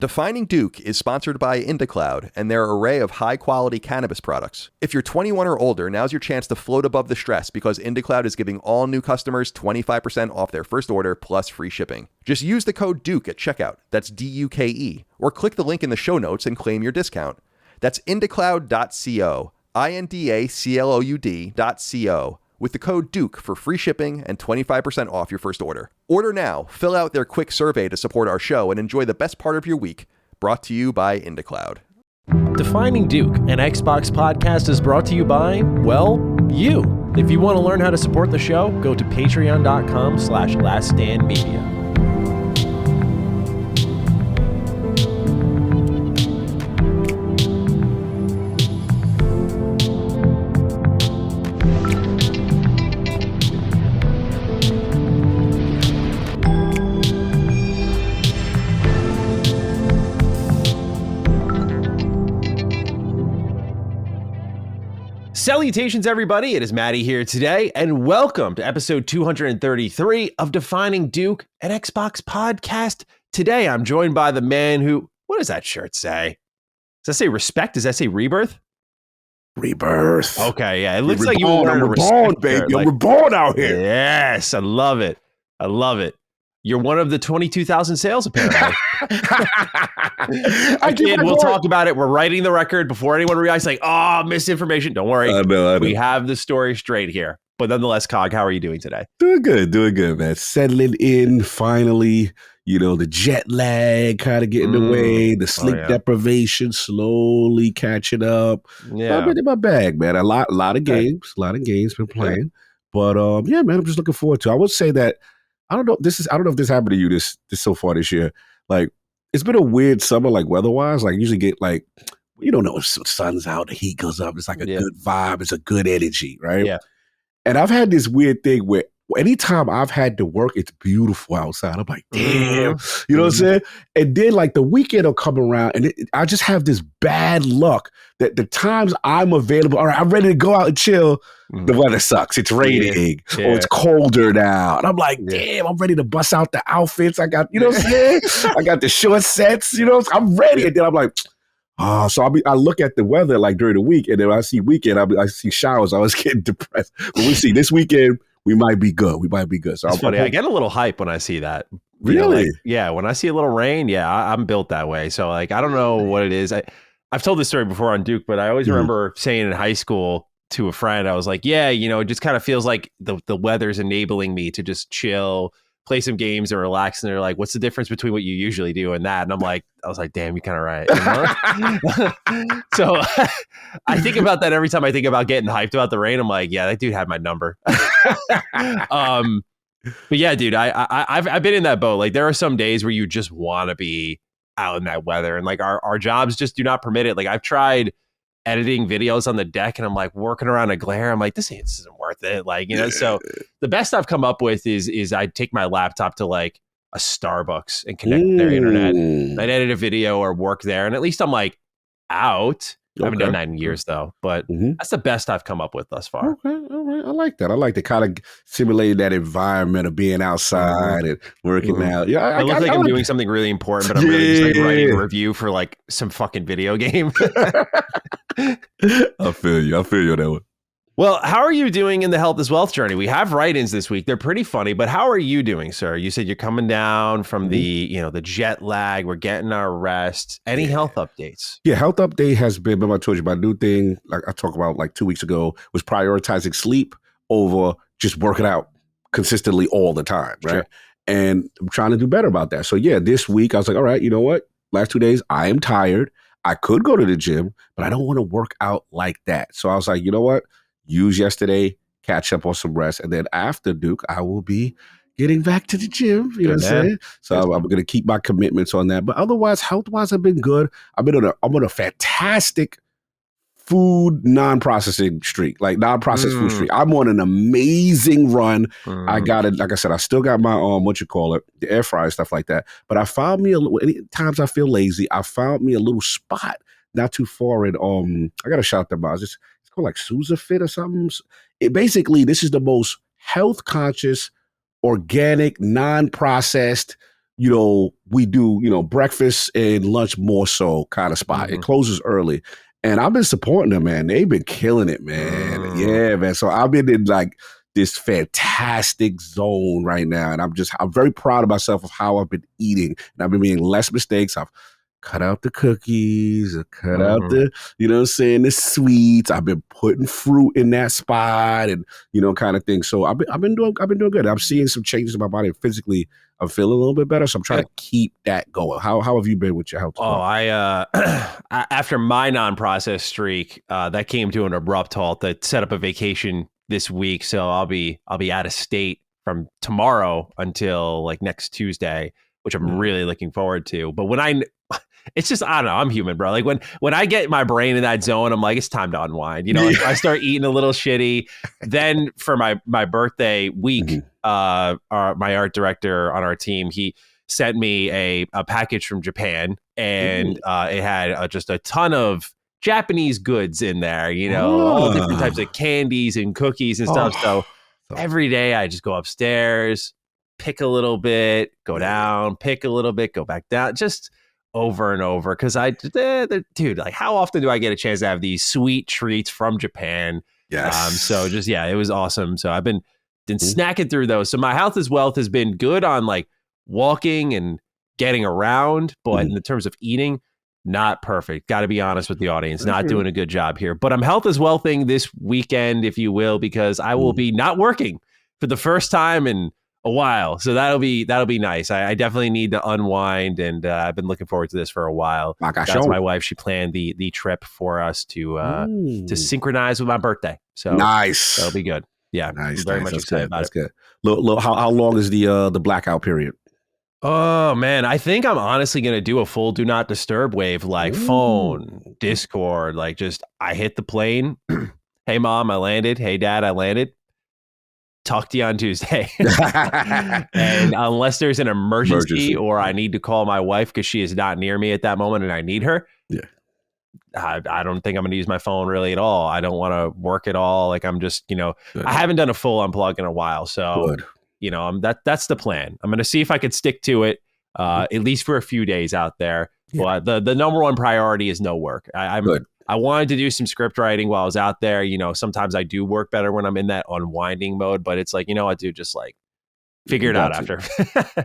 Defining Duke is sponsored by IndaCloud and their array of high-quality cannabis products. If you're 21 or older, now's your chance to float above the stress because IndaCloud is giving all new customers 25% off their first order plus free shipping. Just use the code DUKE at checkout, that's DUKE, or click the link in the show notes and claim your discount. That's indacloud.co, INDACLOUD.co, with the code DUKE for free shipping and 25% off your first order. Order now, fill out their quick survey to support our show, and enjoy the best part of your week. Brought to you by IndaCloud. Defining Duke, an Xbox podcast, is brought to you by, well, you. If you want to learn how to support the show, go to patreon.com/laststandmedia. Salutations, everybody. It is Maddie here today, and welcome to episode 233 of Defining Duke, an Xbox podcast. Today, I'm joined by the man who, what does that shirt say? Does that say respect? Does that say rebirth? Rebirth. Okay, yeah. It looks like you were wearing a reborn, respect baby. shirt. Like, I'm reborn out here. Yes, I love it. I love it. You're one of the 22,000 sales, apparently. We'll talk about it. We're writing the record before anyone realizes, like, oh, misinformation. Don't worry. I know. We have the story straight here. But nonetheless, Cog, how are you doing today? Doing good, man. Settling in, finally. You know, the jet lag kind of getting away, the sleep deprivation slowly catching up. Yeah. I'm in my bag, man. A lot of games been playing. But yeah, man, I'm just looking forward to it. I would say that I don't know if this happened to you this so far this year. Like, it's been a weird summer, like weather-wise. Like, you usually get like, you don't know if the sun's out, the heat goes up. It's like a good vibe. It's a good energy, right? Yeah. And I've had this weird thing where anytime I've had to work, it's beautiful outside. I'm like, damn, you know what I'm saying? And then like the weekend will come around and I just have this bad luck that the times I'm available, all right, I'm ready to go out and chill. The weather sucks. It's raining or it's colder now. And I'm like, damn, I'm ready to bust out the outfits. I got, you know what I'm saying? I got the short sets, you know, I'm ready. And then I'm like, so I look at the weather like during the week, and then I see weekend, I see showers. I was getting depressed. But we see this weekend, we might be good. So it's funny. I get a little hype when I see that. Really? When I see a little rain, I'm built that way. So like, I don't know what it is. I've told this story before on Duke, but I always remember saying in high school to a friend, I was like, it just kind of feels like the weather's enabling me to just chill, play some games and relax. And they're like, what's the difference between what you usually do and that? And I was like, damn, you're kind of right. You know? So I think about that every time I think about getting hyped about the rain. I'm like, yeah, that dude had my number. But yeah, dude, I've been in that boat. Like, there are some days where you just want to be out in that weather, and like our jobs just do not permit it. Like, I've tried editing videos on the deck and I'm like working around a glare. I'm like, this isn't worth it. Like, you know, so the best I've come up with is I take my laptop to like a Starbucks and connect their internet. I'd edit a video or work there. And at least I'm like out. I haven't done that in years though, but that's the best I've come up with thus far. Okay. All right. I like that. I like to kind of simulate that environment of being outside and working out. Yeah. I look like I'm doing something really important, but I'm really just like writing a review for like some fucking video game. I feel you on that one. Well, how are you doing in the Health is Wealth journey? We have write-ins this week. They're pretty funny, but how are you doing, sir? You said you're coming down from the jet lag. We're getting our rest. Any health updates? Yeah, health update has been, remember I told you my new thing, like I talked about like 2 weeks ago, was prioritizing sleep over just working out consistently all the time, right? Sure. And I'm trying to do better about that. So yeah, this week I was like, all right, you know what? Last 2 days, I am tired. I could go to the gym, but I don't want to work out like that. So I was like, you know what? Use yesterday, catch up on some rest. And then after Duke, I will be getting back to the gym. You know what I'm saying? So I'm going to keep my commitments on that. But otherwise, health-wise, I've been good. I'm on a fantastic food non-processing streak, like non-processed food streak. I'm on an amazing run. I got it. Like I said, I still got my, the air fryer, stuff like that. But I found me any times I feel lazy, I found me a little spot not too far in, I got to shout them out. It's called like Sousa Fit or something. This is the most health conscious, organic, non-processed we do, breakfast and lunch more so kind of spot. It closes early. And I've been supporting them, man. They've been killing it, man. Yeah, man. So I've been in like this fantastic zone right now. And I'm very proud of myself of how I've been eating. And I've been making less mistakes. I've cut out the cookies, cut out the, the sweets. I've been putting fruit in that spot and, kind of thing. So I've been doing good. I'm seeing some changes in my body physically. I'm feeling a little bit better. So I'm trying to keep that going. How have you been with your health? Oh, after my non-processed streak, that came to an abrupt halt. That set up a vacation this week. So I'll be out of state from tomorrow until like next Tuesday, which I'm really looking forward to. But it's just, I don't know, I'm human, bro. Like when I get my brain in that zone, I'm like, it's time to unwind. Like I start eating a little shitty. Then for my birthday week, my art director on our team, he sent me a package from Japan, and it had just a ton of Japanese goods in there, all different types of candies and cookies and stuff. So every day I just go upstairs, pick a little bit, go down, pick a little bit, go back down, just over and over. Because dude, like how often do I get a chance to have these sweet treats from Japan? Yes. So just, it was awesome. So I've been snacking through those. So my health is wealth has been good on like walking and getting around, but in the terms of eating, not perfect. Got to be honest with the audience, not doing a good job here. But I'm health is wealthing this weekend, if you will, because I will be not working for the first time in a while. So that'll be nice. I definitely need to unwind, and I've been looking forward to this for a while. That's my wife. She planned the trip for us to synchronize with my birthday. So nice. That'll be good. Yeah, nice. I'm very much excited about it. That's good. How long is the blackout period? Oh man, I think I'm honestly gonna do a full do not disturb wave, like phone, Discord, like just I hit the plane. Hey mom, I landed. Hey dad, I landed. Talk to you on Tuesday. And unless there's an emergency or I need to call my wife because she is not near me at that moment and I need her. Yeah. I don't think I'm going to use my phone really at all. I don't want to work at all. Like I'm just, I haven't done a full unplug in a while. So, that's the plan. I'm going to see if I could stick to it, at least for a few days out there. Yeah. But the number one priority is no work. I wanted to do some script writing while I was out there. Sometimes I do work better when I'm in that unwinding mode, but it's like, what, dude, just like figure it out after.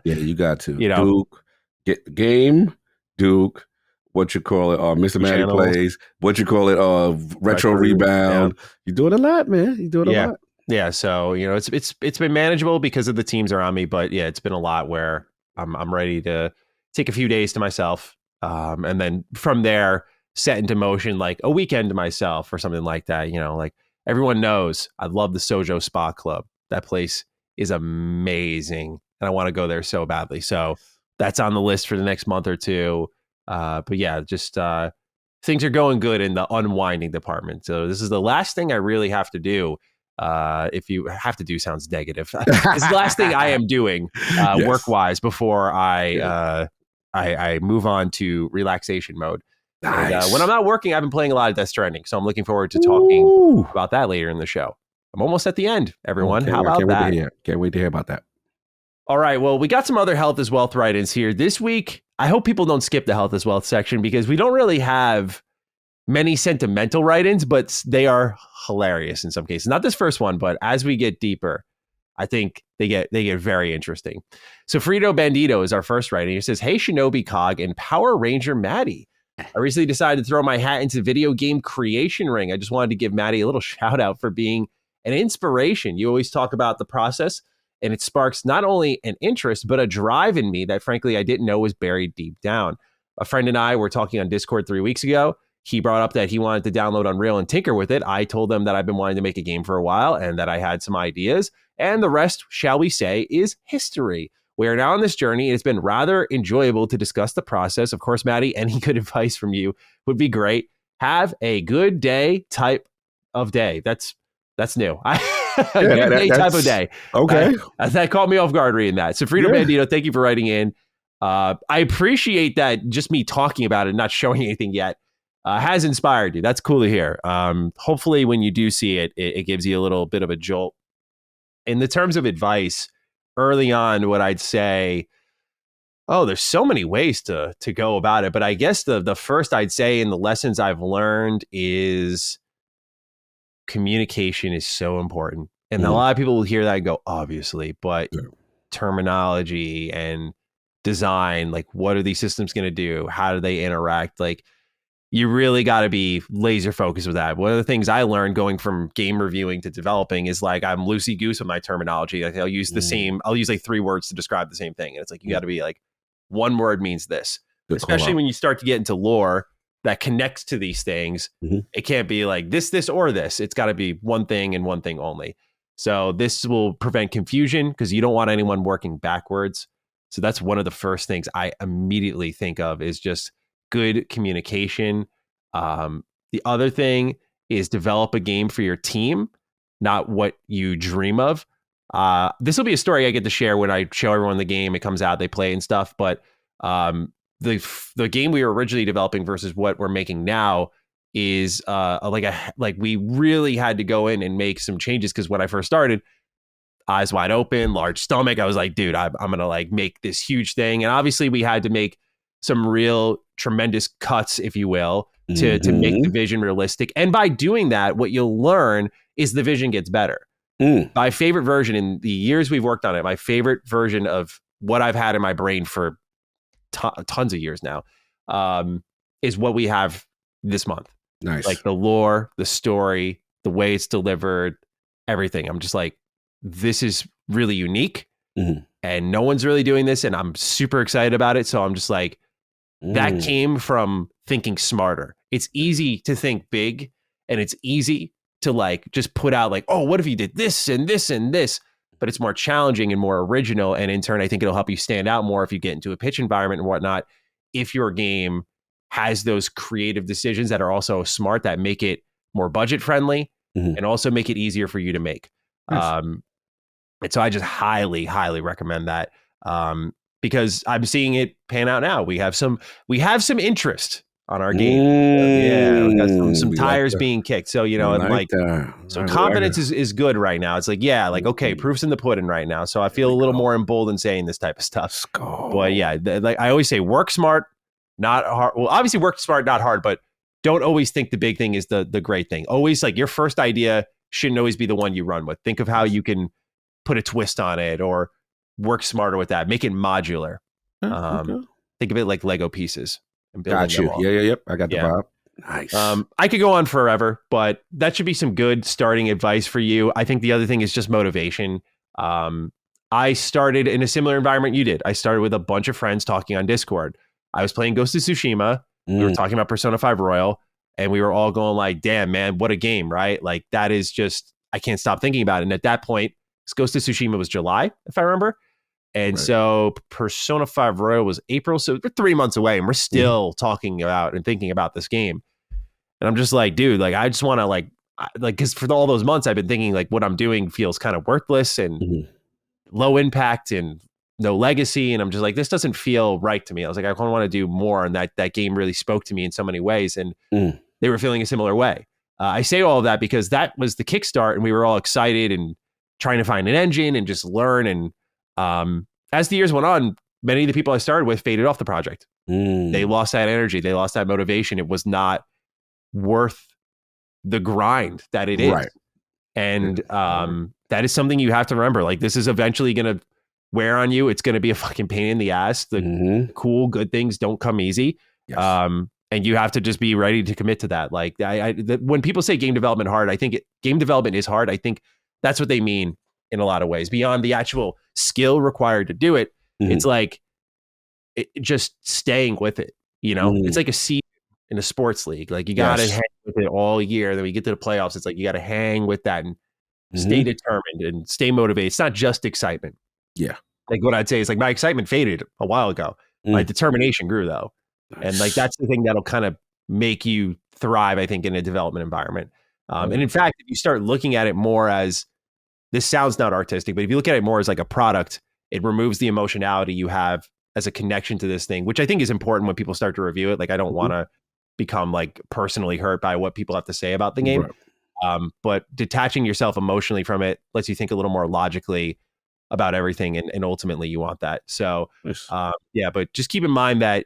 Yeah, you got to. Duke, get the game, Duke, what you call it, Mr. Matty Plays, what you call it, Retro Rebound. Yeah. You're doing a lot, man. You're doing a lot. Yeah, so, it's been manageable because of the teams around me, but yeah, it's been a lot where I'm ready to take a few days to myself. And then from there, set into motion like a weekend to myself or something like that. Like everyone knows I love the Sojo Spa Club. That place is amazing and I want to go there so badly. So that's on the list for the next month or two. But yeah, just things are going good in the unwinding department. So this is the last thing I really have to do. If you have to do sounds negative. It's the last thing I am doing work-wise before I move on to relaxation mode. Nice. And, when I'm not working, I've been playing a lot of Death Stranding, so I'm looking forward to talking about that later in the show. I'm almost at the end, everyone. How about that? Can't wait to hear about that. All right, well, we got some other health is wealth write-ins here. This week, I hope people don't skip the health is wealth section because we don't really have many sentimental write-ins, but they are hilarious in some cases. Not this first one, but as we get deeper, I think they get very interesting. So Frito Bandito is our first write-in. He says, "Hey, Shinobi Cog and Power Ranger Maddie. I recently decided to throw my hat into video game creation ring. I just wanted to give Maddie a little shout out for being an inspiration. You always talk about the process, and it sparks not only an interest, but a drive in me that, frankly, I didn't know was buried deep down. A friend and I were talking on Discord 3 weeks ago. He brought up that he wanted to download Unreal and tinker with it. I told him that I've been wanting to make a game for a while and that I had some ideas. And the rest, shall we say, is history. We are now on this journey. It's been rather enjoyable to discuss the process. Of course, Maddie, any good advice from you would be great. Have a good day type of day. That's new. Good day type of day. Okay. That caught me off guard reading that. So Frito Bandito, thank you for writing in. I appreciate that just me talking about it, not showing anything yet, has inspired you. That's cool to hear. Hopefully when you do see it, it gives you a little bit of a jolt. In the terms of advice, early on, what I'd say, Oh, there's so many ways to go about it, but I guess the first I'd say, and the lessons I've learned, is communication is so important. And a lot of people will hear that and go, obviously, but terminology and design, like what are these systems going to do? How do they interact? Like you really got to be laser focused with that. One of the things I learned going from game reviewing to developing is like I'm loosey goose with my terminology. Like I'll use like 3 words to describe the same thing. And it's like, you got to be like, one word means this, especially when you start to get into lore that connects to these things. It can't be like this, or this. It's got to be one thing and one thing only. So this will prevent confusion because you don't want anyone working backwards. So that's one of the first things I immediately think of is just good communication. The other thing is develop a game for your team, not what you dream of. This will be a story I get to share when I show everyone the game. It comes out, they play and stuff. But the game we were originally developing versus what we're making now is like we really had to go in and make some changes because when I first started, eyes wide open, large stomach, I was like, dude, I'm gonna like make this huge thing. And obviously we had to make some real tremendous cuts, if you will, to make the vision realistic. And by doing that, what you'll learn is the vision gets better. My favorite version in the years we've worked on it, my favorite version of what I've had in my brain for tons of years now, is what we have this month. Nice. Like the lore, the story, the way it's delivered, everything. I'm just like, this is really unique and no one's really doing this. And I'm super excited about it. So I'm just like, that came from thinking smarter. It's easy to think big and it's easy to like just put out like, oh, what if you did this and this and this? But it's more challenging and more original. And in turn, I think it'll help you stand out more if you get into a pitch environment and whatnot. If your game has those creative decisions that are also smart, that make it more budget friendly and also make it easier for you to make. Nice. And so I just highly, highly recommend that because I'm seeing it pan out now. We have some interest on our game. Yeah, we got some tires being kicked. So, you know, so confidence is good right now. It's like, yeah, like, okay, proof's in the pudding right now. So I feel a little more emboldened saying this type of stuff. But yeah, like I always say, work smart, not hard. Well, obviously work smart, not hard, but don't always think the big thing is the great thing. Always like your first idea shouldn't always be the one you run with. Think of how you can put a twist on it or work smarter with that. Make it modular. Think of it like Lego pieces. And got you. Yep. I got the vibe. Nice. I could go on forever, but that should be some good starting advice for you. I think the other thing is just motivation. I started in a similar environment you did. I started with a bunch of friends talking on Discord. I was playing Ghost of Tsushima. We were talking about Persona 5 Royal, and we were all going like, damn, man, what a game, right? Like that is just, I can't stop thinking about it. And at that point, Ghost of Tsushima was July, if I remember. And so Persona 5 Royal was April. So we're 3 months away and we're still talking about and thinking about this game. And I'm just like, dude, like, I just want to like, cause for all those months I've been thinking like what I'm doing feels kind of worthless and low impact and no legacy. And I'm just like, this doesn't feel right to me. I was like, I want to do more. And that game really spoke to me in so many ways. And they were feeling a similar way. I say all of that because that was the kickstart and we were all excited and trying to find an engine and just learn. And as the years went on, many of the people I started with faded off the project. They lost that energy. They lost that motivation. It was not worth the grind that it is. Right. And that is something you have to remember. Like this is eventually going to wear on you. It's going to be a fucking pain in the ass. The cool, good things don't come easy. Yes. And you have to just be ready to commit to that. Like when people say game development hard, I think game development is hard. I think that's what they mean in a lot of ways. Beyond the actual skill required to do it, it's like just staying with it. You know, it's like a season in a sports league. Like you got to hang with it all year. Then we get to the playoffs. It's like you got to hang with that and stay determined and stay motivated. It's not just excitement. Yeah. Like what I'd say is like my excitement faded a while ago. My determination grew though. Nice. And like that's the thing that'll kind of make you thrive, I think, in a development environment. And in fact, if you start looking at it more as, this sounds not artistic, but if you look at it more as like a product, it removes the emotionality you have as a connection to this thing, which I think is important when people start to review it. Like I don't want to become like personally hurt by what people have to say about the game. Right. But detaching yourself emotionally from it lets you think a little more logically. about everything, and ultimately you want that. So Yes. yeah, but just keep in mind that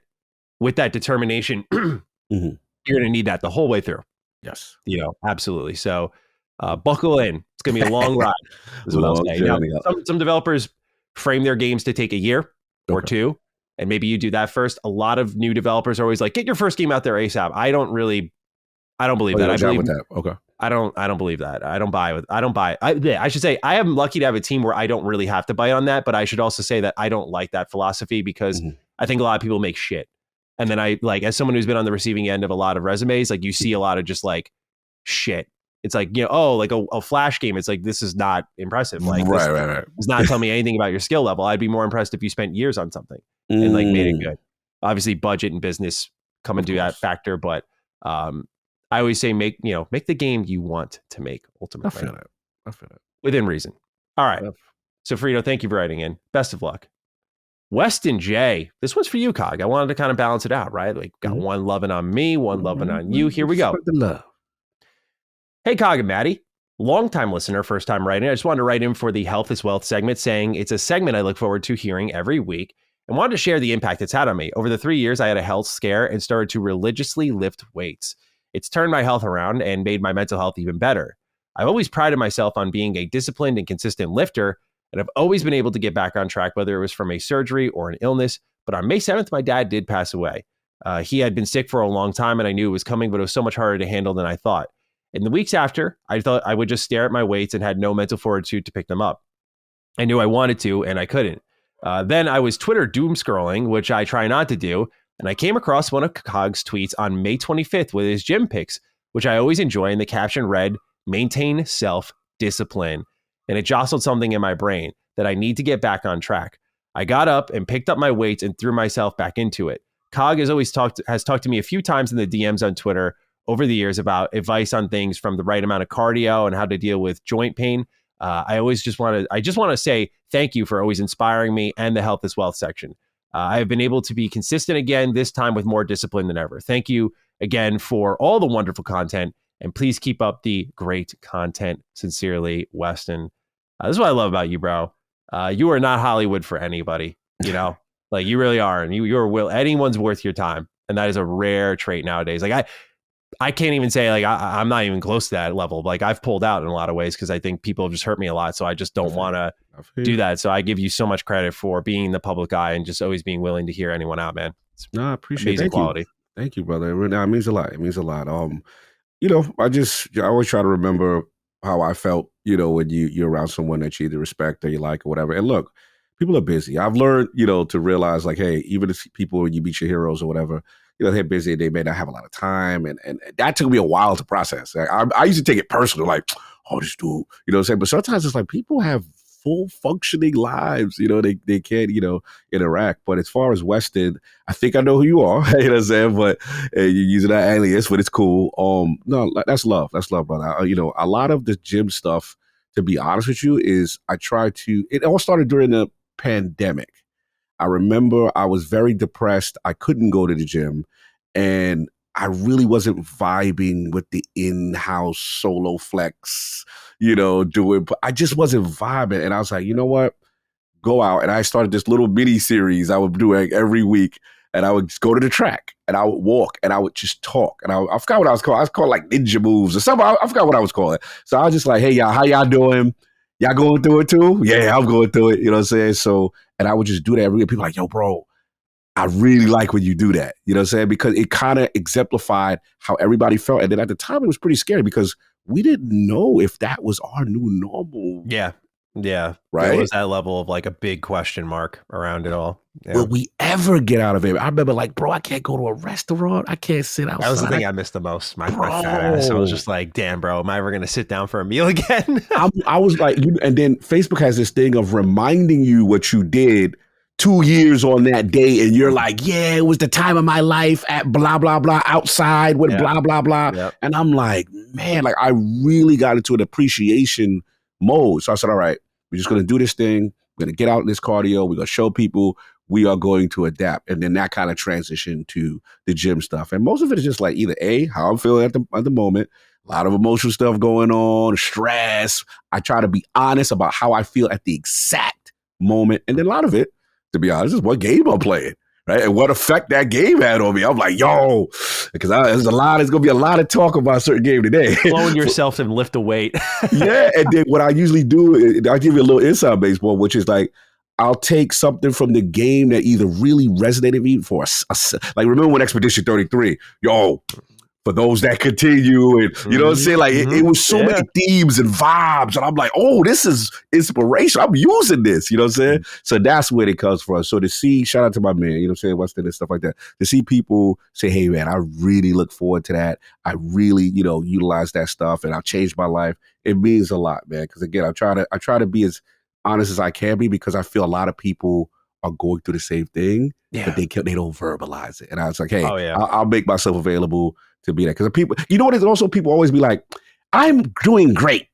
with that determination, Mhm. you're going to need that the whole way through. Yes. Absolutely. So buckle in. It's going to be a long ride, is what I'll Long say. Now, journey. some developers frame their games to take a year or Okay. two, and maybe you do that first. A lot of new developers are always like, get your first game out there ASAP. I don't believe that. I believe with that. Okay. I don't believe that. I don't buy. I should say I am lucky to have a team where I don't really have to bite on that, but I should also say that I don't like that philosophy because Mhm. I think a lot of people make shit. And then I like, as someone who's been on the receiving end of a lot of resumes, like you see a lot of just like shit. It's like, like a Flash game. It's like, this is not impressive. Like this Right. does not tell me anything about your skill level. I'd be more impressed if you spent years on something and like made it good. Obviously budget and business come into that factor, but I always say make the game you want to make ultimately. I feel that. Within reason. All right. So Frito, thank you for writing in. Best of luck. Weston J. This one's for you, Cog. I wanted to kind of balance it out, right? Like got one loving on me, one loving on you. Here we go. Spread the love. Hey, Cog and Maddie. Long-time listener, first time writing. I just wanted to write in for the Health is Wealth segment, saying it's a segment I look forward to hearing every week and wanted to share the impact it's had on me. Over the 3 years, I had a health scare and started to religiously lift weights. It's turned my health around and made my mental health even better. I've always prided myself on being a disciplined and consistent lifter, and I've always been able to get back on track, whether it was from a surgery or an illness. But on May 7th, my dad did pass away. He had been sick for a long time, and I knew it was coming, but it was so much harder to handle than I thought. In the weeks after, I thought I would just stare at my weights and had no mental fortitude to pick them up. I knew I wanted to, and I couldn't. Then I was Twitter doom scrolling, which I try not to do, and I came across one of Cog's tweets on May 25th with his gym pics, which I always enjoy, and the caption read, "Maintain self-discipline." And it jostled something in my brain that I need to get back on track. I got up and picked up my weights and threw myself back into it. Cog has talked to me a few times in the DMs on Twitter over the years about advice on things from the right amount of cardio and how to deal with joint pain. I just want to say thank you for always inspiring me and the Health is Wealth section. I have been able to be consistent again, this time with more discipline than ever. Thank you again for all the wonderful content, and please keep up the great content. Sincerely, Weston. This is what I love about you, bro. You are not Hollywood for anybody, like you really are. And anyone's worth your time. And that is a rare trait nowadays. Like I can't even say like I'm not even close to that level. Like I've pulled out in a lot of ways because I think people have just hurt me a lot. So I just don't want to do that. So I give you so much credit for being the public eye and just always being willing to hear anyone out, man. I appreciate amazing quality. Thank you, brother. It means a lot. It means a lot. I always try to remember how I felt, when you're around someone that you either respect or you like or whatever. And look, people are busy. I've learned, to realize like, hey, even if people, when you meet your heroes or whatever, they're busy. They may not have a lot of time. And that took me a while to process. I used to take it personal, like, oh, this dude, you know what I'm saying? But sometimes it's like people have full functioning lives, they can't, interact. But as far as Weston, I think I know who you are, you know what I'm saying? But you're using that alias, but it's cool. No, that's love. That's love, brother. A lot of the gym stuff, to be honest with you, is it all started during the pandemic. I remember I was very depressed. I couldn't go to the gym, and I really wasn't vibing with the in-house solo flex, doing. I just wasn't vibing, and I was like, you know what? Go out. And I started this little mini series I would do every week, and I would just go to the track, and I would walk, and I would just talk, and I forgot what I was called. I was called like ninja moves or something. I forgot what I was calling. So I was just like, hey y'all, how y'all doing? Y'all going through it too? Yeah, I'm going through it. You know what I'm saying? So, and I would just do that every week. People like, yo, bro, I really like when you do that. You know what I'm saying? Because it kind of exemplified how everybody felt. And then at the time, it was pretty scary because we didn't know if that was our new normal. Yeah. Right. There was that level of like a big question mark around it all. Yeah. Will we ever get out of it? I remember like, bro, I can't go to a restaurant. I can't sit outside. That was the thing I missed the most. My fat ass. I was just like, damn, bro, am I ever going to sit down for a meal again? I was like, and then Facebook has this thing of reminding you what you did 2 years on that day. And you're like, yeah, it was the time of my life at blah, blah, blah, outside with blah, blah, blah. Yep. And I'm like, man, like I really got into an appreciation mode. So I said, all right, we're just going to do this thing. We're going to get out in this cardio. We're going to show people we are going to adapt. And then that kind of transitioned to the gym stuff. And most of it is just like either how I'm feeling at the moment, a lot of emotional stuff going on, stress. I try to be honest about how I feel at the exact moment. And then a lot of it, to be honest, is what game I'm playing. Right. And what effect that game had on me. I'm like, yo, because there's going to be a lot of talk about a certain game today. Blowing yourself and lift a weight. Yeah. And then what I usually do, I'll give you a little inside baseball, which is like, I'll take something from the game that either really resonated with me for like, remember when Expedition 33, yo, for those that continue, and you know what I'm saying? Like it was so many themes and vibes, and I'm like, oh, this is inspiration. I'm using this, you know what I'm saying? So that's where it comes from. So to see, shout out to my man, you know what I'm saying, Weston and stuff like that. To see people say, hey man, I really look forward to that. I really, utilize that stuff, and I've changed my life. It means a lot, man. Because again, I try to be as honest as I can be, because I feel a lot of people are going through the same thing, but they don't verbalize it. And I was like, hey, I'll make myself available to be there. Because people, you know what, there's also people always be like, I'm doing great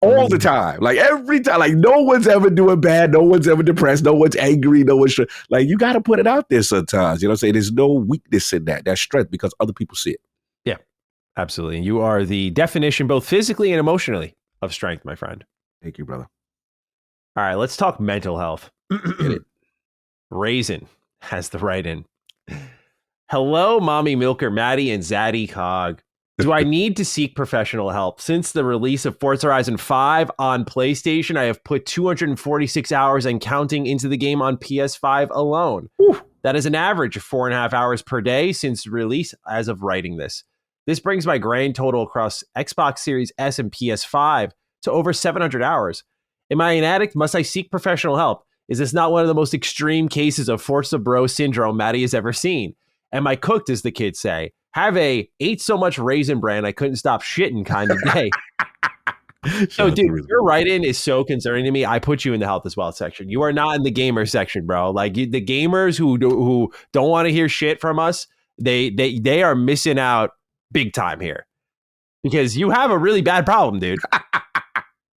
all the time. Like every time, like no one's ever doing bad. No one's ever depressed. No one's angry. No one's like, you got to put it out there sometimes. You know what I'm saying? There's no weakness in that. That's strength, because other people see it. Yeah, absolutely. And you are the definition, both physically and emotionally, of strength, my friend. Thank you, brother. All right, let's talk mental health. Raisin has the right in. Hello, Mommy Milker, Maddie, and Zaddy Cog. Do I need to seek professional help? Since the release of Forza Horizon 5 on PlayStation, I have put 246 hours and counting into the game on PS5 alone. Whew. That is an average of 4.5 hours per day since release as of writing this. This brings my grand total across Xbox Series S and PS5 to over 700 hours. Am I an addict? Must I seek professional help? Is this not one of the most extreme cases of Forza Bro syndrome Maddie has ever seen? Am I cooked, as the kids say? Have a ate so much Raisin Bran I couldn't stop shitting kind of day. So, dude, your write-in is so concerning to me. I put you in the health as well section. You are not in the gamer section, bro. Like the gamers who don't want to hear shit from us, they are missing out big time here, because you have a really bad problem, dude.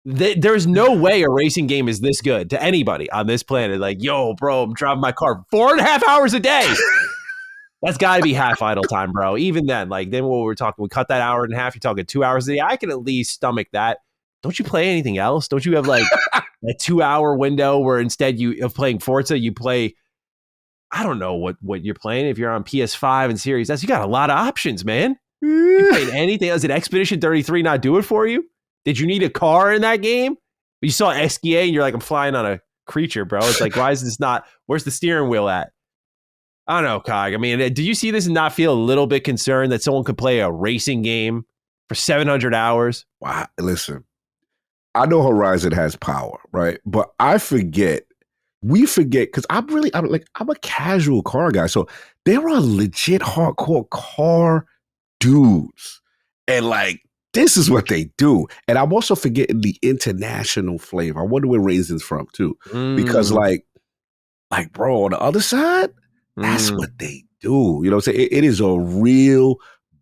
There's no way a racing game is this good to anybody on this planet. Like, yo, bro, I'm driving my car 4.5 hours a day. That's got to be half idle time, bro. Even then, like, then what we're talking, we cut that hour and a half. You're talking 2 hours a day. I can at least stomach that. Don't you play anything else? Don't you have like a 2 hour window where instead of playing Forza, you play, I don't know what you're playing. If you're on PS5 and Series S, you got a lot of options, man. You played anything else? Did Expedition 33 not do it for you? Did you need a car in that game? You saw SGA and you're like, I'm flying on a creature, bro. It's like, why is this not, where's the steering wheel at? I don't know, Cog. I mean, do you see this and not feel a little bit concerned that someone could play a racing game for 700 hours? Wow. Listen, I know Horizon has power, right? But we forget, because I'm a casual car guy. So there are legit hardcore car dudes. And like, this is what they do. And I'm also forgetting the international flavor. I wonder where Raisin's from too. Because like, bro, on the other side, that's what they do. You know what I'm saying? It is a real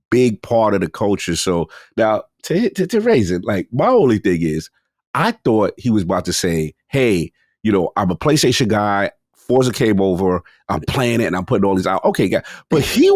big part of the culture. So now to Raisin, like, my only thing is, I thought he was about to say, hey, I'm a PlayStation guy. Forza came over. I'm playing it and I'm putting all these out. Okay, guy. But he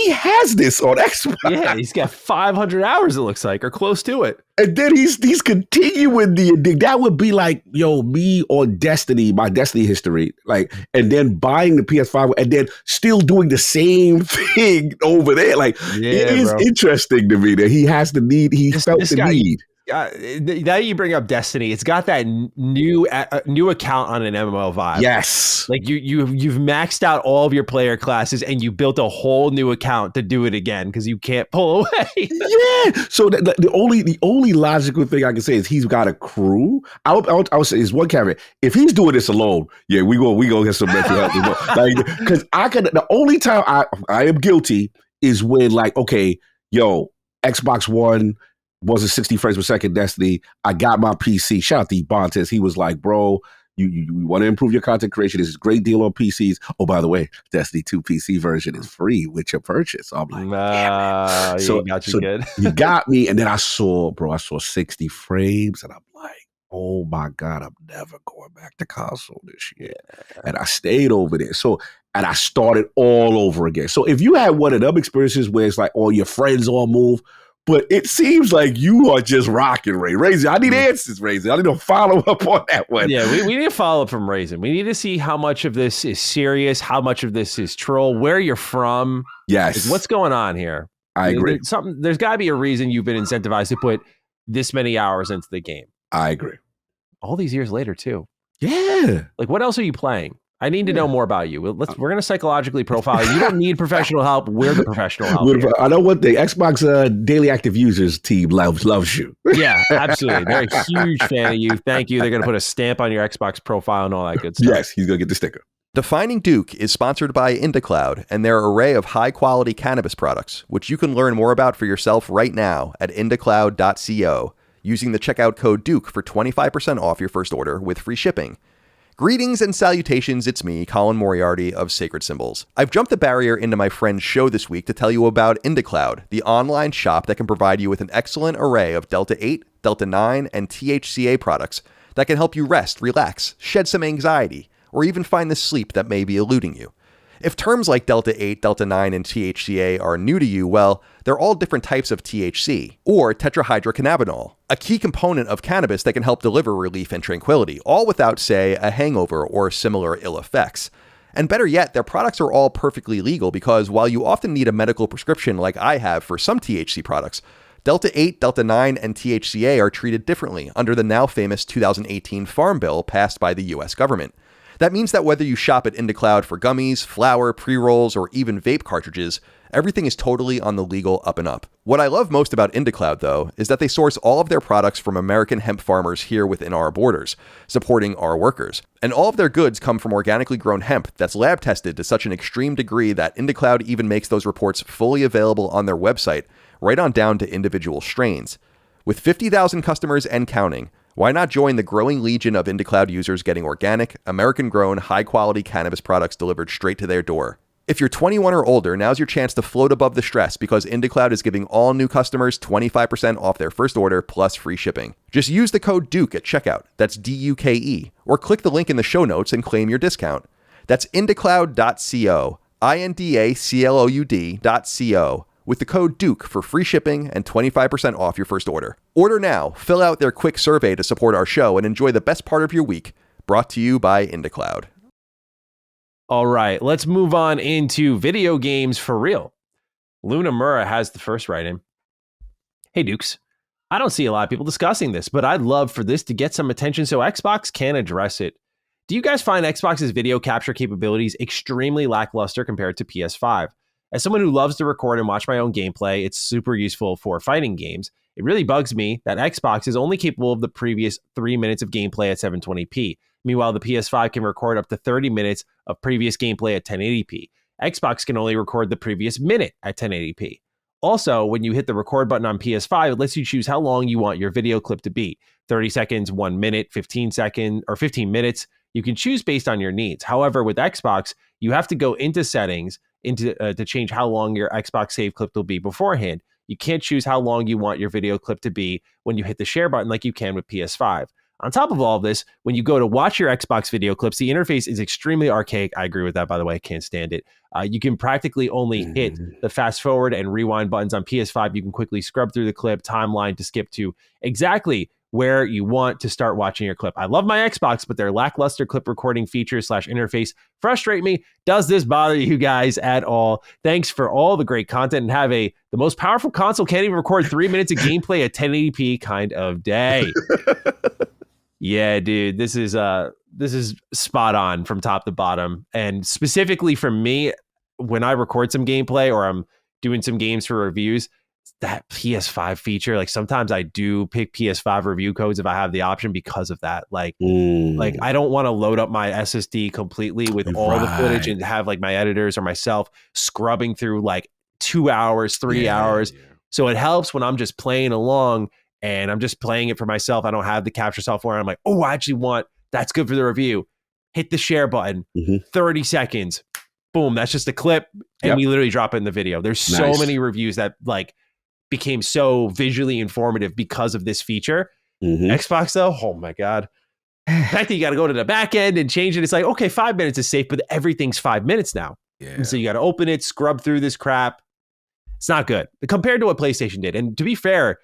has this on Xbox. Yeah, he's got 500 hours, it looks like, or close to it. And then he's continuing that would be like, me on Destiny, my Destiny history, like, and then buying the PS5 and then still doing the same thing over there. Like, it is interesting to me that he has the need. He felt the need. Now you bring up Destiny, it's got that new account on an MMO vibe. Yes, like you've maxed out all of your player classes and you built a whole new account to do it again because you can't pull away. Yeah. So the only logical thing I can say is he's got a crew. I would say is one caveat. If he's doing this alone, yeah, we go get some mental health. Like, because the only time I am guilty is when, like, okay, Xbox One wasn't 60 frames per second Destiny. I got my PC. Shout out to Bontes. He was like, bro, you want to improve your content creation. This is a great deal on PCs. Oh, by the way, Destiny 2 PC version is free with your purchase. So I'm like, damn it. So good. You got me. And then I saw 60 frames and I'm like, oh my God, I'm never going back to console this year. And I stayed over there. And I started all over again. So if you had one of them experiences where it's like all your friends all move, But it seems like you are just rocking, Ray. Raisin, I need answers, Raisin. I need to follow up on that one. Yeah, we need to follow up from Raisin. We need to see how much of this is serious, how much of this is troll, where you're from. Yes. Like, what's going on here? I agree. There's got to be a reason you've been incentivized to put this many hours into the game. I agree. All these years later, too. Yeah. Like, what else are you playing? I need to know more about you. We're going to psychologically profile you. You don't need professional help. We're the professional help here. I know one thing. Xbox daily active users team loves you. Yeah, absolutely. They're a huge fan of you. Thank you. They're going to put a stamp on your Xbox profile and all that good stuff. Yes, he's going to get the sticker. Defining Duke is sponsored by IndaCloud and their array of high-quality cannabis products, which you can learn more about for yourself right now at indacloud.co using the checkout code DUKE for 25% off your first order with free shipping. Greetings and salutations, it's me, Colin Moriarty of Sacred Symbols. I've jumped the barrier into my friend's show this week to tell you about IndaCloud, the online shop that can provide you with an excellent array of Delta 8, Delta 9, and THCA products that can help you rest, relax, shed some anxiety, or even find the sleep that may be eluding you. If terms like Delta 8, Delta 9, and THCA are new to you, well, they're all different types of THC, or tetrahydrocannabinol, a key component of cannabis that can help deliver relief and tranquility, all without, say, a hangover or similar ill effects. And better yet, their products are all perfectly legal because while you often need a medical prescription like I have for some THC products, Delta 8, Delta 9, and THCA are treated differently under the now famous 2018 Farm Bill passed by the US government. That means that whether you shop at IndaCloud for gummies, flour, pre-rolls, or even vape cartridges, everything is totally on the legal up and up. What I love most about IndaCloud, though, is that they source all of their products from American hemp farmers here within our borders, supporting our workers. And all of their goods come from organically grown hemp that's lab tested to such an extreme degree that IndaCloud even makes those reports fully available on their website, right on down to individual strains. With 50,000 customers and counting, why not join the growing legion of IndaCloud users getting organic, American-grown, high-quality cannabis products delivered straight to their door? If you're 21 or older, now's your chance to float above the stress because IndaCloud is giving all new customers 25% off their first order plus free shipping. Just use the code DUKE at checkout, that's DUKE, or click the link in the show notes and claim your discount. That's indacloud.co, INDACLOUD.co, with the code DUKE for free shipping and 25% off your first order. Order now, fill out their quick survey to support our show, and enjoy the best part of your week. Brought to you by IndaCloud. All right, let's move on into video games for real. Luna Mura has the first write-in. Hey, Dukes. I don't see a lot of people discussing this, but I'd love for this to get some attention so Xbox can address it. Do you guys find Xbox's video capture capabilities extremely lackluster compared to PS5? As someone who loves to record and watch my own gameplay, it's super useful for fighting games. It really bugs me that Xbox is only capable of the previous 3 minutes of gameplay at 720p. Meanwhile, the PS5 can record up to 30 minutes of previous gameplay at 1080p. Xbox can only record the previous minute at 1080p. Also, when you hit the record button on PS5, it lets you choose how long you want your video clip to be. 30 seconds, 1 minute, 15 seconds, or 15 minutes. You can choose based on your needs. However, with Xbox, you have to go into settings to change how long your Xbox save clip will be beforehand. You can't choose how long you want your video clip to be when you hit the share button like you can with PS5. On top of all of this, when you go to watch your Xbox video clips, the interface is extremely archaic. I agree with that, by the way. I can't stand it. You can practically only hit the fast forward and rewind buttons on PS5. You can quickly scrub through the clip timeline to skip to exactly where you want to start watching your clip. I love my Xbox, but their lackluster clip recording features / interface frustrate me. Does this bother you guys at all? Thanks for all the great content and have the most powerful console can't even record 3 minutes of gameplay at 1080p kind of day. Yeah, dude, this is spot on from top to bottom. And specifically for me, when I record some gameplay or I'm doing some games for reviews, that PS5 feature, like sometimes I do pick PS5 review codes if I have the option because of that. Like I don't want to load up my SSD completely with all the footage and have like my editors or myself scrubbing through like 2 hours, 3 hours. Yeah. So it helps when I'm just playing along and I'm just playing it for myself. I don't have the capture software. I'm like, oh, I actually want, that's good for the review. Hit the share button, 30 seconds. Boom, that's just a clip. And we literally drop it in the video. There's so many reviews that like became so visually informative because of this feature. Xbox though, oh my God. The fact that you got to go to the back end and change it, it's like, okay, 5 minutes is safe, but everything's 5 minutes now. Yeah. And so you got to open it, scrub through this crap. It's not good compared to what PlayStation did. And to be fair,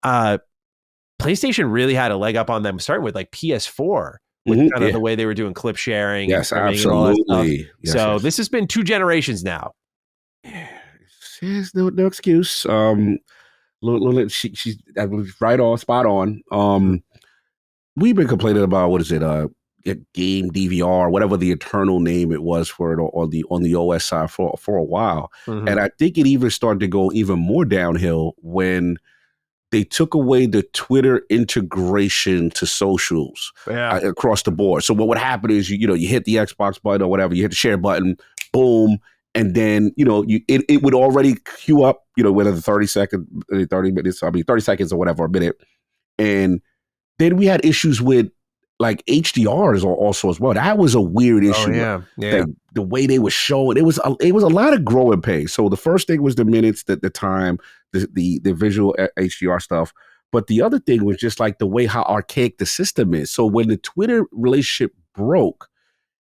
PlayStation really had a leg up on them starting with like PS4 with kind of the way they were doing clip sharing and trimming and all that stuff. So this has been 2 generations now. There's no excuse. She's right on, spot on. We've been complaining about what is it? Game DVR, whatever the eternal name it was for it on the OS side for a while, and I think it even started to go even more downhill when they took away the Twitter integration to socials across the board. So what would happen is you hit the Xbox button or whatever, you hit the share button, boom. And then, it would already queue up, whether the 30 minutes, 30 seconds or whatever, a minute. And then we had issues with like HDRs also as well. That was a weird issue. Yeah. The way they were showing, it was a lot of growing pains. So the first thing was the minutes, the time, the visual HDR stuff. But the other thing was just like the way how archaic the system is. So when the Twitter relationship broke,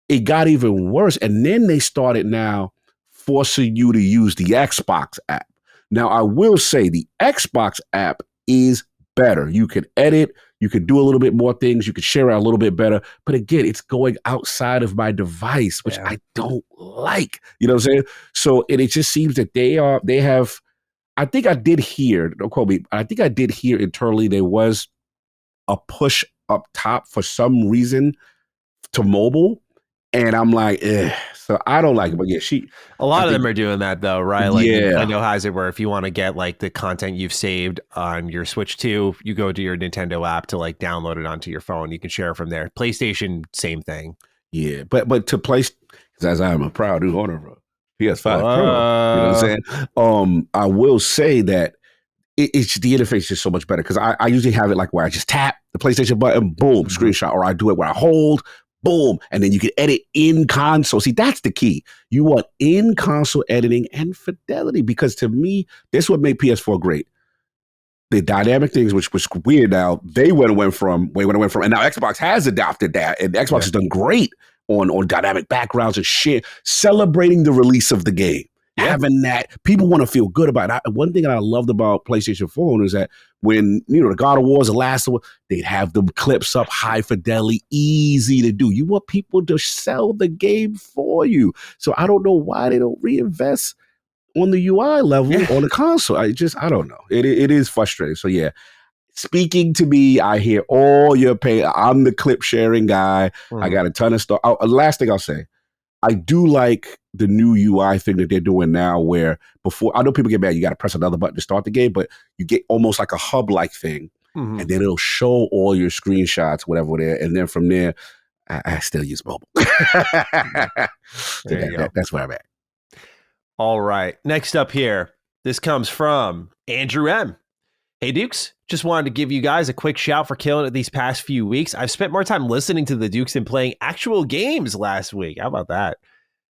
it got even worse. And then they started now forcing you to use the Xbox app. Now, I will say the Xbox app is better. You can edit, you can do a little bit more things, you can share it a little bit better. But again, it's going outside of my device, which I don't like. You know what I'm saying? So it just seems that they have, I think I did hear, don't quote me, I think I did hear internally there was a push up top for some reason to mobile. And I'm like, so I don't like it. But yeah, a lot of them are doing that though, right? Like Nintendo has it where if you want to get like the content you've saved on your Switch 2, you go to your Nintendo app to like download it onto your phone. You can share it from there. PlayStation, same thing. Yeah, but to place, as I am a proud new owner of a PS5 Pro, you know what I'm saying? I will say that it's the interface is just so much better because I usually have it like where I just tap the PlayStation button, boom, screenshot, or I do it where I hold, boom, and then you can edit in console. See, that's the key. You want in console editing and fidelity because to me, this would make PS4 great. The dynamic things, which was weird now, they went from, and now Xbox has adopted that, and Xbox has done great on dynamic backgrounds and shit, celebrating the release of the game. Having that, people want to feel good about it. One thing that I loved about PlayStation 4 is that when, the God of Wars, the last one, they'd have them clips up, high fidelity, easy to do. You want people to sell the game for you. So I don't know why they don't reinvest on the UI level on the console. I don't know. It is frustrating. So yeah, speaking to me, I hear all your pain. I'm the clip sharing guy. I got a ton of stuff. Last thing I'll say, I do like the new UI thing that they're doing now where before, I know people get mad, you got to press another button to start the game, but you get almost like a hub-like thing, and then it'll show all your screenshots, whatever there, and then from there, I still use mobile. That's where I'm at. All right. Next up here, this comes from Andrew M. Hey, Dukes. Just wanted to give you guys a quick shout for killing it these past few weeks. I've spent more time listening to the Dukes than playing actual games last week. How about that?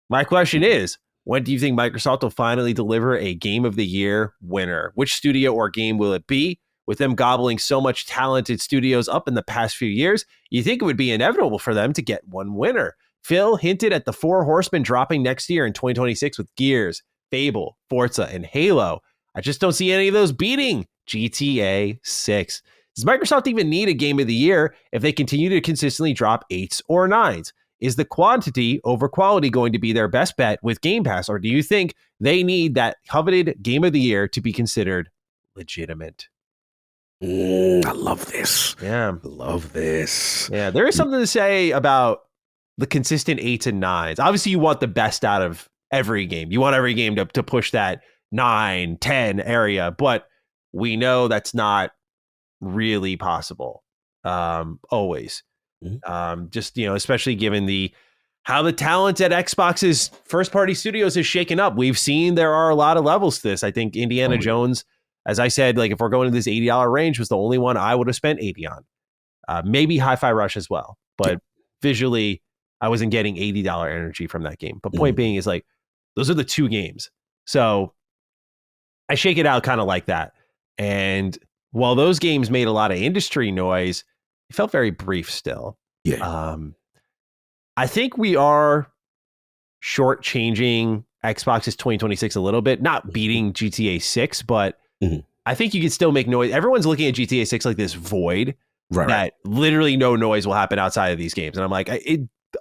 My question is, when do you think Microsoft will finally deliver a Game of the Year winner? Which studio or game will it be? With them gobbling so much talented studios up in the past few years, you think it would be inevitable for them to get one winner. Phil hinted at the 4 Horsemen dropping next year in 2026 with Gears, Fable, Forza, and Halo. I just don't see any of those beating GTA 6. Does Microsoft even need a Game of the Year if they continue to consistently drop 8s or 9s? Is the quantity over quality going to be their best bet with Game Pass, or do you think they need that coveted Game of the Year to be considered legitimate? I love this. Yeah. I love this. Yeah, there is something to say about the consistent 8s and 9s. Obviously, you want the best out of every game. You want every game to push that 9, 10 area, but we know that's not really possible always. Just, especially given how the talent at Xbox's first party studios is shaken up. We've seen there are a lot of levels to this. I think Indiana Jones, as I said, like if we're going to this $80 range, was the only one I would have spent 80 on. Maybe Hi-Fi Rush as well, but visually I wasn't getting $80 energy from that game. But point being is like, those are the 2 games. So I shake it out kind of like that. And while those games made a lot of industry noise, it felt very brief still. Yeah. I think we are shortchanging Xbox's 2026 a little bit, not beating GTA 6, but Mhm. I think you can still make noise. Everyone's looking at GTA 6 like this void that literally no noise will happen outside of these games. And I'm like,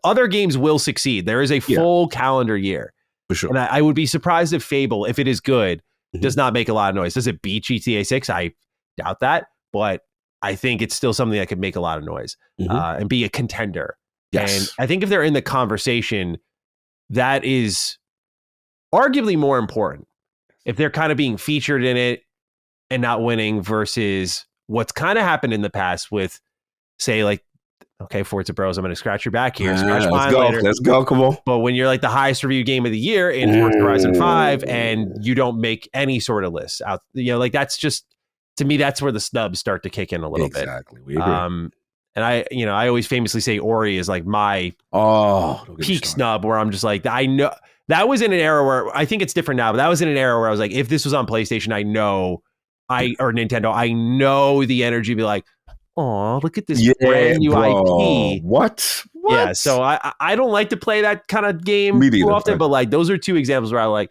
other games will succeed. There is a full calendar year. For sure. And I would be surprised if Fable, if it is good, does not make a lot of noise. Does it beat GTA 6? I doubt that, but I think it's still something that could make a lot of noise and be a contender. Yes. And I think if they're in the conversation, that is arguably more important. If they're kind of being featured in it and not winning versus what's kind of happened in the past with, say, like, okay, Forza Bros, I'm going to scratch your back here. Scratch mine later. Let's go. Come on. But when you're like the highest reviewed game of the year in Forza Horizon 5 and you don't make any sort of lists out, like that's just, to me, that's where the snubs start to kick in a little bit. Exactly. We agree. And I always famously say Ori is like my peak snub where I'm just like, I know that was in an era where I think it's different now, but that was in an era where I was like, if this was on PlayStation, or Nintendo, I know the energy would be like, oh, look at this brand new IP. What? Yeah, so I don't like to play that kind of game too often, but like those are two examples where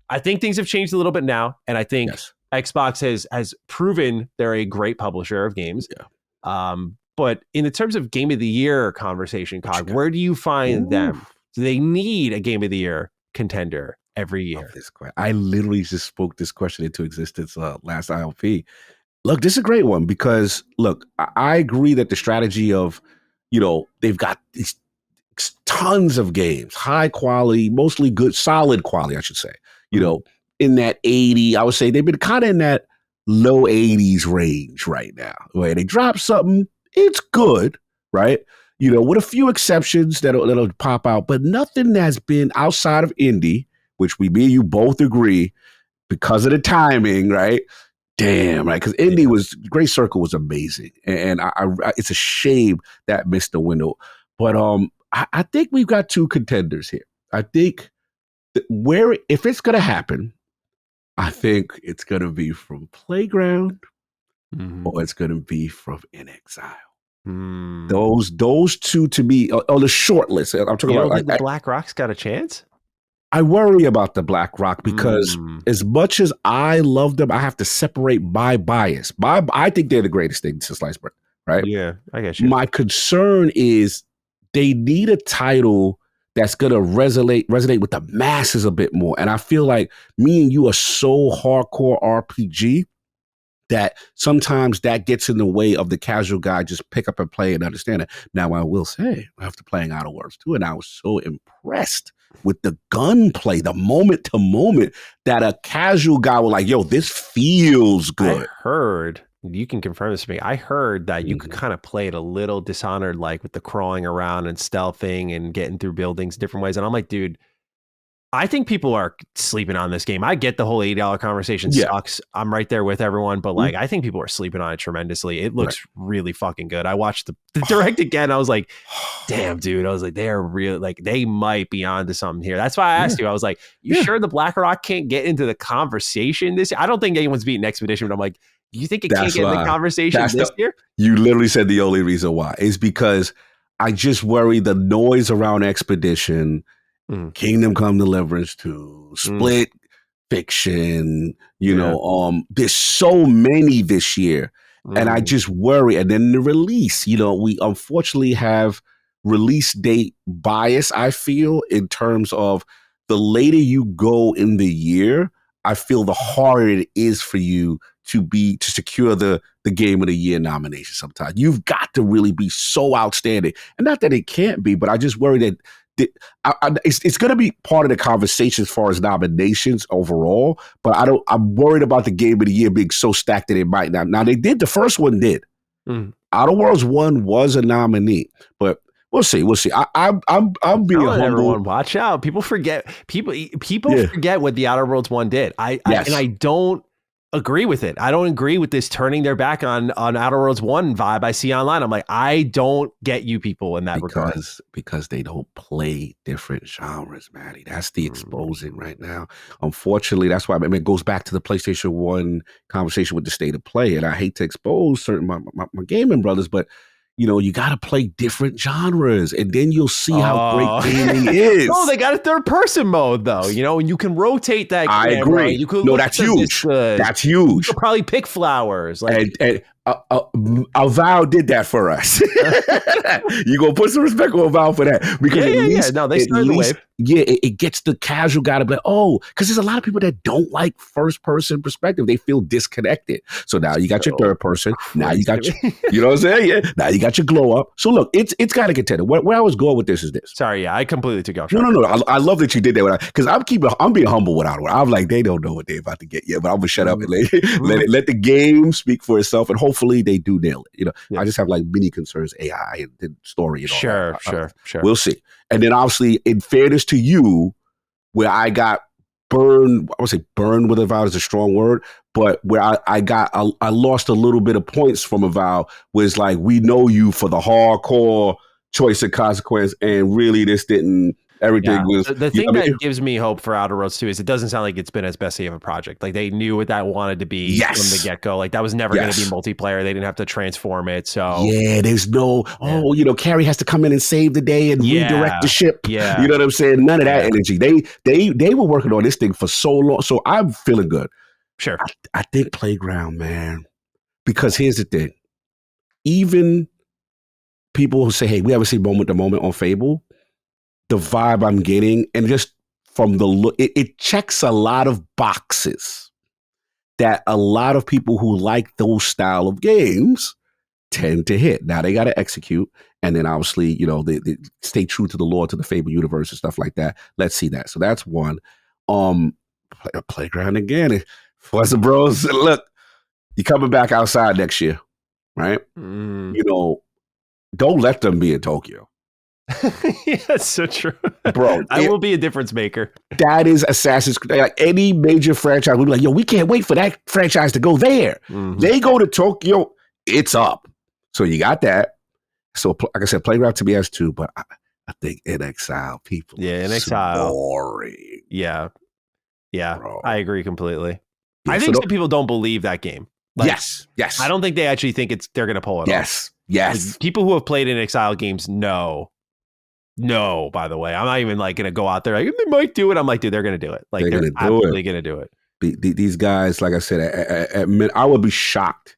I think things have changed a little bit now, and I think Xbox has proven they're a great publisher of games. Yeah. But in the terms of Game of the Year conversation, Cog, where do you find them? Do they need a Game of the Year contender every year? I literally just spoke this question into existence last ILP. Look, this is a great one because, look, I agree that the strategy of, they've got these tons of games, high quality, mostly good, solid quality, I should say, in that 80, I would say they've been kind of in that low 80s range right now, where they drop something, it's good, right? With a few exceptions that'll pop out, but nothing that's been outside of indie, which me and you both agree because of the timing, right? Damn, right? Because indie Great Circle was amazing, and I it's a shame that missed the window. But I think we've got two contenders here. I think if it's gonna happen, I think it's gonna be from Playground, or it's gonna be from In Exile. Those two to me on the short list. I'm talking about the Black Rock's got a chance. I worry about the Black Rock because as much as I love them, I have to separate my bias. I think they're the greatest thing since sliced bread, right? Yeah, I guess you. My concern is they need a title that's going to resonate with the masses a bit more. And I feel like me and you are so hardcore RPG that sometimes that gets in the way of the casual guy just pick up and play and understand it. Now, I will say, after playing Outer Worlds 2, and I was so impressed with the gunplay, the moment to moment, that a casual guy was like, yo, this feels good. I heard, you can confirm this to me, I heard that you could kind of play it a little Dishonored, like with the crawling around and stealthing and getting through buildings different ways. And I'm like, dude, I think people are sleeping on this game. I get the whole $80 conversation sucks. I'm right there with everyone, but like, I think people are sleeping on it tremendously. It looks really fucking good. I watched the direct again. I was like, damn, dude. I was like, they're real. Like, they might be onto something here. That's why I asked you. I was like, you sure the Black Rock can't get into the conversation this year? I don't think anyone's beating Expedition, but I'm like, you think it can't get in the conversation this year? You literally said the only reason why is because I just worry the noise around Expedition, Kingdom Come Deliverance 2, Split Fiction, there's so many this year. And I just worry. And then the release, we unfortunately have release date bias, I feel, in terms of the later you go in the year, I feel the harder it is for you to secure the Game of the Year nomination sometimes. You've got to really be so outstanding. And not that it can't be, but I just worry that it's going to be part of the conversation as far as nominations overall, but I'm worried about the Game of the Year being so stacked that it might not. Now the first one did. Outer Worlds 1 was a nominee, but we'll see. I'm being humble. Everyone, watch out. People forget. People forget what the Outer Worlds 1 did. And I don't agree with it. I don't agree with this turning their back on Outer Worlds 1 vibe I see online. I'm like, I don't get you people in that regard. Because they don't play different genres, Maddie. That's the exposing right now. Unfortunately, that's why it goes back to the PlayStation 1 conversation with the state of play. And I hate to expose certain my gaming brothers, but you got to play different genres, and then you'll see how great gaming is. No, they got a third person mode though, and you can rotate that camera. I agree. You could that's huge. That's huge. You could probably pick flowers. And Avowed did that for us. You gonna put some respect on Avowed for that, because No, they started the wave. Yeah, it gets the casual guy to be like, oh, because there's a lot of people that don't like first person perspective. They feel disconnected. So now you got your third person. Now you got you know what I'm saying? Yeah. Now you got your glow up. So look, it's got to get tended. Where I was going with this is this. Sorry, I completely took off track. No. I love that you did that because I'm being humble without it. I'm like, they don't know what they're about to get yet, but I'm gonna shut up and let the game speak for itself, and hopefully they do nail it. I just have like many concerns, AI and the story and all that. Sure. We'll see. And then obviously, in fairness to you, where I got burned, I would say burned with Avowed is a strong word, but where I lost a little bit of points from Avowed was like, we know you for the hardcore choice and consequence, and really this didn't. Everything was the thing that gives me hope for Outer Worlds 2 is it doesn't sound like it's been as messy of a project. Like they knew what that wanted to be from the get-go. Like that was never going to be multiplayer. They didn't have to transform it. So there's no Carrie has to come in and save the day and redirect the ship. Yeah. You know what I'm saying? None of that energy. They were working on this thing for so long. So I'm feeling good. Sure. I think Playground, man. Because here's the thing. Even people who say, hey, we haven't seen moment to moment on Fable, the vibe I'm getting, and just from the look, it checks a lot of boxes that a lot of people who like those style of games tend to hit. Now they got to execute, and then obviously, they stay true to the lore, to the Fable universe and stuff like that. Let's see that. So that's one. Playground again. What's the bros? Look, you're coming back outside next year, right? Don't let them be in Tokyo. Yeah, that's so true, bro. I will be a difference maker. That is Assassin's Creed. Like any major franchise, we'd be like, yo, we can't wait for that franchise to go there. They go to Tokyo, it's up. So you got that. So like I said, Playground to me has two, but I think In Exile, people. Yeah, In Exile. Boring. Yeah, bro. I agree completely. Yeah, I think some people don't believe that game. Like, yes. I don't think they actually think they're going to pull it off. Yes. Like, people who have played In Exile games know. No, by the way, I'm not even like going to go out there like they might do it. I'm like, dude, they're going to do it. Like they're absolutely going to do it. These guys, like I said, I would be shocked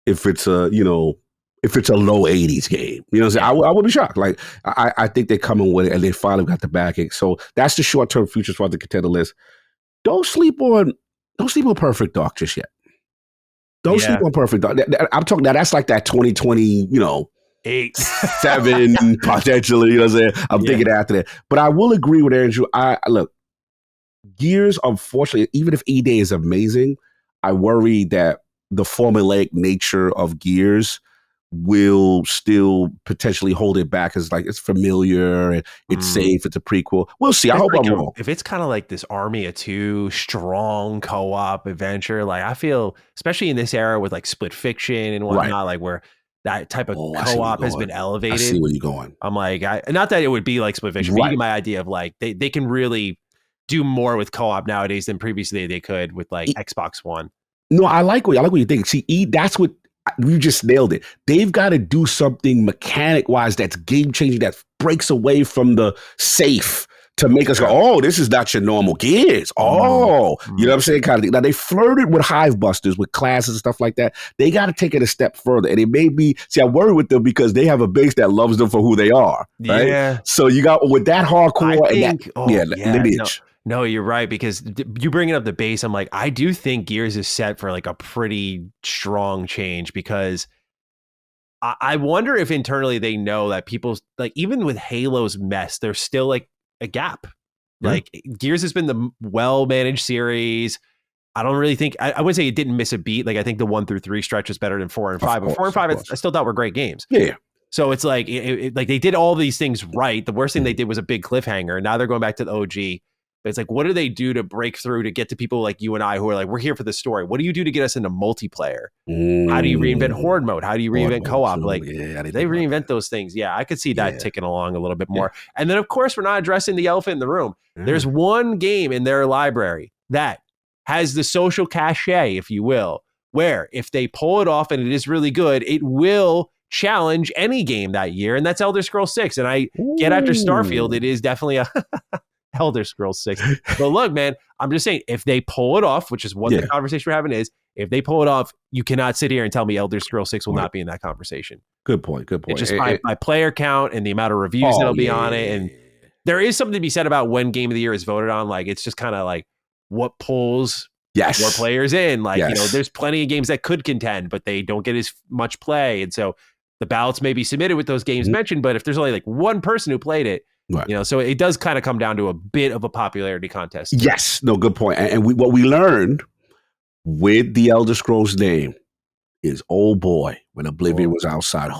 if it's a low 80s game. You know what I'm saying? I would be shocked. Like I think they're coming with it, and they finally got the backing. So that's the short term futures for the contender list. Don't sleep on Perfect Dark just yet. Don't sleep on Perfect Dark. I'm talking now. That's like that 2020. 8, 7 potentially. You know what I'm saying? I'm thinking after that. But I will agree with Andrew. Look, Gears, unfortunately, even if E-Day is amazing, I worry that the formulaic nature of Gears will still potentially hold it back as like it's familiar and it's safe. It's a prequel. We'll see. I hope I'm wrong. If it's kind of like this Army of Two strong co-op adventure, like I feel, especially in this era with like split fiction and whatnot, like where that type of co-op has been elevated. I see where you're going. I'm like, not that it would be like split fiction, but you get my idea of like they can really do more with co-op nowadays than previously they could with like Xbox One. No, I like what you think. See, that's what you just nailed it. They've got to do something mechanic wise that's game changing, that breaks away from the safe to make us go, oh, this is not your normal Gears. Oh, you know what I'm saying? Kind of thing. Now they flirted with Hive Busters, with classes and stuff like that. They got to take it a step further. And it may be, I worry with them because they have a base that loves them for who they are. Right? Yeah. So you got with that hardcore lineage. No, you're right, because you bringing up the base, I'm like, I do think Gears is set for like a pretty strong change, because I wonder if internally they know that people's, like, even with Halo's mess, there's still like a gap. Like Gears has been the well-managed series. I don't really think, I wouldn't say it didn't miss a beat. Like I think the 1 through 3 stretch is better than 4 and 5, but 4 and 5 I still thought were great games. Yeah. So it's like, like they did all these things right. The worst thing they did was a big cliffhanger. Now they're going back to the OG. But it's like, what do they do to break through to get to people like you and I who are like, we're here for the story? What do you do to get us into multiplayer? How do you reinvent horde mode? How do you reinvent co-op? Like they reinvent those things. Yeah, I could see that ticking along a little bit more. And then, of course, we're not addressing the elephant in the room. There's one game in their library that has the social cachet, if you will, where if they pull it off and it is really good, it will challenge any game that year, and that's Elder Scrolls 6. And I get after Starfield, it is definitely a Elder Scrolls 6. But look, man, I'm just saying, if they pull it off, which is what the conversation we're having is, if they pull it off, you cannot sit here and tell me Elder Scrolls 6 will not be in that conversation. Good point. It's just my player count and the amount of reviews that'll be on it. And there is something to be said about when Game of the Year is voted on. Like, it's just kind of like what pulls more players in. Like, you know, there's plenty of games that could contend, but they don't get as much play. And so the ballots may be submitted with those games mentioned, but if there's only like one person who played it, you know, so it does kind of come down to a bit of a popularity contest. Yes. No, good point. And what we learned with the Elder Scrolls name is, oh boy, when Oblivion was outside,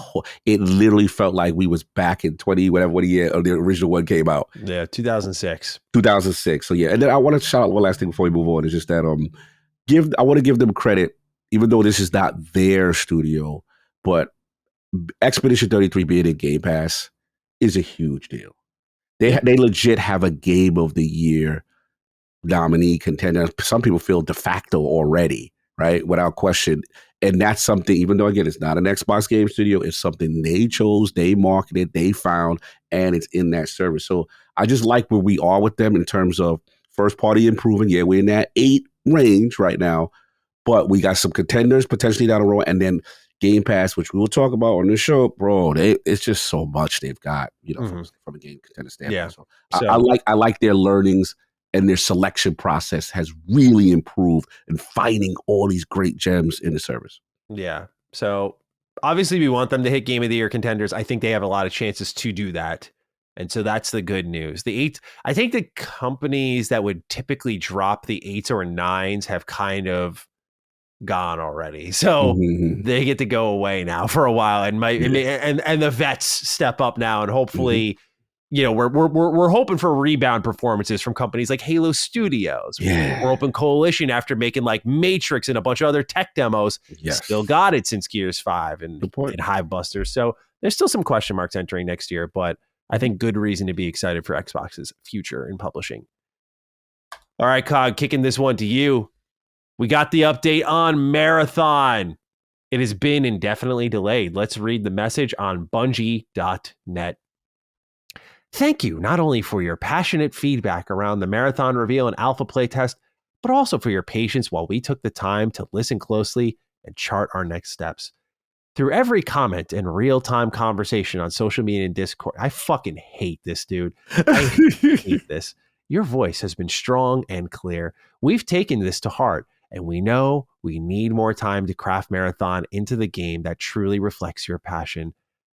it literally felt like we was back in what year the original one came out. Yeah, 2006. 2006. So yeah, and then I want to shout out one last thing before we move on. Is just that I want to give them credit, even though this is not their studio, but Expedition 33 being in Game Pass is a huge deal. They legit have a Game of the Year nominee contender. Some people feel de facto already, right? Without question. And that's something, even though, again, it's not an Xbox game studio, it's something they chose, they marketed, they found, and it's in that service. So I just like where we are with them in terms of first party improving. Yeah, we're in that 8 range right now, but we got some contenders potentially down the road. And then Game Pass, which we will talk about on this show, bro, it's just so much they've got, you know, from a game contender standpoint. Yeah. So I like their learnings, and their selection process has really improved in finding all these great gems in the service. Yeah. So obviously we want them to hit Game of the Year contenders. I think they have a lot of chances to do that. And so that's the good news. I think the companies that would typically drop the 8s or 9s have kind of gone already. So they get to go away now for a while, and and the vets step up now, and hopefully you know, we're hoping for rebound performances from companies like Halo Studios. Yeah. We're hoping Coalition, after making like Matrix and a bunch of other tech demos, still got it since Gears 5 and Hivebusters. So there's still some question marks entering next year, but I think good reason to be excited for Xbox's future in publishing. All right, Cog, kicking this one to you. We got the update on Marathon. It has been indefinitely delayed. Let's read the message on Bungie.net. Thank you not only for your passionate feedback around the Marathon reveal and alpha playtest, but also for your patience while we took the time to listen closely and chart our next steps. Through every comment and real-time conversation on social media and Discord, I fucking hate this, dude. I hate this. Your voice has been strong and clear. We've taken this to heart, and we know we need more time to craft Marathon into the game that truly reflects your passion.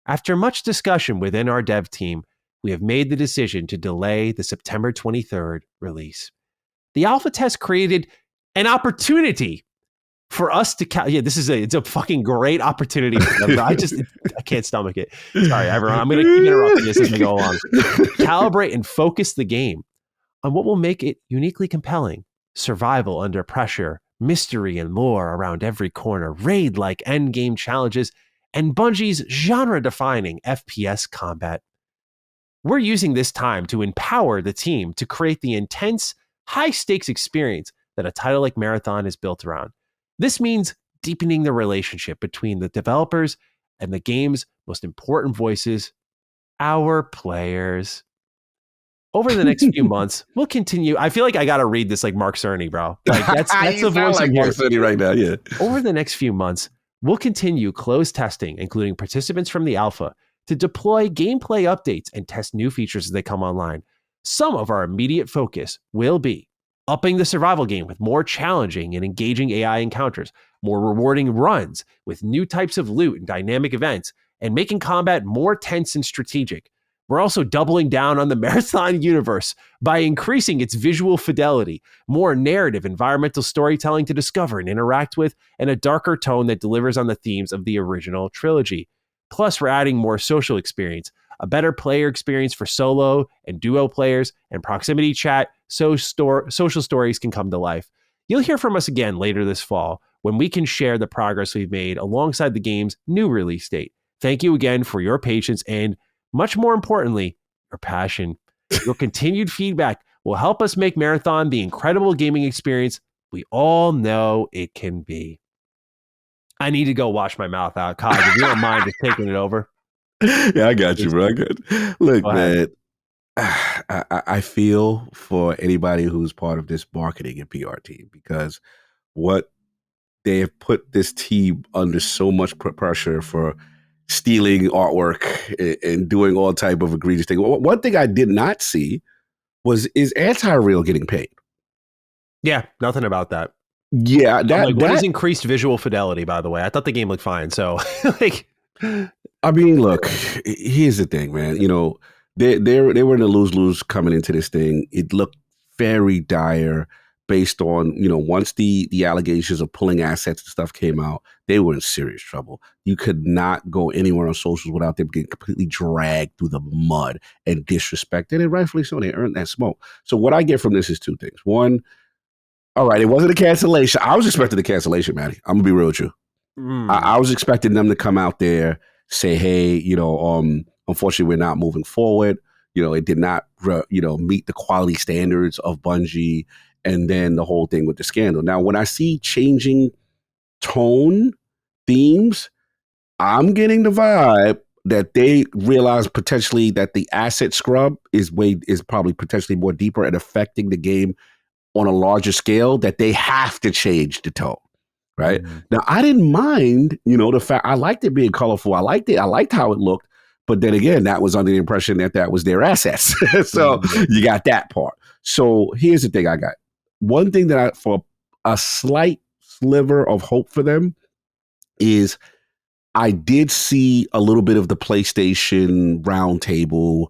After much discussion within our dev team, we have made the decision to delay the September 23rd release. The alpha test created an opportunity for us to it's a fucking great opportunity for them. I can't stomach it. Sorry, everyone. I'm going to keep interrupting this as we go along. Calibrate and focus the game on what will make it uniquely compelling. Survival under pressure, mystery and lore around every corner, raid-like endgame challenges, and Bungie's genre-defining FPS combat. We're using this time to empower the team to create the intense, high-stakes experience that a title like Marathon is built around. This means deepening the relationship between the developers and the game's most important voices, our players. Over the next few months, we'll continue. I feel like I got to read this like Mark Cerny, bro. Like that's the voice like of Mark Cerny right now, yeah. Over the next few months, we'll continue closed testing, including participants from the alpha, to deploy gameplay updates and test new features as they come online. Some of our immediate focus will be upping the survival game with more challenging and engaging AI encounters, more rewarding runs with new types of loot and dynamic events, and making combat more tense and strategic. We're also doubling down on the Marathon universe by increasing its visual fidelity, more narrative environmental storytelling to discover and interact with, and a darker tone that delivers on the themes of the original trilogy. Plus, we're adding more social experience, a better player experience for solo and duo players, and proximity chat so social stories can come to life. You'll hear from us again later this fall when we can share the progress we've made alongside the game's new release date. Thank you again for your patience and, much more importantly, your passion. Your continued feedback will help us make Marathon the incredible gaming experience we all know it can be. I need to go wash my mouth out. Kaj, if you don't mind just taking it over. Yeah, I got you, bro. I got you. Look, Go ahead. man, I feel for anybody who's part of this marketing and PR team, because what they have put this team under so much pressure for stealing artwork and doing all type of egregious things. One thing I did not see is Anti-Real getting paid. Yeah, nothing about that. Yeah, I'm like, what is increased visual fidelity, by the way? I thought the game looked fine. So, like, I mean, look, here's the thing, man. You know, they were in a lose-lose coming into this thing. It looked very dire based on, you know, once the allegations of pulling assets and stuff came out, they were in serious trouble. You could not go anywhere on socials without them getting completely dragged through the mud and disrespected, and rightfully so. They earned that smoke. So what I get from this is two things. One, all right, it wasn't a cancellation. I was expecting a cancellation, Matty. I'm gonna be real with you. I was expecting them to come out there, say, hey, you know, unfortunately, we're not moving forward. You know, it did not, meet the quality standards of Bungie, and then the whole thing with the scandal. Now, when I see changing tone, themes, I'm getting the vibe that they realize potentially that the asset scrub is probably potentially more deeper and affecting the game on a larger scale, that they have to change the tone. Right. Now, I didn't mind, the fact I liked it being colorful. I liked how it looked. But then again, that was under the impression that was their assets. So you got that part. So here's the thing I got. One thing that for a slight sliver of hope for them is I did see a little bit of the PlayStation roundtable.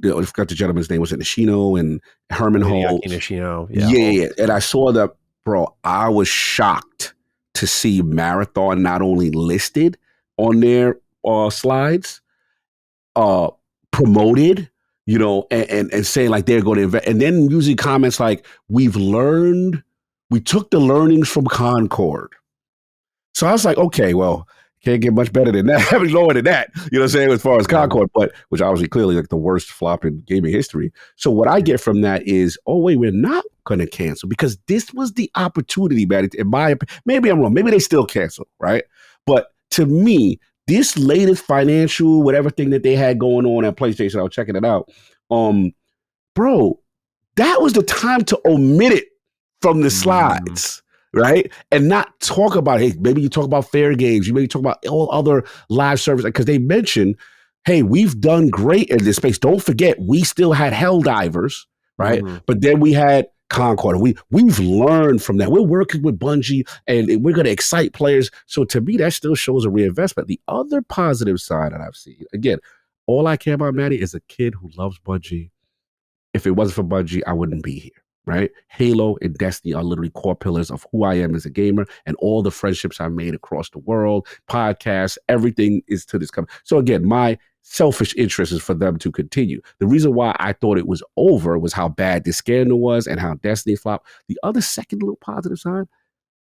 I forgot the gentleman's name. Was it Nishino and Herman Holt? Nishino. Yeah. And I saw that, bro. I was shocked to see Marathon not only listed on their slides, promoted, and saying like they're going to invest, and then using comments like, we took the learnings from Concord. So I was like, okay, well, can't get much better than that, having lower than that, you know what I'm saying, as far as Concord, but which obviously clearly like the worst flop in gaming history. So what I get from that is, oh wait, we're not going to cancel, because this was the opportunity, man. In my opinion, maybe I'm wrong, maybe they still cancel, right? But to me, this latest financial whatever thing that they had going on at PlayStation, I was checking it out, bro, that was the time to omit it from the slides. Right? And not talk about, hey, maybe you talk about fair games. You maybe talk about all other live service, because they mentioned, hey, we've done great in this space. Don't forget, we still had Helldivers, right? But then we had Concord. We've learned from that. We're working with Bungie, and we're going to excite players. So to me, that still shows a reinvestment. The other positive side that I've seen, again, all I care about, Maddie, is a kid who loves Bungie. If it wasn't for Bungie, I wouldn't be here. Right? Halo and Destiny are literally core pillars of who I am as a gamer, and all the friendships I've made across the world, podcasts, everything is to this company. So again, my selfish interest is for them to continue. The reason why I thought it was over was how bad this scandal was and how Destiny flopped. The other second little positive sign,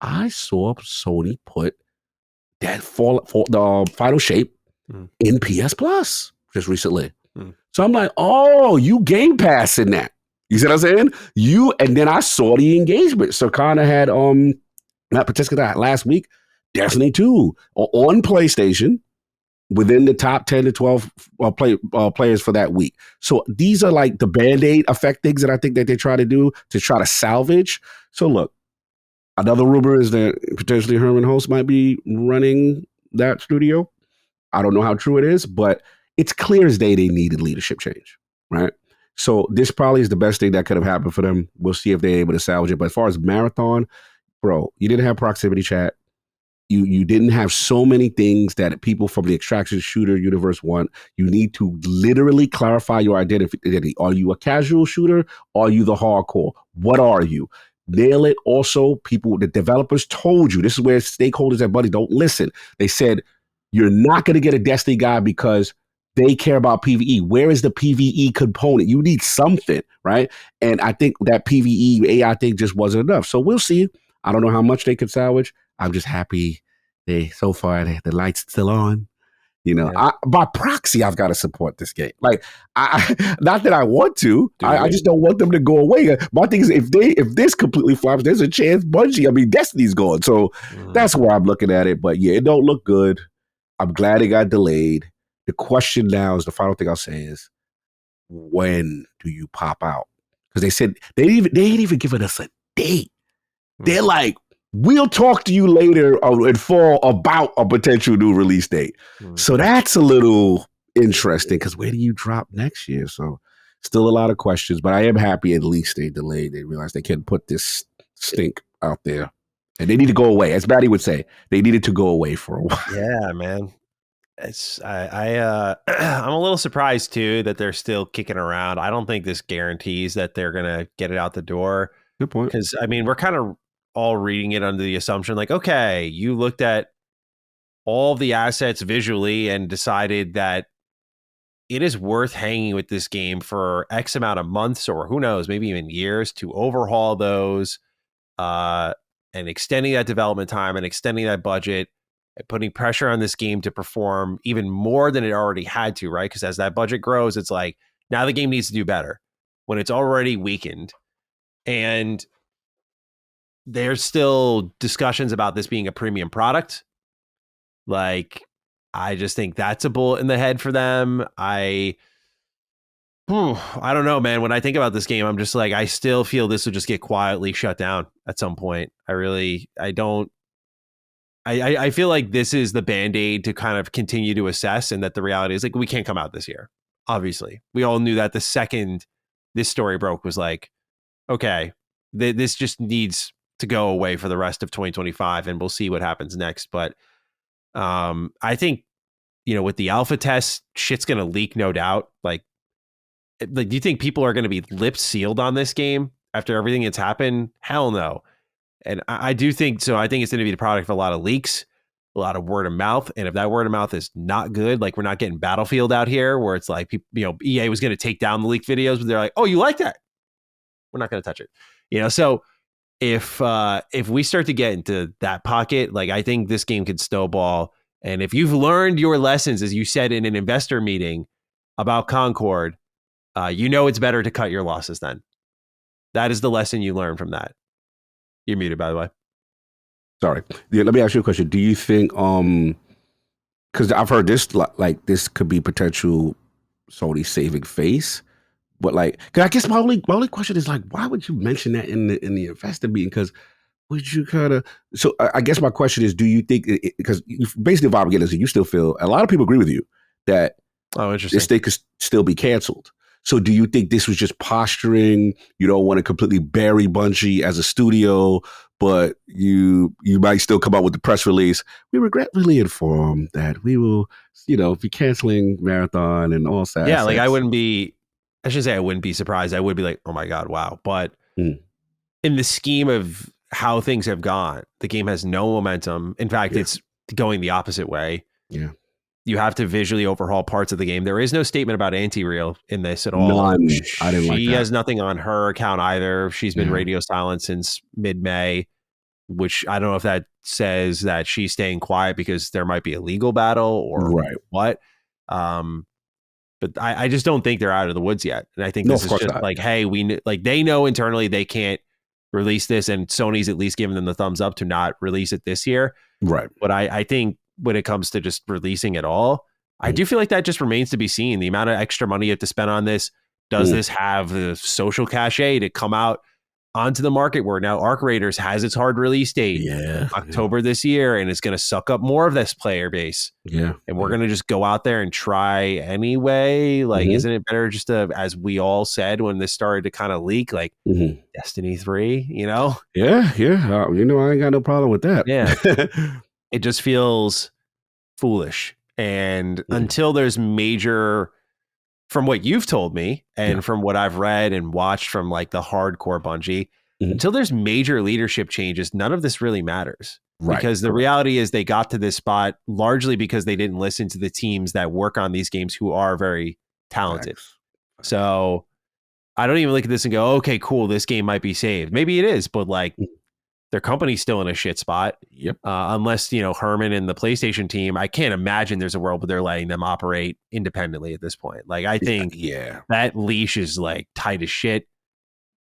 I saw Sony put that the final shape in PS Plus just recently. So I'm like, oh, you Game Pass in that. You see what I'm saying? And then I saw the engagement. So Connor had not participated last week, Destiny 2 on PlayStation within the top 10 to 12 players for that week. So these are like the Band-Aid effect things that I think that they try to do to try to salvage. So look, another rumor is that potentially Herman Host might be running that studio. I don't know how true it is, but it's clear as day they needed leadership change, right? So this probably is the best thing that could have happened for them. We'll see if they're able to salvage it. But as far as Marathon, bro, you didn't have proximity chat. You didn't have so many things that people from the extraction shooter universe want. You need to literally clarify your identity. Are you a casual shooter? Are you the hardcore? What are you? Nail it. Also, the developers told you, this is where stakeholders at Buddy don't listen. They said, you're not going to get a Destiny guy because they care about PvE. Where is the PvE component? You need something, right? And I think that PvE AI thing just wasn't enough. So we'll see. I don't know how much they could salvage. I'm just happy so far the light's still on. By proxy, I've got to support this game. Like, not that I want to. I just don't want them to go away. My thing is, if this completely flops, there's a chance Destiny's gone. So that's where I'm looking at it. But yeah, it don't look good. I'm glad it got delayed. The question now is, the final thing I'll say is, when do you pop out? Because they said they ain't even given us a date. They're like, we'll talk to you later in fall about a potential new release date. So that's a little interesting, because where do you drop next year? So still a lot of questions, but I am happy at least they delayed. They realized they can't put this stink out there, and they need to go away. As Maddie would say, they needed to go away for a while. Yeah, man. I'm a little surprised too that they're still kicking around. I don't think this guarantees that they're gonna get it out the door. Good point. Because we're kind of all reading it under the assumption, like, okay, you looked at all the assets visually and decided that it is worth hanging with this game for X amount of months, or who knows, maybe even years, to overhaul those, and extending that development time and extending that budget, and putting pressure on this game to perform even more than it already had to, right? Because as that budget grows, it's like, now the game needs to do better when it's already weakened. And there's still discussions about this being a premium product. Like, I just think that's a bullet in the head for them. I don't know, man. When I think about this game, I'm just like, I still feel this will just get quietly shut down at some point. I feel like this is the Band-Aid to kind of continue to assess, and that the reality is, like, we can't come out this year. Obviously, we all knew that the second this story broke was like, okay, this just needs to go away for the rest of 2025, and we'll see what happens next. But I think, with the alpha test, shit's going to leak, no doubt. Like, do you think people are going to be lip sealed on this game after everything that's happened? Hell no. And I do think so. I think it's going to be the product of a lot of leaks, a lot of word of mouth. And if that word of mouth is not good, like, we're not getting Battlefield out here where it's like, EA was going to take down the leaked videos, but they're like, oh, you like that? We're not going to touch it. So if we start to get into that pocket, like, I think this game could snowball. And if you've learned your lessons, as you said in an investor meeting about Concord, it's better to cut your losses then. That is the lesson you learn from that. You're muted, by the way. Sorry. Yeah, let me ask you a question. Do you think, because I've heard this, like, this could be potential Sony saving face, but like, cause I guess my only question is, like, why would you mention that in the investor meeting? Because would you kind of? So I guess my question is, do you think, because basically, Bob Gittins, you still feel, a lot of people agree with you that this thing could still be canceled. So do you think this was just posturing? You don't want to completely bury Bungie as a studio, but you might still come out with the press release. We regretfully inform that we will, be canceling Marathon and all that. Yeah, like, I shouldn't say I wouldn't be surprised. I would be like, oh my God, wow. But in the scheme of how things have gone, the game has no momentum. In fact, it's going the opposite way. Yeah. You have to visually overhaul parts of the game. There is no statement about anti-real in this at all. None. I didn't like that. She has nothing on her account either. She's been radio silent since mid-May, which I don't know if that says that she's staying quiet because there might be a legal battle or what. But I just don't think they're out of the woods yet. And I think this is just not. Like, hey, they know internally they can't release this, and Sony's at least giving them the thumbs up to not release it this year. Right. But I think when it comes to just releasing it all, I do feel like that just remains to be seen. The amount of extra money you have to spend on this, does this have the social cachet to come out onto the market, where now Arc Raiders has its hard release date, October this year, and it's going to suck up more of this player base. Yeah. And we're going to just go out there and try anyway. Like, isn't it better just to, as we all said when this started to kind of leak, like Destiny 3, Yeah. I ain't got no problem with that. Yeah. It just feels foolish. And until there's major, from what you've told me and from what I've read and watched from, like, the hardcore Bungie, until there's major leadership changes, none of this really matters. Right. Because the reality is they got to this spot largely because they didn't listen to the teams that work on these games, who are very talented. So I don't even look at this and go, okay, cool, this game might be saved. Maybe it is, but, like, their company's still in a shit spot. Yep. Unless, Herman and the PlayStation team, I can't imagine there's a world where they're letting them operate independently at this point. Like, I think that leash is like tight as shit.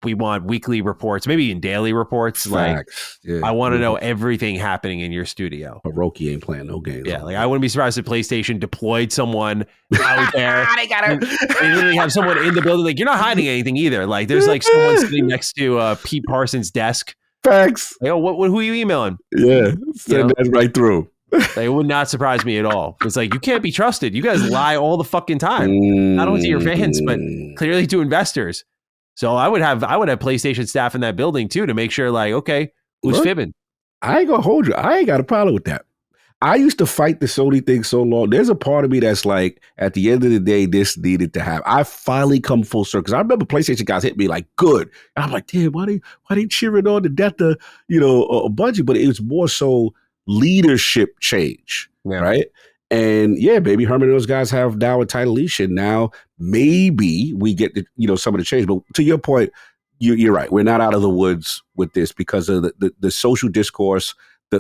We want weekly reports, maybe even daily reports. Facts. Like, I want to know everything happening in your studio. Hiroki ain't playing no games. Yeah, like I wouldn't be surprised if PlayStation deployed someone out there. They literally have someone in the building. Like, you're not hiding anything either. Like, there's like someone sitting next to Pete Parsons' desk. Facts. Like, who are you emailing? Yeah, send that right through. Like, it would not surprise me at all. It's like, you can't be trusted. You guys lie all the fucking time. Not only to your fans, but clearly to investors. So I would have PlayStation staff in that building too to make sure, like, okay, who's fibbing? I ain't gonna hold you. I ain't got a problem with that. I used to fight the Sony thing so long. There's a part of me that's like, at the end of the day, this needed to happen. I finally come full circle. Because I remember PlayStation guys hit me like, good. And I'm like, damn, why they cheering on the death of, a Bungie? But it was more so leadership change, right? And yeah, baby, Herman and those guys have now a title leash, and now maybe we get some of the change. But to your point, you're right. We're not out of the woods with this because of the social discourse.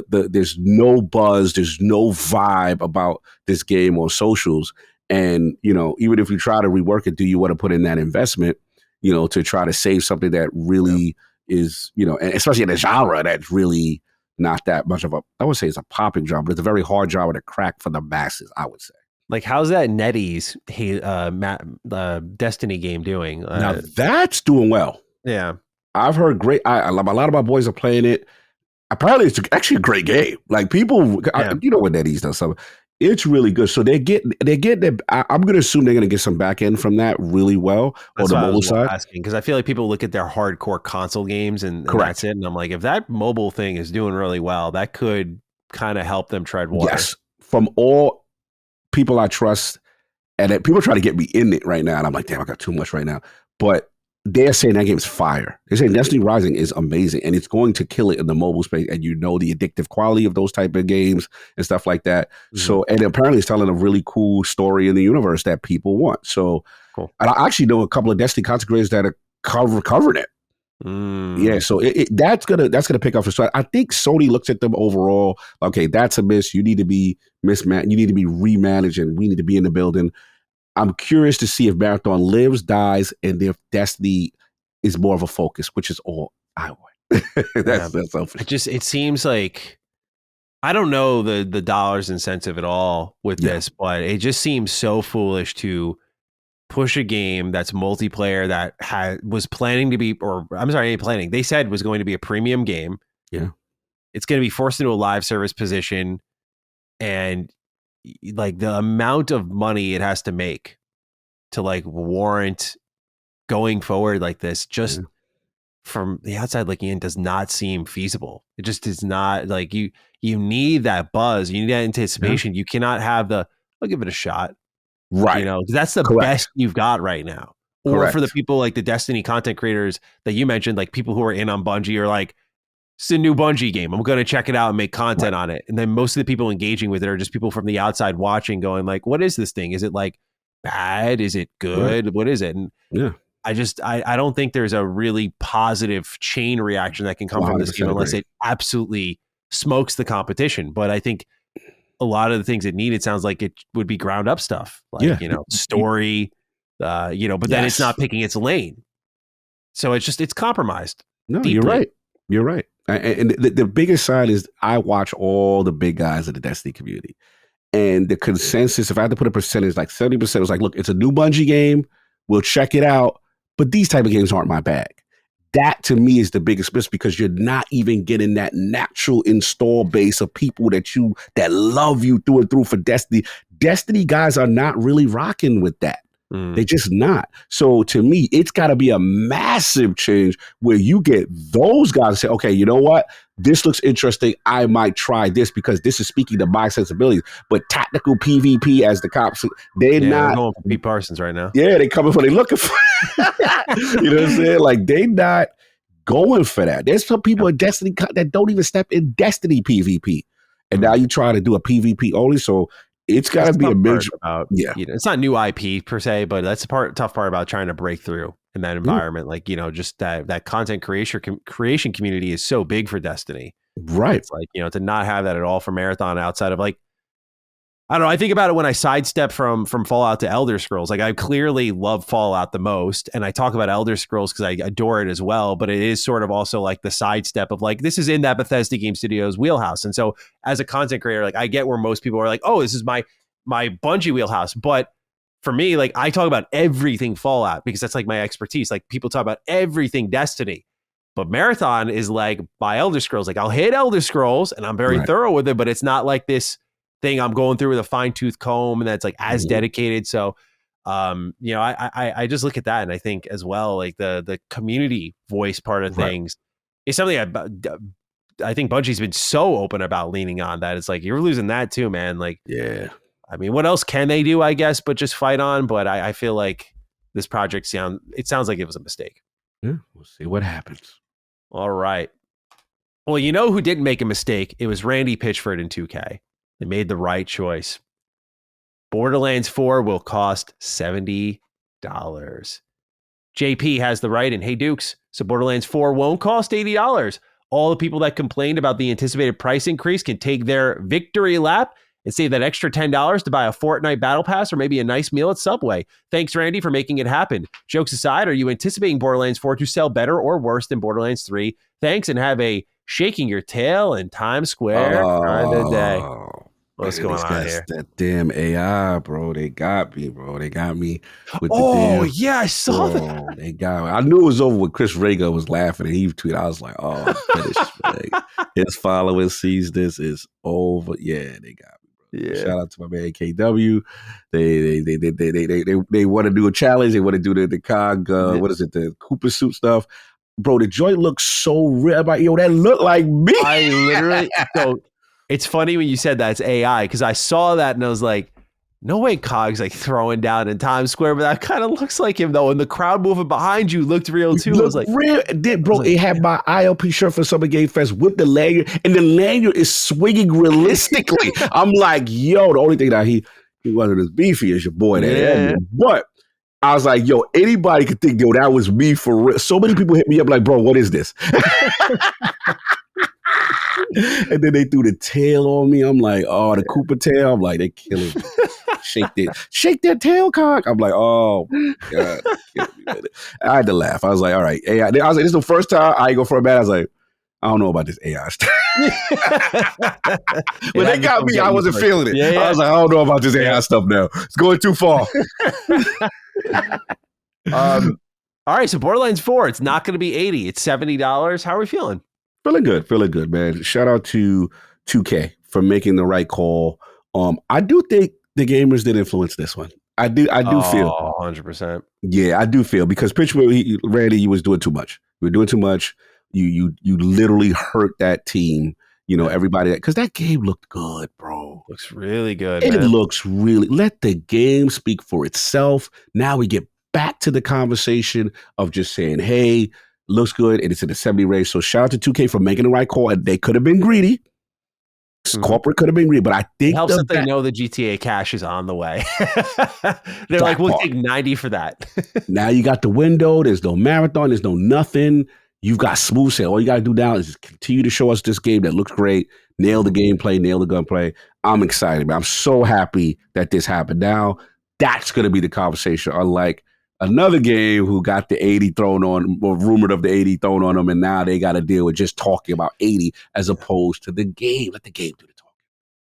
There's no buzz, there's no vibe about this game on socials. And even if you try to rework it, do you want to put in that investment, to try to save something that really is, and especially in a genre that's really not that much of I would say it's a popping genre, but it's a very hard genre to crack for the masses, I would say. Like, how's that NetEase Destiny game doing? Now that's doing well. Yeah. I've heard great. A lot of my boys are playing it. Apparently, it's actually a great game. Like, people, when NetEase does something, it's really good. So they get them. I'm going to assume they're going to get some back end from that really well on the mobile side. Asking, because I feel like people look at their hardcore console games and that's it. And I'm like, if that mobile thing is doing really well, that could kind of help them tread water. Yes, from all people I trust, and people try to get me in it right now, and I'm like, damn, I got too much right now. But they're saying that game's fire. They're saying Destiny Rising is amazing, and it's going to kill it in the mobile space. And the addictive quality of those type of games and stuff like that. Mm-hmm. So, and apparently it's telling a really cool story in the universe that people want. So, cool. And I actually know a couple of Destiny content creators that are covering it. Yeah, so that's gonna pick up. So I think Sony looks at them overall. Okay, that's a miss. You need to be mismanaged. You need to be remanaged, and we need to be in the building. I'm curious to see if Marathon lives, dies, and if Destiny is more of a focus, which is all I want. That's selfish. It seems like, I don't know the dollars and cents of it all with this, but it just seems so foolish to push a game that's multiplayer that was planning to be, or I'm sorry, ain't planning. They said was going to be a premium game. Yeah, it's going to be forced into a live service position, and like the amount of money it has to make to like warrant going forward like this, just from the outside looking in, does not seem feasible. It just does not. Like, you need that buzz, you need that anticipation. You cannot have I'll give it a shot. Right. That's the best you've got right now. Or for the people like the Destiny content creators that you mentioned, like people who are in on Bungie are like, it's a new Bungie game, I'm going to check it out and make content on it. And then most of the people engaging with it are just people from the outside watching, going like, what is this thing? Is it like bad? Is it good? What is it? And I don't think there's a really positive chain reaction that can come from this game unless it absolutely smokes the competition. But I think a lot of the things it needed sounds like it would be ground up stuff, like, story, but then it's not picking its lane. So it's compromised. No, deeply. You're right. And the biggest side is I watch all the big guys in the Destiny community. And the consensus, if I had to put a percentage, like 70% was like, look, it's a new Bungie game. We'll check it out. But these type of games aren't my bag. That to me is the biggest miss, because you're not even getting that natural install base of people that love you through and through for Destiny. Destiny guys are not really rocking with that. They're just not. So to me, it's got to be a massive change where you get those guys to say, okay, you know what? This looks interesting. I might try this because this is speaking to my sensibilities. But tactical PvP, as the cops, they're not going for Pete Parsons right now. Yeah, they coming for, they looking for. You know what I'm saying? Like, they not going for that. There's some people in Destiny that don't even step in Destiny PvP, and now you try to do a PvP only. So it's got to be a major. It's not new IP per se, but that's the tough part about trying to break through in that environment. Like, just that content creation community is so big for Destiny. Right. It's like, to not have that at all for Marathon outside of like, I don't know. I think about it when I sidestep from Fallout to Elder Scrolls. Like, I clearly love Fallout the most, and I talk about Elder Scrolls because I adore it as well. But it is sort of also like the sidestep of like, this is in that Bethesda Game Studios wheelhouse. And so as a content creator, like, I get where most people are like, oh, this is my Bungie wheelhouse. But for me, like, I talk about everything Fallout because that's like my expertise. Like, people talk about everything Destiny. But Marathon is like my Elder Scrolls. Like, I'll hit Elder Scrolls and I'm very thorough with it, but it's not like this thing I'm going through with a fine tooth comb and that's like as dedicated. So, I just look at that and I think as well, like the community voice part of things is something I think Bungie's been so open about leaning on that. It's like, you're losing that too, man. Like, yeah. I mean, what else can they do, I guess, but just fight on. But I feel like this project sounds like it was a mistake. Yeah, we'll see what happens. All right. Well, you know who didn't make a mistake? It was Randy Pitchford in 2K. They made the right choice. Borderlands 4 will cost $70. JP has the right, and hey, Dukes, so Borderlands 4 won't cost $80. All the people that complained about the anticipated price increase can take their victory lap and save that extra $10 to buy a Fortnite Battle Pass or maybe a nice meal at Subway. Thanks, Randy, for making it happen. Jokes aside, are you anticipating Borderlands 4 to sell better or worse than Borderlands 3? Thanks, and have a shaking your tail in Times Square kind of day. What's going on here? That damn AI, bro. They got me, bro. They got me with the damn. damn. Yeah, I saw that. They got me. I knew it was over when Chris Rager was laughing and he tweeted. I was like, oh, finish, man. His followers sees this is over. Yeah, they got me, bro. Yeah. Shout out to my man KW. They want to do a challenge. They want to do the COG, what is it, the Cooper suit stuff. Bro, the joint looks so real. I'm like, yo, that look like me. I literally it's funny when you said that's AI because I saw that and I was like, no way Cog's like throwing down in Times Square, but that kind of looks like him though. And the crowd moving behind you looked real too. I was like, real. It had my ILP shirt for Summer Game Fest with the lanyard, and the lanyard is swinging realistically. I'm like, yo, the only thing that he wasn't as beefy as your boy there. But I was like, yo, anybody could think, yo, that was me for real. So many people hit me up like, bro, what is this? And then they threw the tail on me. I'm like, oh, the Cooper tail. I'm like, they killing me. Shake that tail cock. I'm like, oh, God. I had to laugh. I was like, all right. AI. I was like, this is the first time I go for a bat. I was like, I don't know about this AI stuff. When they got me, I wasn't feeling it. I was like, I don't know about this AI stuff now. It's going too far. All right, so Borderlands 4, it's not going to be $80. It's $70. How are we feeling? Feeling good, man. Shout out to 2K for making the right call. I do think the gamers did influence this one. I do feel 100%. Yeah, I do feel because Randy, you was doing too much. You were doing too much. You literally hurt that team. Everybody because that game looked good, bro. Looks really good. It looks really. Let the game speak for itself. Now we get back to the conversation of just saying, hey, looks good, and it's in the 70 range. So shout out to 2K for making the right call. And they could have been greedy. Corporate could have been greedy, but I think it helps that they know the GTA cash is on the way. They're like, we'll take 90 for that. Now you got the window. There's no marathon. There's no nothing. You've got smooth sale. All you got to do now is just continue to show us this game that looks great. Nail the gameplay. Nail the gunplay. I'm excited, man. I'm so happy that this happened. Now that's going to be the conversation. Unlike another game who got the 80 thrown on, or rumored of the 80 thrown on them, and now they got to deal with just talking about 80 as opposed to the game. Let the game do the talking.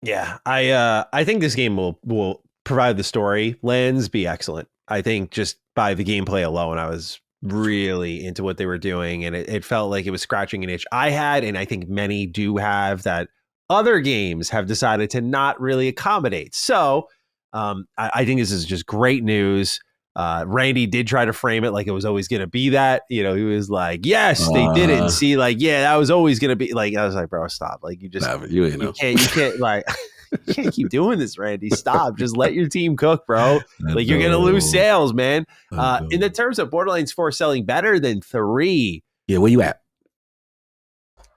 Yeah, I think this game will provide the story lens, be excellent. I think just by the gameplay alone, I was really into what they were doing, and it felt like it was scratching an itch I had, and I think many do have that other games have decided to not really accommodate. So I think this is just great news. Randy did try to frame it like it was always going to be that, he was like, yes, they did it. See, like, yeah, that was always going to be like, I was like, bro, stop. Like, you just, you can't like, you can't keep doing this, Randy. Stop. Just let your team cook, bro. Like, you're going to lose sales, man. In the terms of Borderlands 4 selling better than 3. Yeah, where you at?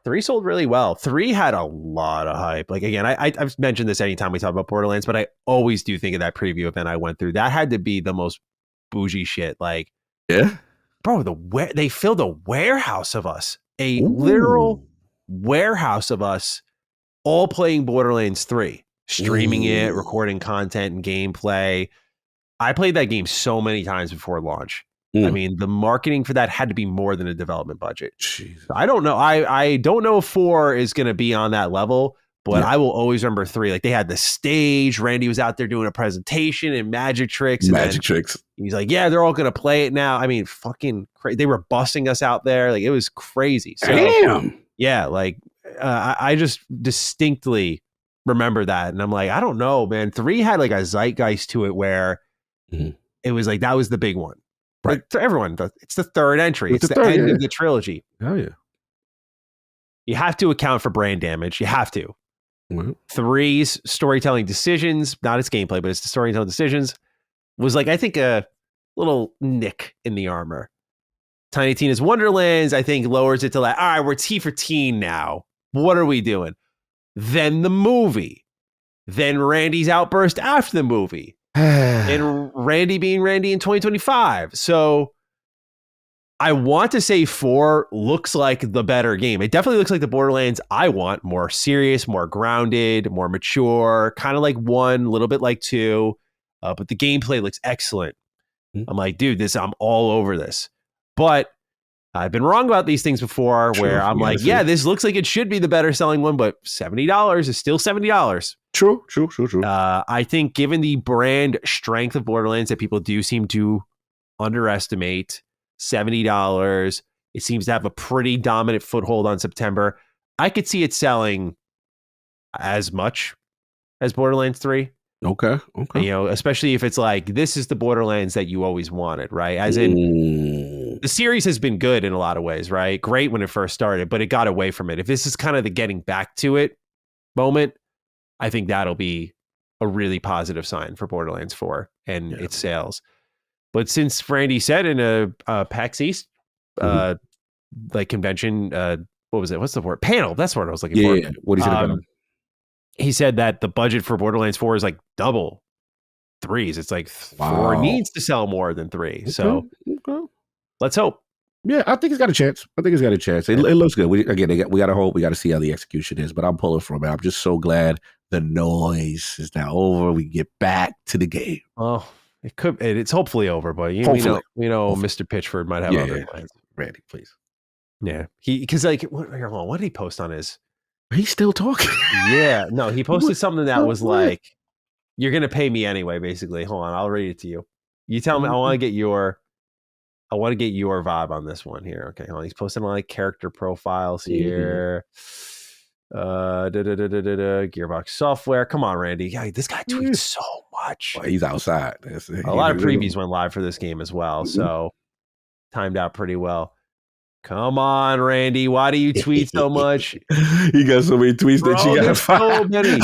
3 sold really well. 3 had a lot of hype. Like, again, I've mentioned this anytime we talk about Borderlands, but I always do think of that preview event I went through. That had to be the most bougie shit. Like, yeah, bro, they filled a warehouse of us, a Ooh. literal warehouse of us all playing Borderlands 3, streaming it, recording content and gameplay. I played that game so many times before launch. I mean, the marketing for that had to be more than a development budget. Jesus. I don't know. I don't know if 4 is going to be on that level, but I will always remember 3. Like, they had the stage. Randy was out there doing a presentation and magic tricks. He's like, yeah, they're all going to play it now. I mean, fucking crazy. They were busing us out there. Like, it was crazy. So, damn. Yeah, like, I just distinctly remember that. And I'm like, I don't know, man. 3 had like a zeitgeist to it where it was like, that was the big one. Right. Like, to everyone, it's the third entry. It's the end of the trilogy. Oh, yeah. You have to account for brand damage. You have to. Mm-hmm. 3's storytelling decisions, not its gameplay, but its storytelling decisions, was like, I think, a little nick in the armor. Tiny Tina's Wonderlands, I think, lowers it to like, all right, we're T for teen now. What are we doing? Then the movie. Then Randy's outburst after the movie. And Randy being Randy in 2025. So I want to say 4 looks like the better game. It definitely looks like the Borderlands I want. More serious, more grounded, more mature, kind of like 1, a little bit like 2. But the gameplay looks excellent. I'm like, dude, I'm all over this. But I've been wrong about these things before where I'm like, yeah, this looks like it should be the better selling one, but $70 is still $70. True. I think given the brand strength of Borderlands that people do seem to underestimate, $70, it seems to have a pretty dominant foothold on September. I could see it selling as much as Borderlands 3. Okay. You know, especially if it's like, this is the Borderlands that you always wanted, right? As in, the series has been good in a lot of ways, right? Great when it first started, but it got away from it. If this is kind of the getting back to it moment, I think that'll be a really positive sign for Borderlands 4 and its sales. But since Randy said in a PAX East like convention, what was it? What's the word? Panel. That's what I was looking for. Yeah. What did he say about it? He said that the budget for Borderlands 4 is like double 3's. It's like 4 needs to sell more than 3. Okay. So let's hope. Yeah, I think he's got a chance. It looks good. We got to hope. We got to see how the execution is. But I'm pulling from it. I'm just so glad the noise is now over. We get back to the game. Oh, it's hopefully over, but we know Mr. Pitchford might have other plans. Randy, please. Yeah, because like, what did he post on his? He's still talking. Yeah, no, he posted something that was like, "You're gonna pay me anyway." Basically, hold on, I'll read it to you. You tell me. I want to get your vibe on this one here. Okay, hold on. He's posting like character profiles here. Gearbox software. Come on, Randy. Yeah, this guy tweets so much. Well, he's outside. A lot of previews went live for this game as well, so timed out pretty well. Come on, Randy. Why do you tweet so much? You got so many tweets that you got to so many.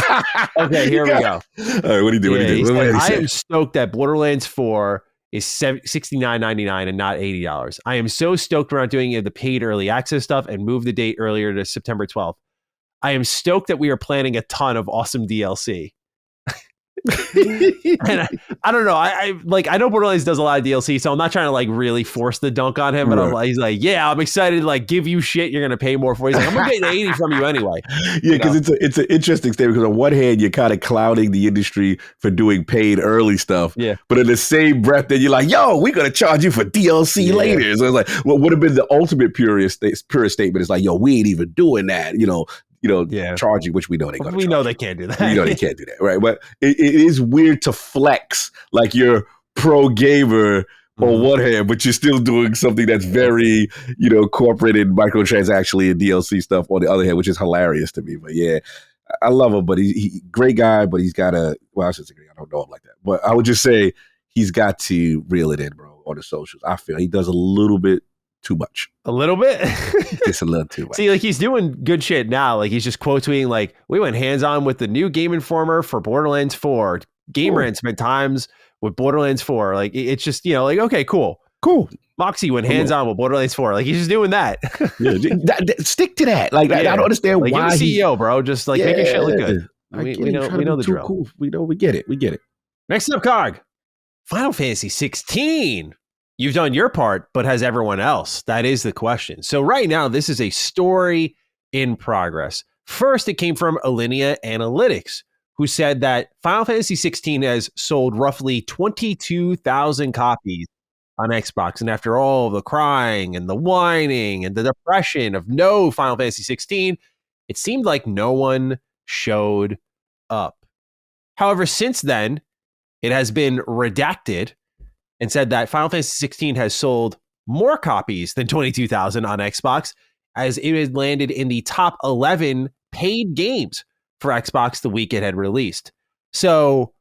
Okay, here we go. All right, what do you do? I am stoked that Borderlands 4 is $69.99 and not $80. I am so stoked we're not doing the paid early access stuff and move the date earlier to September 12th. I am stoked that we are planning a ton of awesome DLC. And I don't know. I know Borderlands does a lot of DLC, so I'm not trying to like really force the dunk on him. But he's like, yeah, I'm excited to like give you shit you're gonna pay more for. He's like, I'm gonna get 80 from you anyway. Yeah, because it's an interesting statement. Because on one hand, you're kind of clouding the industry for doing paid early stuff. Yeah. But in the same breath, then you're like, yo, we're gonna charge you for DLC later. So it's like, what would have been the ultimate purest statement is like, yo, we ain't even doing that. Charging, which we know they got. We know they can't do that. We know they can't do that, right? But it is weird to flex like you're pro gamer on one hand, but you're still doing something that's very, corporate and microtransactionally and DLC stuff on the other hand, which is hilarious to me. But yeah, I love him, but he great guy, but he's got to. Well, I should say I don't know him like that, but I would just say he's got to reel it in, bro, on the socials. I feel he does a little bit too much. A little bit? Just a little too much. See, like he's doing good shit now. Like he's just quote tweeting like, we went hands-on with the new Game Informer for Borderlands 4. Game Rant spent times with Borderlands 4. Like it's just, like, okay, cool. Moxie went hands-on with Borderlands 4. Like he's just doing that. Stick to that. Like I don't understand like, why. You're the CEO, bro. Just like making shit look good. We know the drill. Cool. We get it. Next up, Cog. Final Fantasy 16. You've done your part, but has everyone else? That is the question. So right now, this is a story in progress. First, it came from Alinea Analytics, who said that Final Fantasy 16 has sold roughly 22,000 copies on Xbox. And after all the crying and the whining and the depression of no Final Fantasy 16, it seemed like no one showed up. However, since then, it has been redacted and said that Final Fantasy 16 has sold more copies than 22,000 on Xbox, as it had landed in the top 11 paid games for Xbox the week it had released. So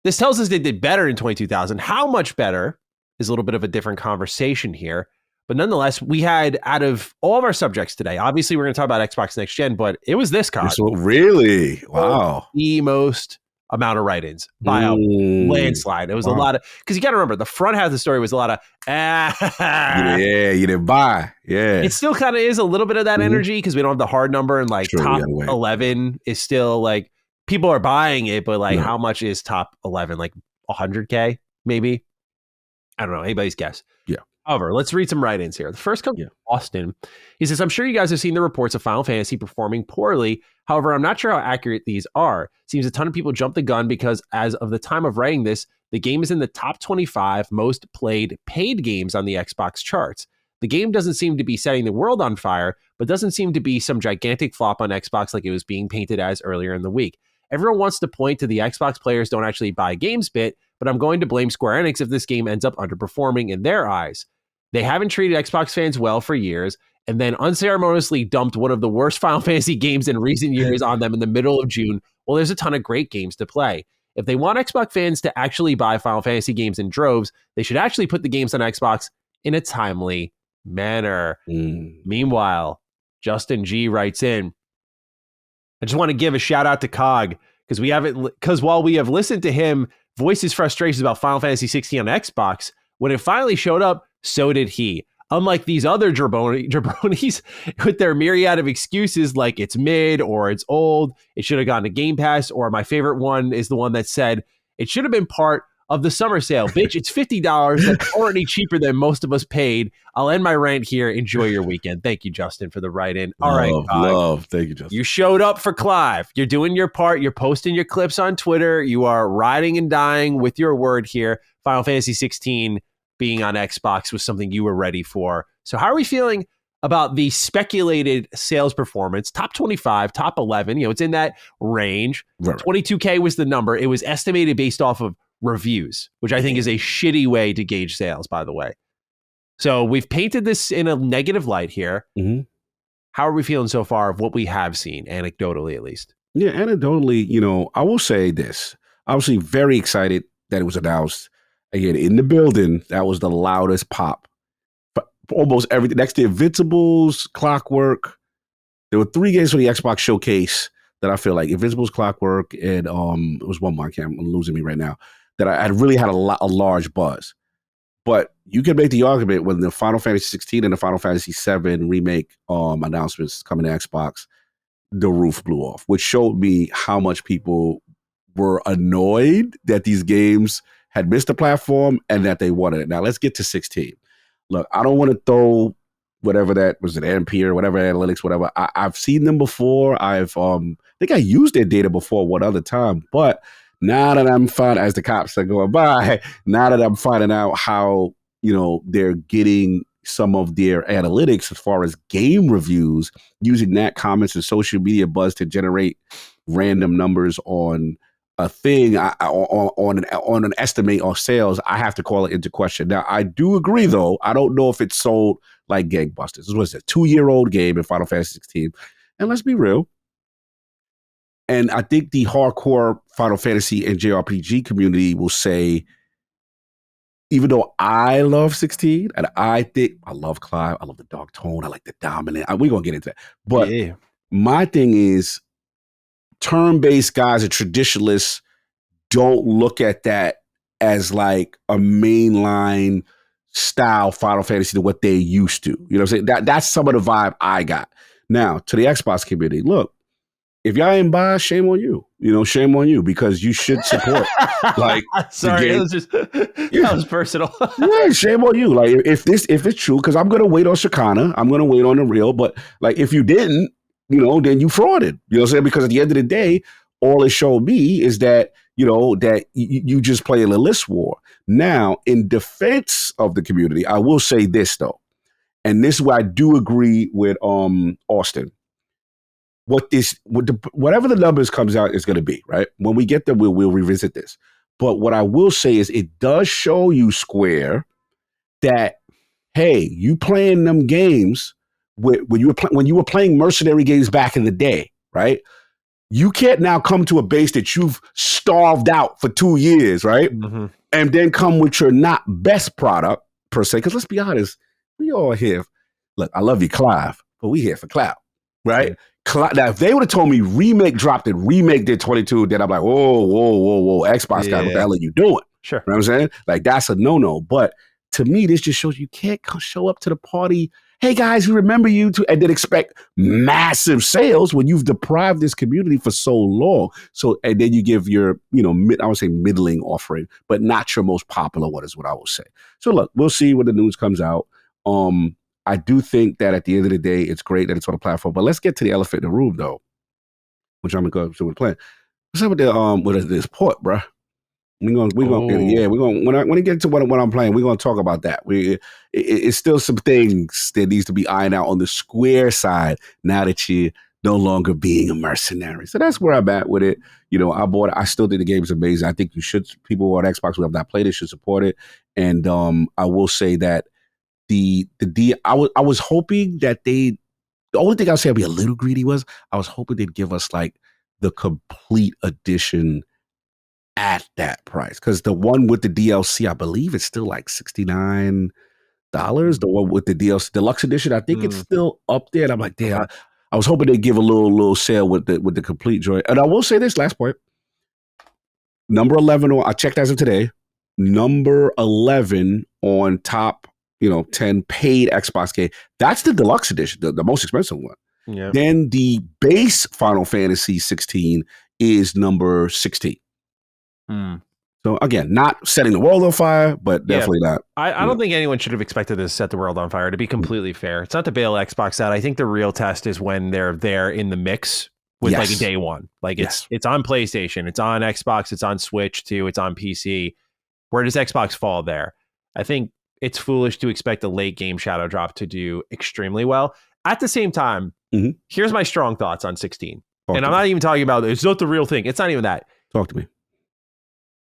this tells us they did better in 22,000. How much better is a little bit of a different conversation here. But nonetheless, we had, out of all of our subjects today, obviously we're going to talk about Xbox Next Gen, but it was this card. Really? Wow. The most amount of write-ins by a landslide. It was a lot of, because you got to remember, the front half of the story was a lot of, yeah, you didn't buy. Yeah. It still kind of is a little bit of that energy because we don't have the hard number, and like top 11 is still like, people are buying it, but like how much is top 11? Like 100K maybe? I don't know. Anybody's guess. Yeah. However, let's read some write-ins here. The first comes from Austin. He says, I'm sure you guys have seen the reports of Final Fantasy performing poorly. However, I'm not sure how accurate these are. Seems a ton of people jumped the gun because as of the time of writing this, the game is in the top 25 most played paid games on the Xbox charts. The game doesn't seem to be setting the world on fire, but doesn't seem to be some gigantic flop on Xbox like it was being painted as earlier in the week. Everyone wants to point to the Xbox players don't actually buy games bit, but I'm going to blame Square Enix if this game ends up underperforming in their eyes. They haven't treated Xbox fans well for years, and then unceremoniously dumped one of the worst Final Fantasy games in recent years on them in the middle of June. Well, there's a ton of great games to play. If they want Xbox fans to actually buy Final Fantasy games in droves, they should actually put the games on Xbox in a timely manner. Meanwhile, Justin G writes in, I just want to give a shout out to Cog because while we have listened to him voice his frustrations about Final Fantasy 16 on Xbox, when it finally showed up, so did he. Unlike these other jabronis with their myriad of excuses like it's mid or it's old, it should have gone to Game Pass, or my favorite one is the one that said it should have been part of the summer sale. Bitch, it's $50. That's already cheaper than most of us paid. I'll end my rant here. Enjoy your weekend. Thank you, Justin, for the write-in. All right, love. Thank you, Justin. You showed up for Clive. You're doing your part. You're posting your clips on Twitter. You are riding and dying with your word here. Final Fantasy 16 being on Xbox was something you were ready for. So how are we feeling about the speculated sales performance? Top 25, top 11, it's in that range. Right. 22K was the number. It was estimated based off of reviews, which I think is a shitty way to gauge sales, by the way. So we've painted this in a negative light here. Mm-hmm. How are we feeling so far of what we have seen, anecdotally at least? Yeah, anecdotally, I will say this. Obviously, very excited that it was announced. Again, in the building, that was the loudest pop. But almost everything. Next to Invincibles, Clockwork. There were 3 games for the Xbox Showcase that I feel like Invincibles, Clockwork, and it was one more. I'm losing me right now. That I really had a large buzz. But you can make the argument when the Final Fantasy 16 and the Final Fantasy 7 remake announcements coming to Xbox, the roof blew off, which showed me how much people were annoyed that these games had missed the platform and that they wanted it. Now let's get to 16. Look, I don't want to throw whatever that was, an Ampere, whatever analytics, whatever. I've seen them before. I think I used their data before one other time, but now that I'm finding, as the cops are going by, now that I'm finding out how, they're getting some of their analytics as far as game reviews, using that comments and social media buzz to generate random numbers on a thing, on an estimate on sales, I have to call it into question. Now, I do agree, though. I don't know if it sold like gangbusters. This was a 2-year-old game in Final Fantasy 16. And let's be real. And I think the hardcore Final Fantasy and JRPG community will say, even though I love 16, and I think I love Clive, I love the dark tone, I like the dominant, we're going to get into that. But my thing is, turn-based guys and traditionalists don't look at that as like a mainline style Final Fantasy to what they used to. You know what I'm saying? That's some of the vibe I got. Now, to the Xbox community, look, if y'all ain't buy, shame on you. shame on you because you should support like sorry, the game. it was just that was personal. Yeah, shame on you. Like if it's true, because I'm gonna wait on Shakana, I'm gonna wait on the real. But like if you didn't, then you frauded. You know what I'm saying? Because at the end of the day, all it showed me is that that you just playing a list war. Now, in defense of the community, I will say this though, and this is where I do agree with Austin. Whatever the numbers comes out is going to be, right? When we get there, we'll revisit this. But what I will say is it does show you, Square, that, hey, you playing them games when you were playing mercenary games back in the day, right? You can't now come to a base that you've starved out for 2 years, right? Mm-hmm. And then come with your not best product, per se. Because let's be honest, we all here. Look, I love you, Clive, but we here for clout, right? Yeah. Now, if they would have told me Remake dropped it, Remake did 22, then I'm like, whoa, Xbox guy, what the hell are you doing? Sure. You know what I'm saying? Like, that's a no-no. But to me, this just shows you can't show up to the party, hey, guys, we remember you, and then expect massive sales when you've deprived this community for so long. So, and then you give your, I would say middling offering, but not your most popular one is what I will say. So, look, we'll see when the news comes out. I do think that at the end of the day, it's great that it's on a platform. But let's get to the elephant in the room, though, which I'm going to go with the plan. What's up with this port, bro? When I get to what I'm playing, we're gonna talk about that. It's still some things that needs to be ironed out on the Square side now that you're no longer being a mercenary. So that's where I'm at with it. I bought it. I still think the game is amazing. I think you should. People who are on Xbox who have not played it should support it. And I will say that I was hoping that the only thing I'll say I'd be a little greedy was I was hoping they'd give us like the complete edition at that price, because the one with the DLC, I believe it's still like $69. The one with the DLC deluxe edition, I think it's still up there. And I'm like, damn, I was hoping they'd give a little sale with the complete joy. And I will say this last point: number 11 I checked as of today. Number 11 on top 10 paid Xbox game. That's the deluxe edition, the most expensive one. Yeah. Then the base Final Fantasy 16 is number 16. So again, not setting the world on fire, but definitely not. I don't think anyone should have expected this to set the world on fire, to be completely fair. It's not to bail Xbox out. I think the real test is when they're there in the mix with like a day one. Like it's on PlayStation, it's on Xbox, it's on Switch too, it's on PC. Where does Xbox fall there? I think it's foolish to expect a late game shadow drop to do extremely well. At the same time, here's my strong thoughts on 16. And I'm not even talking about it's not the real thing. It's not even that. Talk to me.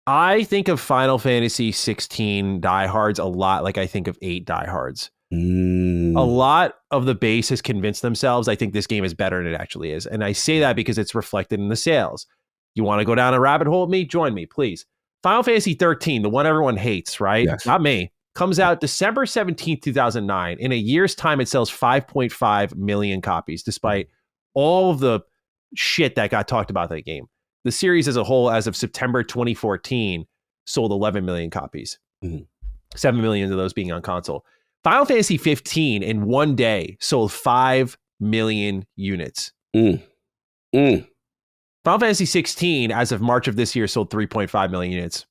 I think of Final Fantasy 16 diehards a lot like I think of 8 diehards. A lot of the base has convinced themselves I think this game is better than it actually is. And I say that because it's reflected in the sales. You want to go down a rabbit hole with me? Join me, please. Final Fantasy 13, the one everyone hates, right? Yes. Not me. Comes out December 17th, 2009. In a year's time, it sells 5.5 million copies, despite all of the shit that got talked about that game. The series as a whole, as of September 2014, sold 11 million copies. 7 million of those being on console. Final Fantasy 15 in one day sold 5 million units. Final Fantasy 16, as of March of this year, sold 3.5 million units.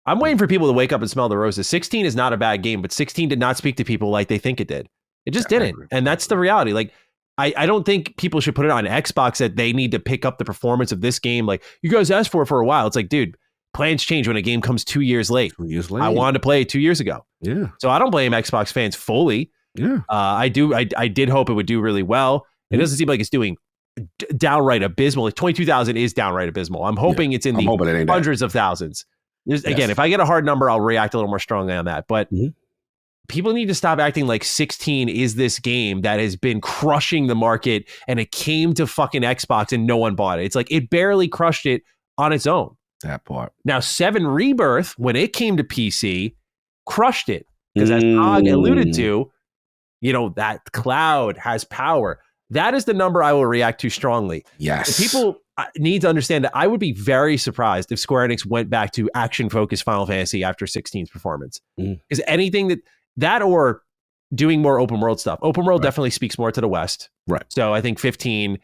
I'm waiting for people to wake up and smell the roses. 16 is not a bad game, but 16 did not speak to people like they think it did. It just didn't. And that's the reality. Like, I don't think people should put it on Xbox that they need to pick up the performance of this game. Like, you guys asked for it for a while. It's like, dude, plans change when a game comes 2 years late. 2 years late. I wanted to play it 2 years ago. Yeah. So I don't blame Xbox fans fully. Yeah. I did hope it would do really well. It doesn't seem like it's doing downright abysmal. Like 22,000 is downright abysmal. I'm hoping it's in the hundreds of thousands. Again, if I get a hard number, I'll react a little more strongly on that. But people need to stop acting like 16 is this game that has been crushing the market and it came to fucking Xbox and no one bought it. It's like it barely crushed it on its own. That part. Now, 7 Rebirth, when it came to PC, crushed it. Because as Og alluded to, that cloud has power. That is the number I will react to strongly. Yes. People need to understand that I would be very surprised if Square Enix went back to action-focused Final Fantasy after 16's performance. Because anything that or doing more open world stuff. Open world definitely speaks more to the West. Right. So I think 15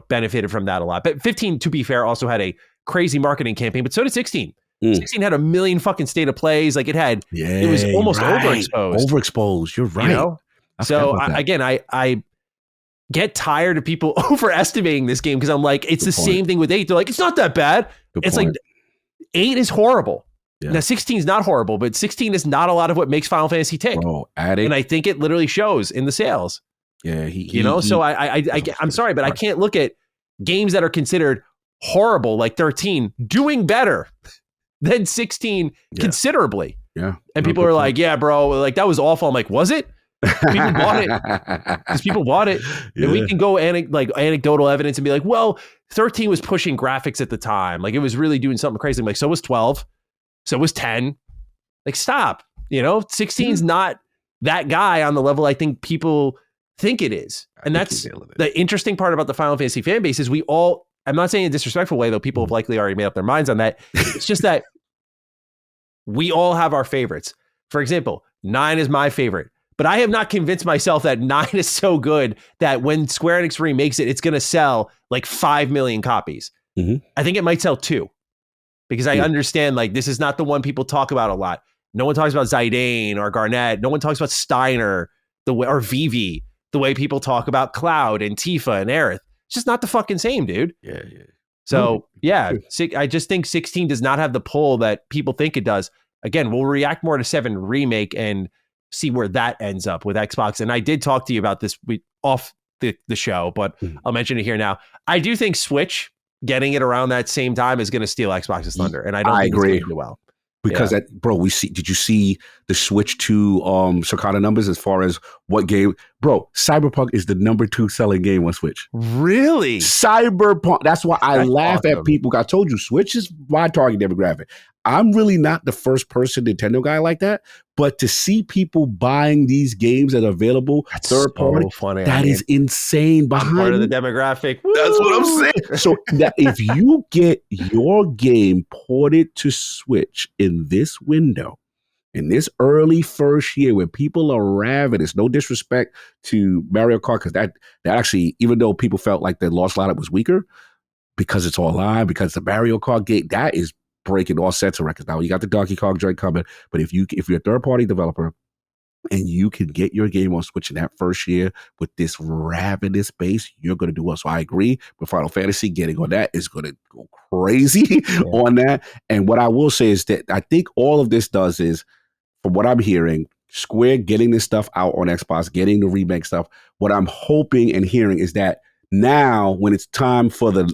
benefited from that a lot. But 15, to be fair, also had a crazy marketing campaign, but so did 16. 16 had a million fucking state of plays. Like it was almost overexposed. Overexposed. You're right. So I get tired of people overestimating this game because I'm like, it's same thing with 8. They're like, it's not that bad. It's like 8 is horrible. Yeah. Now 16 is not horrible, but 16 is not a lot of what makes Final Fantasy tick. Bro, and I think it literally shows in the sales. Yeah, so I'm sorry, but I can't look at games that are considered horrible, like 13, doing better than 16 considerably. Yeah. And people are like, yeah, bro, like that was awful. I'm like, was it? People bought it because people bought it. And we can go anecdotal evidence and be like, well, 13 was pushing graphics at the time. Like it was really doing something crazy. I'm like, so was 12. So was 10. Like, stop. 16 is not that guy on the level I think people think it is. And that's the interesting part about the Final Fantasy fan base is I'm not saying in a disrespectful way, though people have likely already made up their minds on that. It's just that we all have our favorites. For example, 9 is my favorite. But I have not convinced myself that 9 is so good that when Square Enix remakes it, it's going to sell like 5 million copies. Mm-hmm. I think it might sell 2 because I understand like this is not the one people talk about a lot. No one talks about Zidane or Garnett. No one talks about Steiner or Vivi the way people talk about Cloud and Tifa and Aerith. It's just not the fucking same, dude. Yeah. So I just think 16 does not have the pull that people think it does. Again, we'll react more to 7 Remake and see where that ends up with Xbox. And I did talk to you about this off the show, but I'll mention it here now. I do think Switch getting it around that same time is going to steal Xbox's thunder. And I don't think agree. It's going to do well. Because did you see the switch to Circana numbers as far as what game? Bro, Cyberpunk is the number 2 selling game on Switch. Really? Cyberpunk. That's why I laugh at people. I told you, Switch is my target demographic. I'm really not the first person Nintendo guy like that, but to see people buying these games that are available third party, that is insane. Behind part of the demographic. Woo! That's what I'm saying. So that if you get your game ported to Switch in this window, in this early first year where people are ravenous, no disrespect to Mario Kart, because that actually, even though people felt like the launch lineup was weaker, because it's online, because the Mario Kart game, that is breaking all sets of records. Now you got the Donkey Kong joint coming, but if you're a third party developer and you can get your game on Switch in that first year with this ravenous base, you're going to do well. So I agree with Final Fantasy getting on that is going to go crazy on that. And what I will say is that I think all of this does is, from what I'm hearing, Square getting this stuff out on Xbox, getting the remake stuff. What I'm hoping and hearing is that now when it's time for the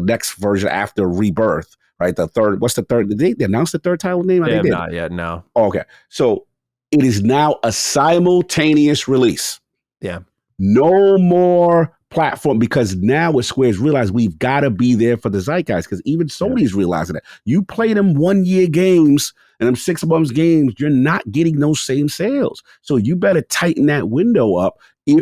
next version after Rebirth, right? What's the third? Did they announce the third title name? They have not yet, no. Oh, okay. So it is now a simultaneous release. Yeah. No more platform, because now what Square's realized, we've got to be there for the zeitgeist, because even Sony's realizing that. You play them 1-year games and them 6 months games, you're not getting those same sales. So you better tighten that window up,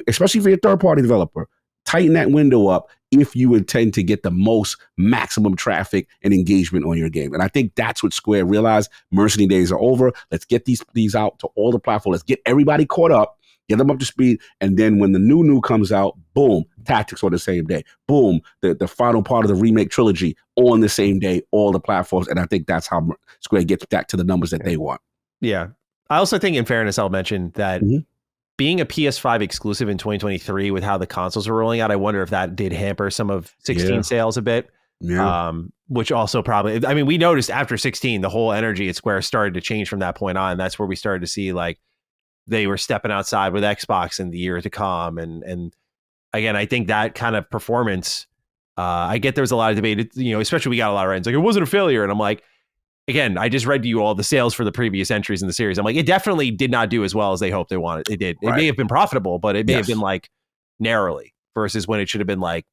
especially if you're a third-party developer. Tighten that window up if you intend to get the most maximum traffic and engagement on your game. And I think that's what Square realized. Mercenary days are over. Let's get these out to all the platforms. Let's get everybody caught up, get them up to speed. And then when the new comes out, boom, Tactics on the same day. Boom, the final part of the Remake trilogy on the same day, all the platforms. And I think that's how Square gets back to the numbers that they want. Yeah. I also think, in fairness, I'll mention that being a PS5 exclusive in 2023 with how the consoles are rolling out, I wonder if that did hamper some of 16 sales a bit. Yeah. Which also probably, I mean, we noticed after 16, the whole energy at Square started to change from that point on. That's where we started to see like they were stepping outside with Xbox in the year to come. And again, I think that kind of performance, I get there was a lot of debate, especially we got a lot of writings like it wasn't a failure. And I'm like, again, I just read to you all the sales for the previous entries in the series. I'm like, it definitely did not do as well as they hoped they wanted. It did. It may have been profitable, but it may have been like narrowly versus when it should have been like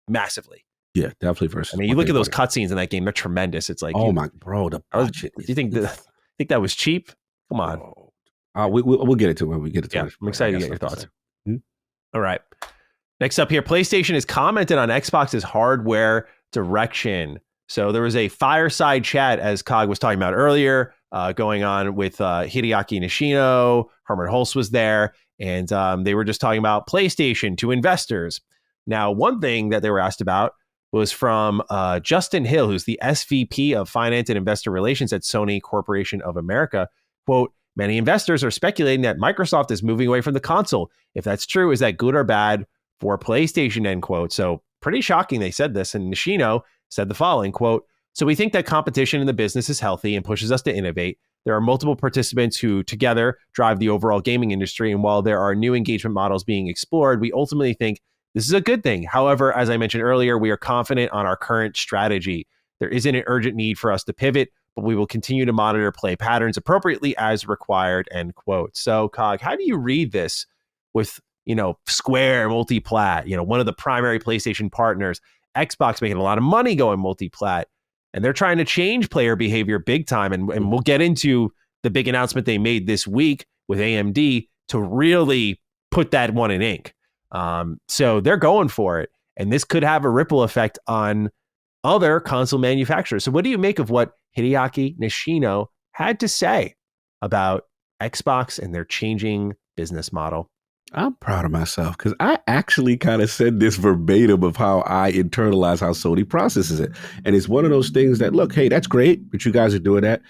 massively. Yeah, definitely versus. I mean, you look at those cutscenes in that game; they're tremendous. It's like, oh my bro, the budget. Do you think that was cheap? Come on. We'll get it to when we get it to. Yeah, I'm excited to get your thoughts. All right. Next up here, PlayStation has commented on Xbox's hardware direction. So there was a fireside chat, as Cog was talking about earlier, going on with Hideaki Nishino. Herman Hulse was there, and they were just talking about PlayStation to investors. Now, one thing that they were asked about was from Justin Hill, who's the SVP of Finance and Investor Relations at Sony Corporation of America. Quote, many investors are speculating that Microsoft is moving away from the console. If that's true, is that good or bad for PlayStation, end quote. So pretty shocking they said this. And Nishino said the following, quote, so we think that competition in the business is healthy and pushes us to innovate. There are multiple participants who together drive the overall gaming industry. And while there are new engagement models being explored, we ultimately think this is a good thing. However, as I mentioned earlier, we are confident on our current strategy. There isn't an urgent need for us to pivot, but we will continue to monitor play patterns appropriately as required, end quote. So, Cog, how do you read this with, Square multi-plat, one of the primary PlayStation partners, Xbox making a lot of money going multi-plat, and they're trying to change player behavior big time. And we'll get into the big announcement they made this week with AMD to really put that one in ink. So they're going for it. And this could have a ripple effect on other console manufacturers. So what do you make of what Hideaki Nishino had to say about Xbox and their changing business model? I'm proud of myself because I actually kind of said this verbatim of how I internalize how Sony processes it. And it's one of those things that, look, hey, that's great that you guys are doing that,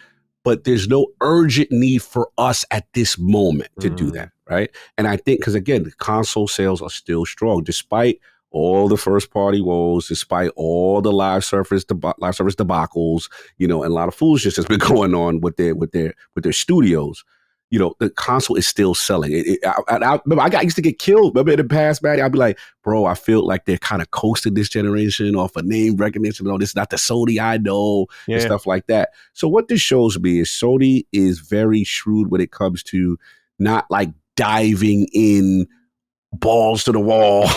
but there's no urgent need for us at this moment to do that, right? And I think, because again, the console sales are still strong, despite all the first party woes, despite all the live service debacles, and a lot of foolishness that's been going on with their studios. The console is still selling. I used to get killed. Remember in the past, man, I'd be like, bro, I feel like they're kind of coasting this generation off of name recognition. Oh, this is not the Sony I know, and stuff like that. So what this shows me is Sony is very shrewd when it comes to not like diving in balls to the wall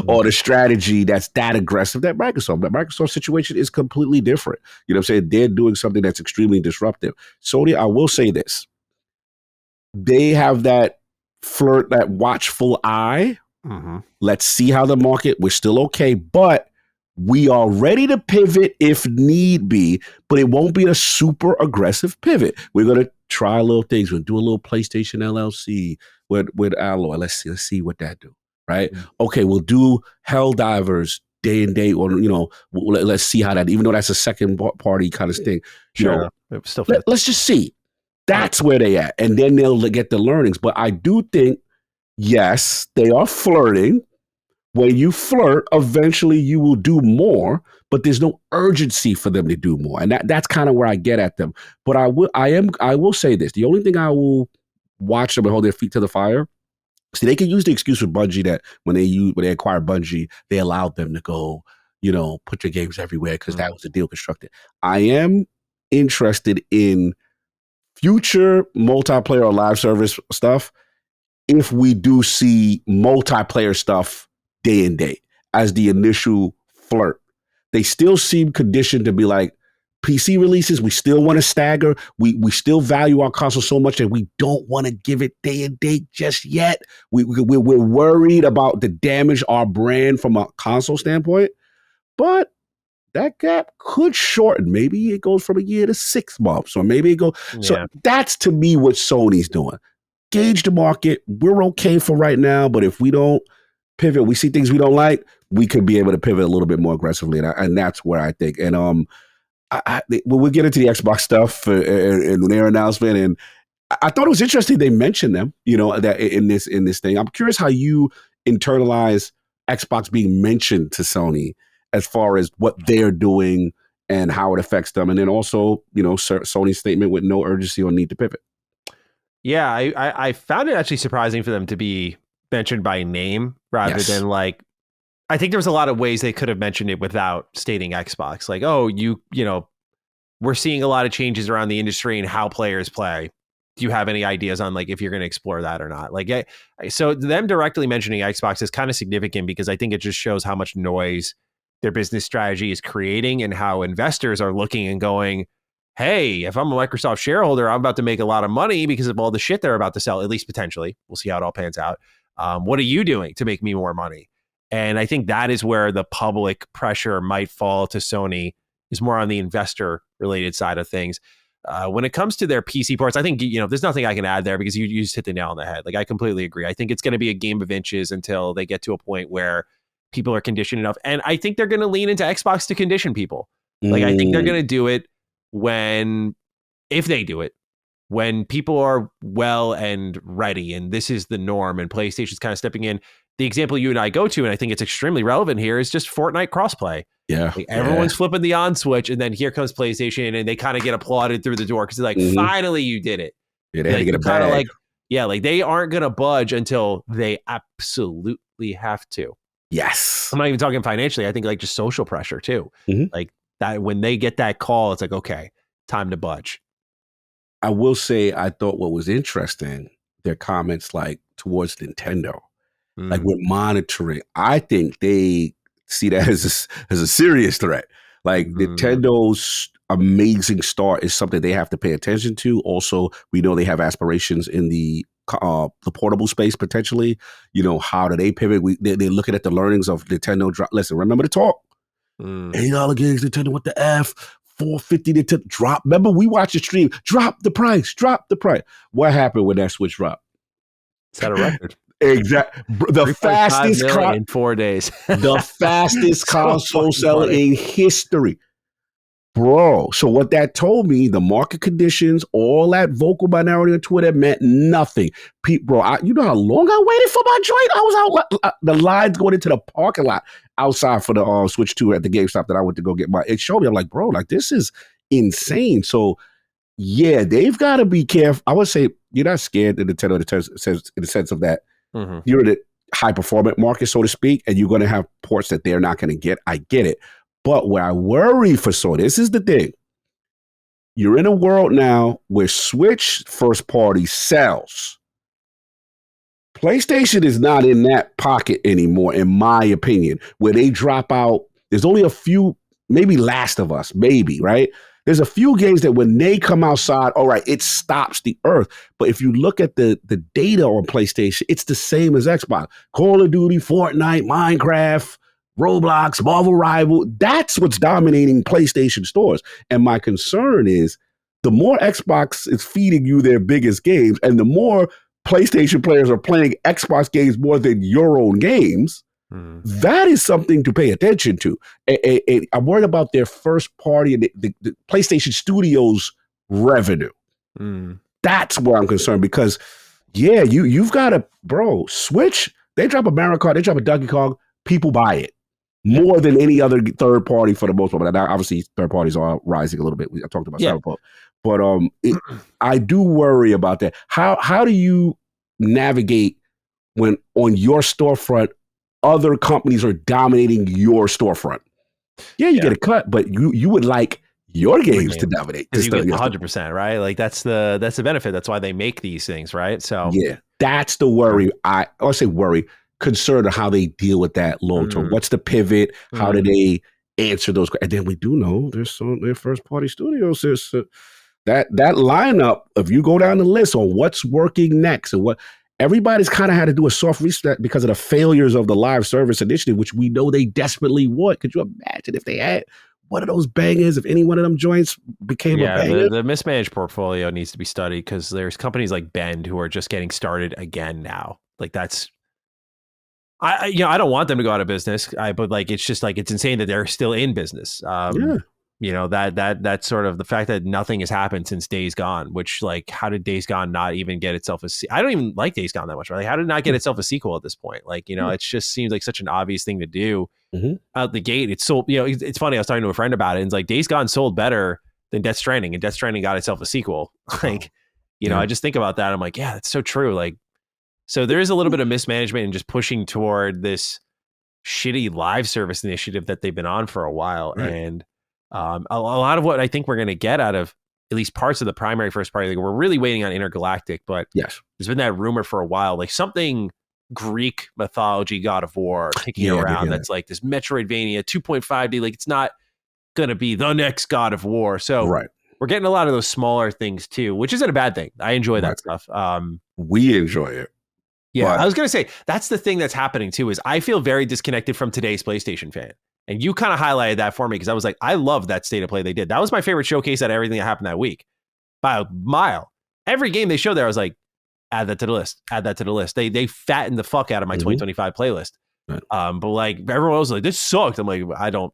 or the strategy that's that aggressive that Microsoft. That Microsoft situation is completely different. You know what I'm saying? They're doing something that's extremely disruptive. Sony, I will say this. They have that that watchful eye. Mm-hmm. Let's see how the market, we're still okay, but we are ready to pivot if need be, but it won't be a super aggressive pivot. We're going to try little things. We'll do a little PlayStation LLC with Alloy. Let's see what that do, right? Mm-hmm. Okay, we'll do Helldivers day and day, or, let's see how that, even though that's a second party kind of thing. Let's just see. That's where they at. And then they'll get the learnings. But I do think, yes, they are flirting. When you flirt, eventually you will do more, but there's no urgency for them to do more. And that's kind of where I get at them. But I will say this. The only thing I will watch them and hold their feet to the fire. See, they can use the excuse with Bungie that when they acquired Bungie, they allowed them to go, put your games everywhere because that was the deal constructed. I am interested in future multiplayer or live service stuff if we do see multiplayer stuff day and date as the initial flirt. They still seem conditioned to be like, PC releases, we still want to stagger. We still value our console so much that we don't want to give it day and date just yet. We're worried about the damage our brand from a console standpoint, but that gap could shorten. Maybe it goes from a year to 6 months, or maybe it goes. Yeah. So that's to me what Sony's doing. Gauge the market. We're okay for right now, but if we don't pivot, we see things we don't like, we could be able to pivot a little bit more aggressively, and that's where I think. And we'll get into the Xbox stuff and their announcement, and I thought it was interesting they mentioned them. That in this thing, I'm curious how you internalize Xbox being mentioned to Sony, as far as what they're doing and how it affects them. And then also, Sony's statement with no urgency or need to pivot. Yeah, I found it actually surprising for them to be mentioned by name rather than like, I think there was a lot of ways they could have mentioned it without stating Xbox. Like, oh, we're seeing a lot of changes around the industry and how players play. Do you have any ideas on like if you're going to explore that or not? Like, so them directly mentioning Xbox is kind of significant because I think it just shows how much noise their business strategy is creating and how investors are looking and going, hey, if I'm a Microsoft shareholder, I'm about to make a lot of money because of all the shit they're about to sell, at least potentially. We'll see how it all pans out. What are you doing to make me more money? And I think that is where the public pressure might fall to Sony, is more on the investor related side of things. When it comes to their PC ports, I think, there's nothing I can add there because you just hit the nail on the head. Like, I completely agree. I think it's going to be a game of inches until they get to a point where people are conditioned enough. And I think they're going to lean into Xbox to condition people. Like, I think they're going to do it if they do it, when people are well and ready, and this is the norm, and PlayStation's kind of stepping in. The example you and I go to, and I think it's extremely relevant here, is just Fortnite crossplay. Yeah. Like, everyone's flipping the on switch, and then here comes PlayStation, and they kind of get applauded through the door because they're like, finally you did it. Yeah, they had to get a bag. Like they aren't going to budge until they absolutely have to. Yes. I'm not even talking financially. I think like just social pressure too. Like that, when they get that call, it's like, okay, time to budge. I will say, I thought what was interesting, their comments like towards Nintendo, like we're monitoring. I think they see that as a serious threat. Like Nintendo's amazing start is something they have to pay attention to. Also, we know they have aspirations in the portable space potentially. You know, how do they pivot? They're looking at the learnings of Nintendo. Listen, remember the talk. $8 games, Nintendo, what the F? $450 Nintendo drop. Remember, we watched the stream. Drop the price. What happened when that Switch dropped? Set a record. Exactly. The fastest in 4 days. The fastest console seller in history. Bro, so what that told me, the market conditions, all that vocal minority on Twitter meant nothing. Bro, you know how long I waited for my joint? I was out, the lines going into the parking lot outside for the Switch 2 at the GameStop that I went to go get it showed me, I'm like, bro, like this is insane. So yeah, they've got to be careful. I would say you're not scared in Nintendo in the sense of that you're in a high performance market, so to speak, and you're going to have ports that they're not going to get. I get it. But where I worry for Sony, this is the thing. You're in a world now where Switch first party sells. PlayStation is not in that pocket anymore, in my opinion, where they drop out. There's only a few, maybe Last of Us, maybe, right? There's a few games that when they come outside, all right, it stops the earth. But if you look at the data on PlayStation, it's the same as Xbox. Call of Duty, Fortnite, Minecraft, Roblox, Marvel Rival, that's what's dominating PlayStation stores. And my concern is the more Xbox is feeding you their biggest games and the more PlayStation players are playing Xbox games more than your own games, that is something to pay attention to. I'm worried about their first party and the PlayStation Studios revenue. That's where I'm concerned because, yeah, you've got to, bro, Switch, they drop a Mario Kart, they drop a Donkey Kong, people buy it. More than any other third party for the most part. But obviously, third parties are rising a little bit. I talked about Cyberpunk. But I do worry about that. How do you navigate when on your storefront, other companies are dominating your storefront? Yeah, you get a cut, but you would like your games to dominate. Because you get 100%, right? Like that's the benefit. That's why they make these things, right? So yeah, that's the worry. I say worry. Concerned of how they deal with that long term. What's the pivot? How do they answer those? And then we do know there's some their first party studios. There's that lineup. If you go down the list on what's working next and what everybody's kind of had to do a soft reset because of the failures of the live service initiative, which we know they desperately want. Could you imagine if they had one of those bangers? If any one of them joints became a banger, the mismanaged portfolio needs to be studied because there's companies like Bend who are just getting started again now. Like that's. I don't want them to go out of business. But like, it's just like, it's insane that they're still in business. You know, that sort of the fact that nothing has happened since Days Gone, which like, how did Days Gone not even get itself I don't even like Days Gone that much, right? Like, how did it not get itself a sequel at this point? Like, you know, it just seems like such an obvious thing to do out the gate. It's sold, you know, it's funny. I was talking to a friend about it and it's like Days Gone sold better than Death Stranding and Death Stranding got itself a sequel. Like, you know, I just think about that. I'm like, yeah, that's so true. Like, so there is a little bit of mismanagement and just pushing toward this shitty live service initiative that they've been on for a while. Right. And a lot of what I think we're going to get out of at least parts of the primary first party, like we're really waiting on Intergalactic, but there's been that rumor for a while, like something Greek mythology God of War kicking around that's like this Metroidvania 2.5D, like it's not going to be the next God of War. So we're getting a lot of those smaller things too, which isn't a bad thing. I enjoy that stuff. We enjoy it. Yeah, I was going to say, that's the thing that's happening too, is I feel very disconnected from today's PlayStation fan. And you kind of highlighted that for me because I was like, I love that state of play they did. That was my favorite showcase out of everything that happened that week by a mile. Every game they showed there, I was like, add that to the list, add that to the list. They fattened the fuck out of my 2025 playlist. But like everyone else was like, this sucked. I'm like, I don't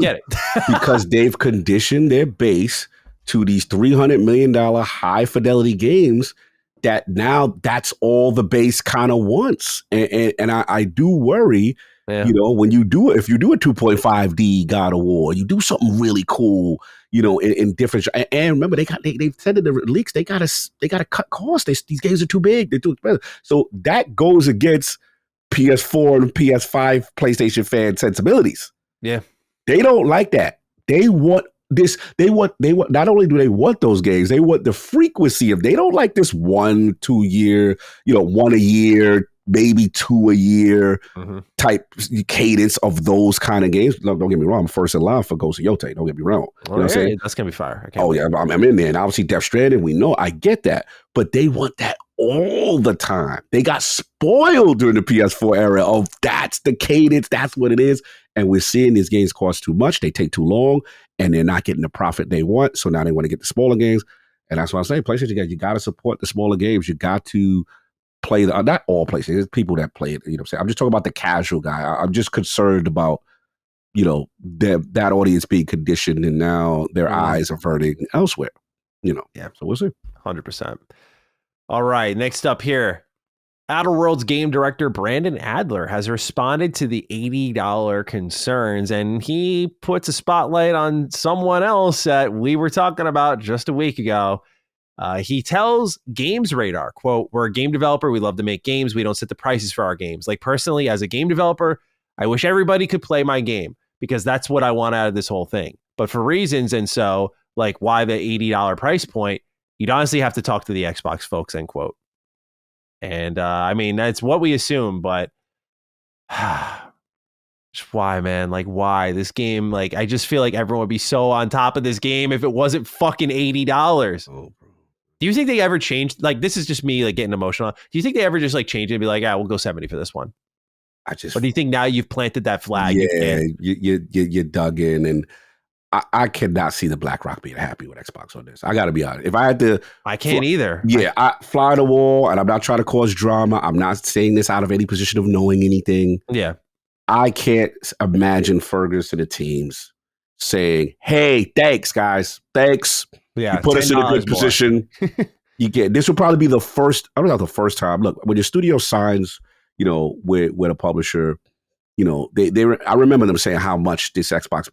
get it. Because they've conditioned their base to these $300 million high fidelity games that now that's all the base kind of wants. And I do worry, you know, when you do, if you do a 2.5D God of War, you do something really cool, you know, in different, and remember they've said in the leaks, they gotta cut costs. These games are too big. They're too expensive. So that goes against PS4 and PS5 PlayStation fan sensibilities. Yeah. They don't like that. They want this. They want, not only do they want those games, they want the frequency of, they don't like this 1-2 year, you know, one a year, maybe 2 a year type cadence of those kind of games. Look, don't get me wrong. I'm first in line for Ghost of Yotei. Don't get me wrong. You know what I'm saying? That's going to be fire. I'm in there. And obviously Death Stranding, we know, I get that. But they want that all the time. They got spoiled during the PS4 era of that's the cadence, that's what it is. And we're seeing these games cost too much, they take too long, and they're not getting the profit they want. So now they want to get the smaller games. And that's why I'm saying, PlayStation, you got to support the smaller games. You got to play not all PlayStation, there's people that play it. You know what I'm saying? I'm just talking about the casual guy. I'm just concerned about, you know, that audience being conditioned and now their eyes are averting elsewhere. You know? Yeah. So we'll see. 100%. All right. Next up here. Outer Worlds game director Brandon Adler has responded to the $80 concerns, and he puts a spotlight on someone else that we were talking about just a week ago. He tells Games Radar, quote, "We're a game developer. We love to make games. We don't set the prices for our games. Like, personally, as a game developer, I wish everybody could play my game because that's what I want out of this whole thing. But for reasons, and so, like, why the $80 price point, you'd honestly have to talk to the Xbox folks," end quote. And I mean, that's what we assume, but just why, man? Like, why this game? Like, I just feel like everyone would be so on top of this game if it wasn't fucking $80. Oh, bro. Do you think they ever changed? Like, this is just me like getting emotional. Do you think they ever just like change it and be like, we'll go 70 for this one? Or do you think now you've planted that flag? Yeah, you dug in, and I cannot see the BlackRock being happy with Xbox on this. I got to be honest. If I had to, I can't either. Yeah, I fly the wall, and I'm not trying to cause drama. I'm not saying this out of any position of knowing anything. Yeah, I can't imagine Ferguson and the teams saying, "Hey, thanks, guys. Thanks. Yeah, you put us in a good position." You get this will probably be the first. I don't know the first time. Look, when your studio signs, you know, with a publisher, you know, I remember them saying how much this Xbox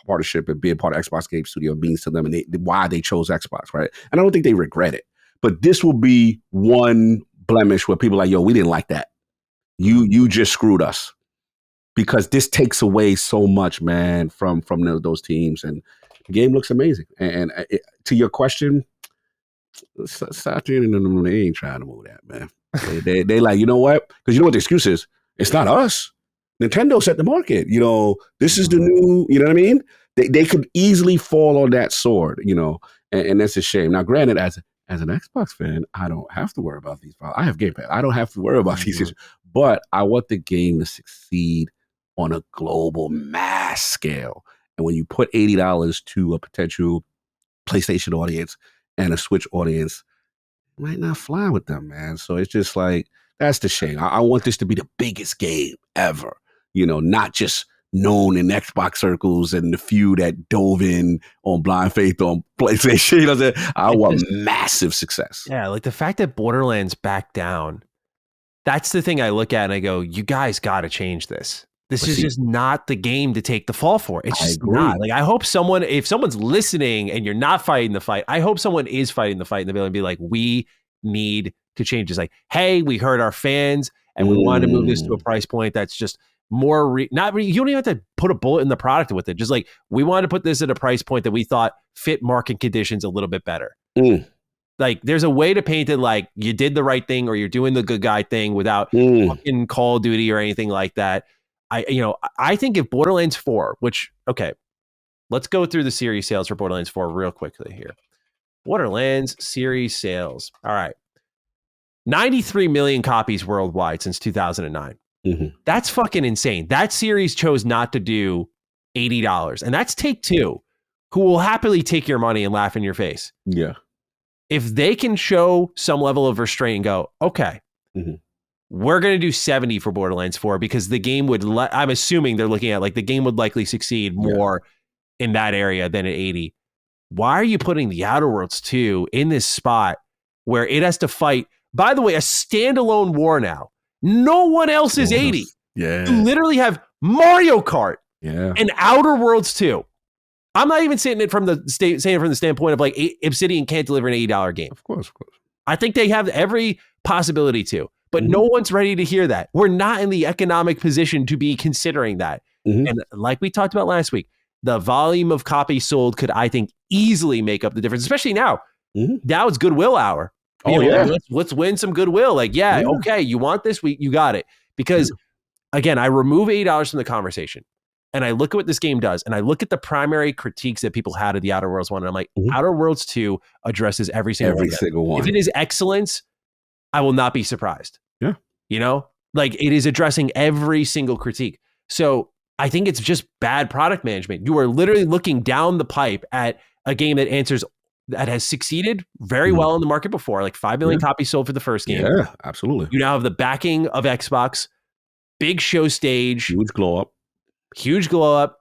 partnership and being part of Xbox Game Studio means to them, and why they chose Xbox, right? And I don't think they regret it. But this will be one blemish where people are like, "Yo, we didn't like that. You just screwed us," because this takes away so much, man, from those teams. And the game looks amazing. And to your question, Satya and them, they ain't trying to move that, man. They like, you know what? Because you know what the excuse is? It's not us. Nintendo set the market. You know, this is the new, you know what I mean? They could easily fall on that sword, you know, and that's a shame. Now, granted, as an Xbox fan, I don't have to worry about these problems. I have Game Pass. I don't have to worry about these issues. But I want the game to succeed on a global mass scale. And when you put $80 to a potential PlayStation audience and a Switch audience, it might not fly with them, man. So it's just like, that's the shame. I want this to be the biggest game ever, you know, not just known in Xbox circles and the few that dove in on blind faith on PlayStation. You know what I'm saying? I want massive success. Yeah, like the fact that Borderlands backed down, that's the thing I look at and I go, you guys got to change this. This is just not the game to take the fall for. It's just not. Like, I hope if someone's listening and you're not fighting the fight, I hope someone is fighting the fight in the middle and be like, we need to change. It's like, hey, we heard our fans and we wanted to move this to a price point that's just more, you don't even have to put a bullet in the product with it. Just like, we wanted to put this at a price point that we thought fit market conditions a little bit better. Like, there's a way to paint it like you did the right thing or you're doing the good guy thing without fucking Call of Duty or anything like that. I think if Borderlands 4, which, okay, let's go through the series sales for Borderlands 4 real quickly here. Borderlands series sales. All right. 93 million copies worldwide since 2009. That's fucking insane. That series chose not to do $80. And that's Take-Two, who will happily take your money and laugh in your face. Yeah. If they can show some level of restraint and go, okay, we're going to do 70 for Borderlands 4 because the game would, I'm assuming they're looking at like the game would likely succeed more in that area than at 80. Why are you putting the Outer Worlds 2 in this spot where it has to fight, by the way, a standalone war now? No one else is 80. Yeah. You literally have Mario Kart and Outer Worlds 2. I'm not even saying it from the standpoint of like Obsidian can't deliver an $80 game. Of course. I think they have every possibility to, but no one's ready to hear that. We're not in the economic position to be considering that. And like we talked about last week, the volume of copies sold could, I think, easily make up the difference, especially now. Now it's goodwill hour. Let's win some goodwill. Like, okay, you want this? You got it. Because again, I remove $80 from the conversation and I look at what this game does and I look at the primary critiques that people had of the Outer Worlds 1 and I'm like, Outer Worlds 2 addresses every single one. If it is excellence, I will not be surprised. Yeah. You know, like it is addressing every single critique. So I think it's just bad product management. You are literally looking down the pipe at a game that has succeeded very well in the market before, like 5 million copies sold for the first game. Yeah, absolutely. You now have the backing of Xbox, big show stage, huge glow up,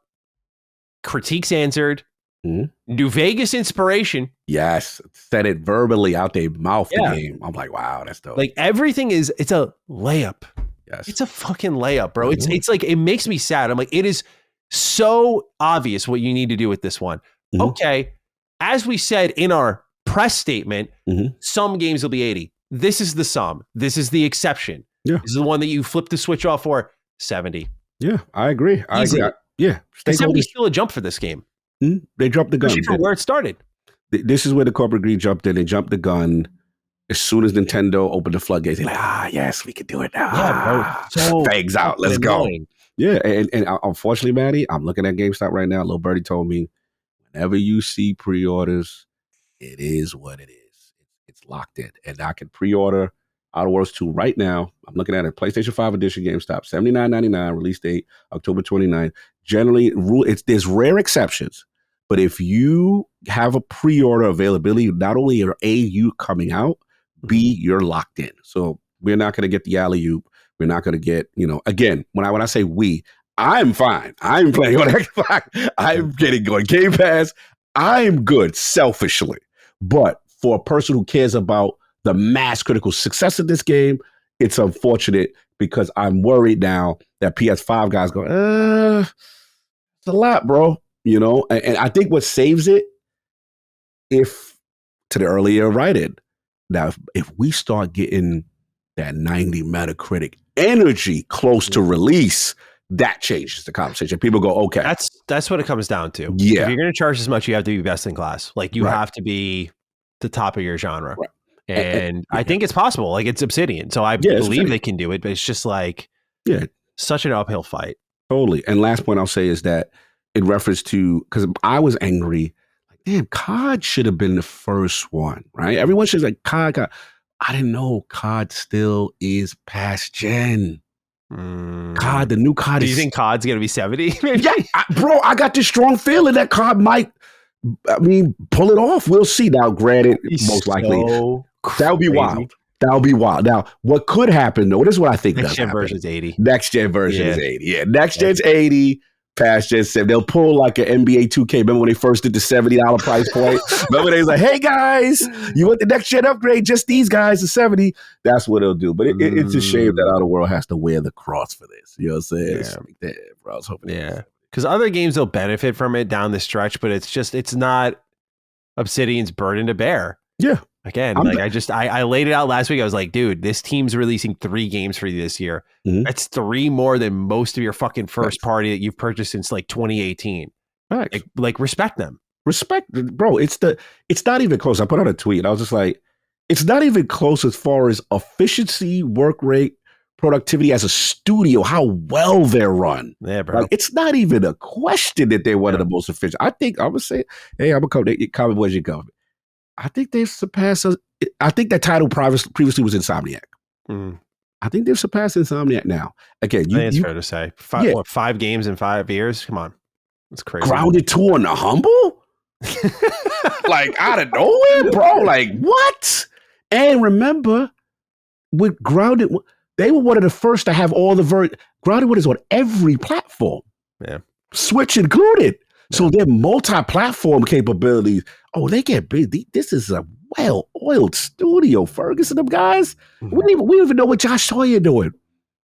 critiques answered, New Vegas inspiration. Yes, said it verbally out their mouth. The game. I'm like, wow, that's dope. Like everything it's a layup. Yes. It's a fucking layup, bro. It's like, it makes me sad. I'm like, it is so obvious what you need to do with this one. Okay. As we said in our press statement, some games will be 80. This is the sum. This is the exception. Yeah. This is the one that you flip the switch off for 70. Yeah, I agree. I agree. 70 is still a jump for this game. They dropped the gun. Especially from where it started. This is where the corporate greed jumped in. They jumped the gun. As soon as Nintendo opened the floodgates, they're like, yes, we can do it now. Yeah, bro. So Fags out. Let's go. Yeah, and unfortunately, Maddie, I'm looking at GameStop right now. Little Birdie told me, whenever you see pre-orders, it is what it is. It's locked in. And I can pre-order Outer Worlds 2 right now. I'm looking at it. PlayStation 5 edition GameStop, $79.99, release date October 29th. Generally, there's rare exceptions. But if you have a pre-order availability, not only are you coming out, B, you're locked in. So we're not going to get the alley-oop. We're not going to get, again, when I say we, I'm fine. I'm playing on Xbox. I'm getting on Game Pass. I'm good selfishly. But for a person who cares about the mass critical success of this game, it's unfortunate because I'm worried now that PS5 guys go, it's a lot, bro. And I think what saves it, if to the earlier write-in, now if we start getting that 90 Metacritic energy close to release, that changes the conversation. People go, okay. That's what it comes down to. Yeah. If you're going to charge as much, you have to be best in class. Like you have to be the top of your genre. Right. And I think it's possible. Like it's Obsidian. So I believe they can do it, but it's just like such an uphill fight. Totally. And last point I'll say is that in reference to, because I was angry, like, damn, COD should have been the first one, right? Everyone should like COD. I didn't know COD still is past gen. COD, the new COD. Do you think COD's going to be 70? Yeah, bro, I got this strong feeling that COD might, pull it off. We'll see. Now, granted, most likely, that would be wild. That would be wild. Now, what could happen, though, this is what I think Next gen version is 80. Next gen version is 80. Yeah, next gen's 80. Past gen 7. They'll pull like an NBA 2K. Remember when they first did the $70 price point? Remember they was like, hey, guys, you want the next gen upgrade? Just these guys are 70. That's what they'll do. But it's a shame that Outer World has to wear the cross for this. You know what I'm saying? Yeah. Bro, I was hoping. Yeah. Because other games will benefit from it down the stretch, but it's not Obsidian's burden to bear. Yeah. Again, I laid it out last week. I was like, dude, this team's releasing 3 games for you this year. That's 3 more than most of your fucking first party that you've purchased since like 2018. Like respect them. Respect, bro. It's not even close. I put out a tweet. I was just like, it's not even close as far as efficiency, work rate, productivity as a studio, how well they're run. Yeah, bro. Like, it's not even a question that they're one of the most efficient. I think I would say, hey, I'm gonna comment where's your government. I think they've surpassed us. I think that title previously was Insomniac. I think they've surpassed Insomniac now. Again, I think it's fair to say. 5 games in 5 years? Come on. That's crazy. Grounded 2 on the humble? Like out of nowhere, bro. Like what? And remember, with Grounded, They were one of the first to have all the Grounded Wood is on every platform. Yeah. Switch included. Yeah. So their multi-platform capabilities, they get big. This is a well-oiled studio. Ferguson, them guys. Mm-hmm. We don't even know what Josh Sawyer doing.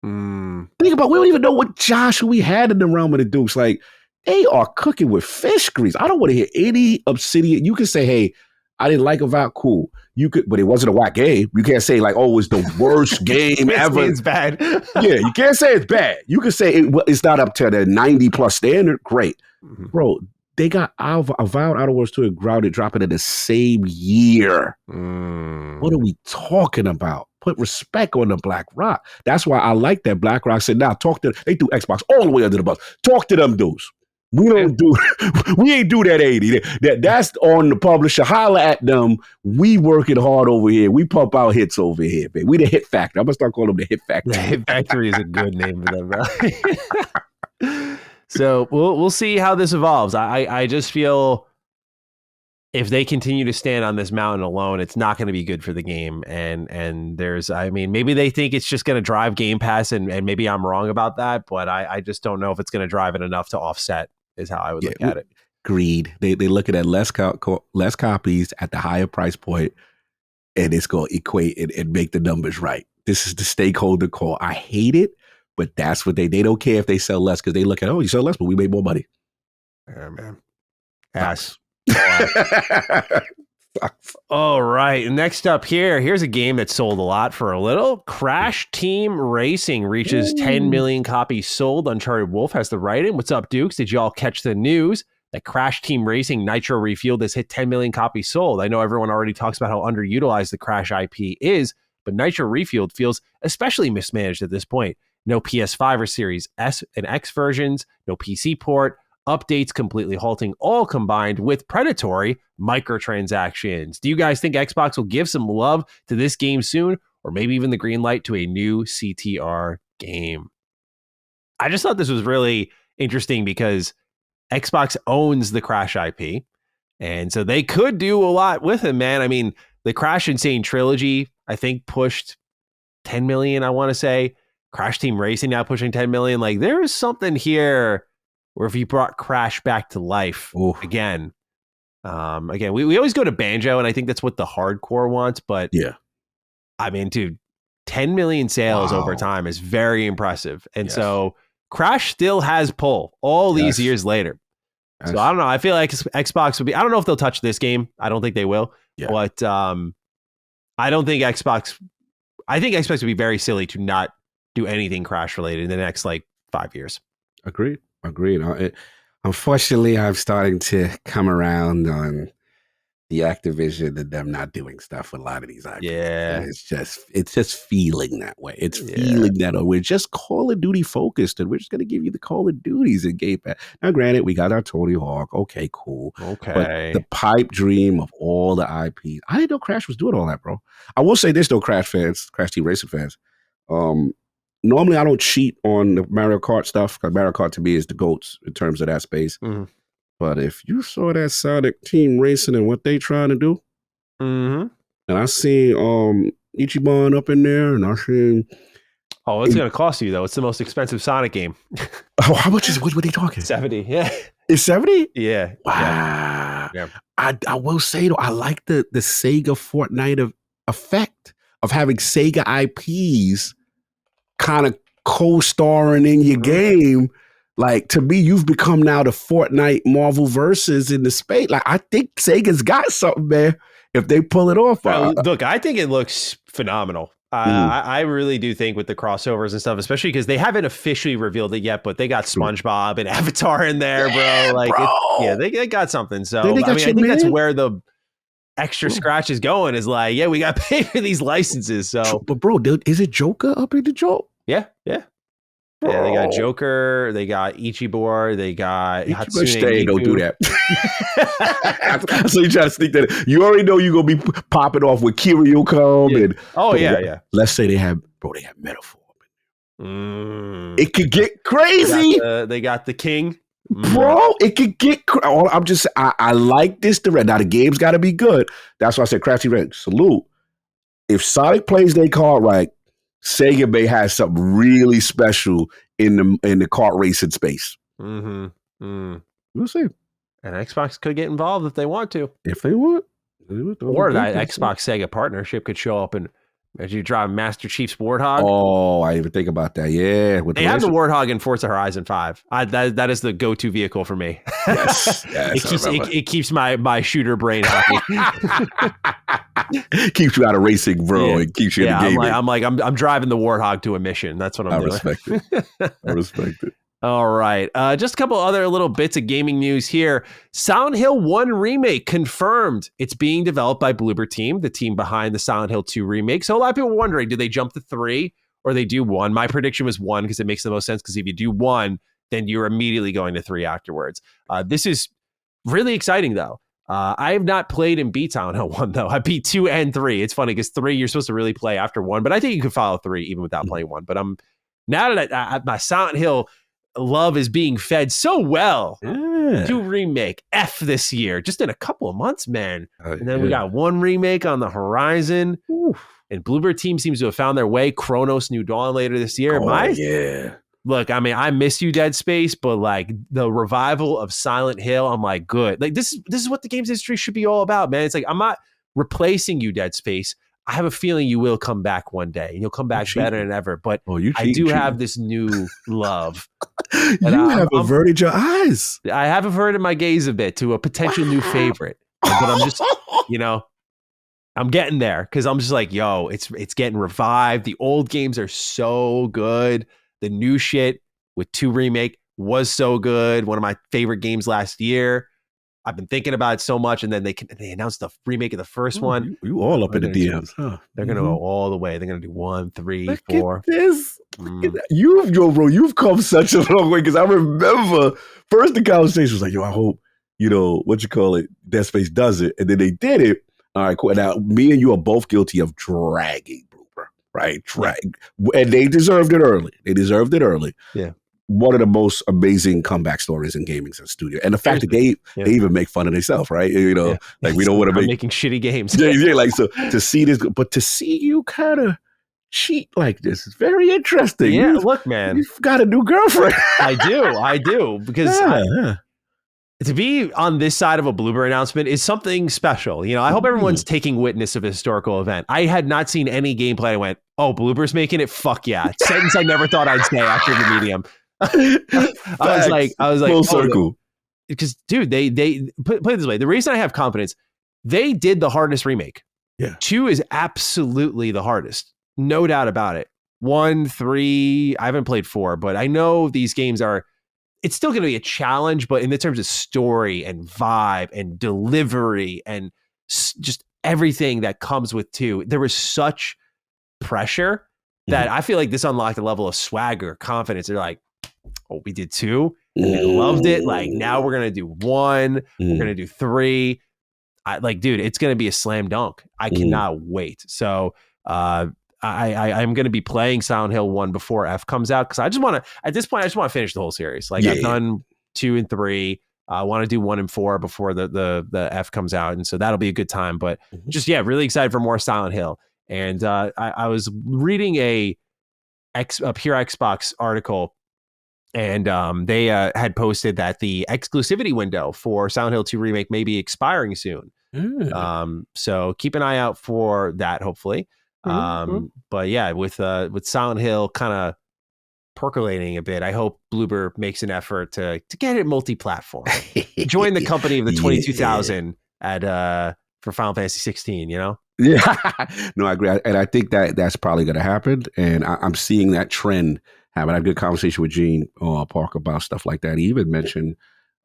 Think about, we don't even know what Josh we had in the realm of the Dukes. Like, they are cooking with fish grease. I don't want to hear any Obsidian. You can say, hey, I didn't like Avowed, cool. You could, but it wasn't a whack game. You can't say like, it's the worst game ever. It's bad. Yeah, you can't say it's bad. You can say it's not up to the 90 plus standard. Great. Mm-hmm. Bro, they got Avowed, Outer Worlds 2 and Grounded dropping in the same year. What are we talking about? Put respect on the Black Rock. That's why I like that Black Rock said, now talk to, they threw Xbox all the way under the bus. Talk to them dudes. We ain't do that 80. That's on the publisher. Holler at them. We working hard over here. We pump out hits over here, baby. We the hit factor. I'm gonna start calling them the hit factor. The hit factory is a good name for them, bro. So we'll see how this evolves. I just feel if they continue to stand on this mountain alone, it's not going to be good for the game. And there's, maybe they think it's just going to drive Game Pass, and maybe I'm wrong about that, but I just don't know if it's going to drive it enough to offset. Is how I would look at it. Greed. They looking at less copies at the higher price point, and it's going to equate and make the numbers right. This is the stakeholder call. I hate it, but that's what they don't care if they sell less, because they look at, you sell less, but we made more money. Yeah, man. Ass. All right. Next up here's a game that sold a lot for a little. Crash Team Racing reaches 10 million copies sold. Uncharted Wolf has the write-in. What's up, Dukes? Did y'all catch the news that Crash Team Racing Nitro Refueled has hit 10 million copies sold? I know everyone already talks about how underutilized the Crash IP is, but Nitro Refueled feels especially mismanaged at this point. No PS5 or Series S and X versions, no PC port, updates completely halting, all combined with predatory microtransactions. Do you guys think Xbox will give some love to this game soon, or maybe even the green light to a new CTR game? I just thought this was really interesting because Xbox owns the Crash IP, and so they could do a lot with it, man. I mean, the Crash Insane Trilogy, I think, pushed 10 million, I want to say. Crash Team Racing now pushing 10 million. Like, there is something here where if you brought Crash back to life again, we always go to Banjo, and I think that's what the hardcore wants. But yeah, I mean, dude, 10 million sales over time is very impressive. And so Crash still has pull all these years later. So I don't know. I feel like Xbox would be, I don't know if they'll touch this game. I don't think they will. Yeah. But I don't think Xbox would be very silly to not do anything Crash related in the next 5 years. Agreed. Unfortunately, I'm starting to come around on the Activision and them not doing stuff with a lot of these IPs. Yeah. It's just feeling that way. It's feeling that way. We're just Call of Duty focused, and we're just going to give you the Call of Duties in Game Pass. Now, granted, we got our Tony Hawk. Okay, cool. Okay. But the pipe dream of all the IPs, I didn't know Crash was doing all that, bro. I will say this, though, Crash Team Racing fans. Normally, I don't cheat on the Mario Kart stuff, because Mario Kart to me is the GOATs in terms of that space. Mm-hmm. But if you saw that Sonic Team Racing and what they trying to do, and I seen Ichiban up in there, and I seen... Oh, it's going to cost you, though. It's the most expensive Sonic game. Oh, how much is it? What are they talking? 70, yeah. It's 70? Yeah. Wow. Yeah. I will say, though, I like the Sega Fortnite effect of having Sega IPs kind of co-starring in your game. Like, to me, you've become now the Fortnite Marvel versus in the space. Like, I think Sega's got something there if they pull it off. Look, I think it looks phenomenal. I really do think with the crossovers and stuff, especially because they haven't officially revealed it yet, but they got SpongeBob and Avatar in there, bro. Like, bro. They got something. So, I think that's where the extra scratch is going, is like, we got to pay for these licenses. So, but bro, is it Joker up in the joke? Yeah. Bro. Yeah, they got Joker, they got Ichibor, they got Hatsune Miku. Don't do that. So you try to sneak that in. You already know you're going to be popping off with Kiryu come. Yeah. And, yeah. Let's say they have Metaphor. It could get crazy. They got the King. Bro, it could get I like this direct. Now the game's got to be good. That's why I said Crash Team Racing. Salute. If Sonic plays their card right, Sega may have something really special in the kart racing space. We'll see. And Xbox could get involved if they want to. If they want. Or that Xbox Sega partnership could show up and as you drive Master Chief's Warthog. Oh, I didn't even think about that. Yeah. They have the Warthog in Forza Horizon 5. That is the go-to vehicle for me. Yes. It keeps my shooter brain happy. Keeps you out of racing, bro. Yeah. It keeps you in the game. I'm driving the Warthog to a mission. That's what I'm doing. I respect it. All right. Just a couple other little bits of gaming news here. Silent Hill 1 Remake confirmed. It's being developed by Bloober Team, the team behind the Silent Hill 2 remake. So a lot of people were wondering, did they jump to 3 or they do 1? My prediction was 1 because it makes the most sense, because if you do 1, then you're immediately going to 3 afterwards. This is really exciting, though. I have not played and beat Silent Hill 1, though. I beat 2 and 3. It's funny because 3, you're supposed to really play after 1, but I think you can follow 3 even without playing 1. But now that my Silent Hill love is being fed so well to Remake F this year, just in a couple of months, man. And then we got 1 remake on the horizon. Oof. And Bloober Team seems to have found their way. Chronos New Dawn later this year. Look, I mean, I miss you, Dead Space, but like the revival of Silent Hill, I'm like, good. Like this is what the games industry should be all about, man. It's like, I'm not replacing you, Dead Space. I have a feeling you will come back one day, and you'll come back better than ever. But I do have this new love. You have averted your eyes. I have averted my gaze a bit to a potential new favorite. But I'm just, I'm getting there because I'm just like, yo, it's getting revived. The old games are so good. The new shit with 2 Remake was so good. One of my favorite games last year. I've been thinking about it so much, and then they announced the remake of the first one. You all up in the DMs, huh? They're gonna go all the way. They're gonna do 1, 3, Look 4. At this. You've come such a long way, because I remember first the conversation was like, yo, I hope Dead Space does it, and then they did it. All right, cool. Now me and you are both guilty of dragging, right? And they deserved it early. Yeah. One of the most amazing comeback stories in gaming as a studio. And the fact that they even make fun of themselves, right? Like we don't want to making shitty games. Like, so to see this, but to see you kind of cheat like this is very interesting. Yeah, look, man. You've got a new girlfriend. I do. Because to be on this side of a Bloober announcement is something special. I hope everyone's taking witness of a historical event. I had not seen any gameplay. I went, oh, Bloober's making it? Fuck yeah. Sentence I never thought I'd say after the medium. I was like, full circle. Because dude, they put it this way. The reason I have confidence, they did the hardest remake. Yeah. 2 is absolutely the hardest. No doubt about it. 1, 3, I haven't played 4, but I know these games it's still going to be a challenge, but in the terms of story and vibe and delivery and just everything that comes with 2, there was such pressure that I feel like this unlocked a level of swagger, confidence. They're like, oh, we did 2 and they loved it. Like, now we're going to do 1, we're going to do 3. Dude, it's going to be a slam dunk. I cannot wait. So I'm going to be playing Silent Hill 1 before F comes out, because at this point, I just want to finish the whole series. Like, I've done 2 and 3. I want to do 1 and 4 before the F comes out. And so that'll be a good time. But just, really excited for more Silent Hill. And I was reading a Pure Xbox article, and they had posted that the exclusivity window for Silent Hill 2 Remake may be expiring soon. So keep an eye out for that, hopefully. But yeah, with Silent Hill kind of percolating a bit, I hope Bloober makes an effort to get it multi-platform. Join the company of the 22,000 for Final Fantasy 16, Yeah. No, I agree. And I think that's probably going to happen. And I'm seeing that trend happen. I had a good conversation with Gene Park about stuff like that. He even mentioned,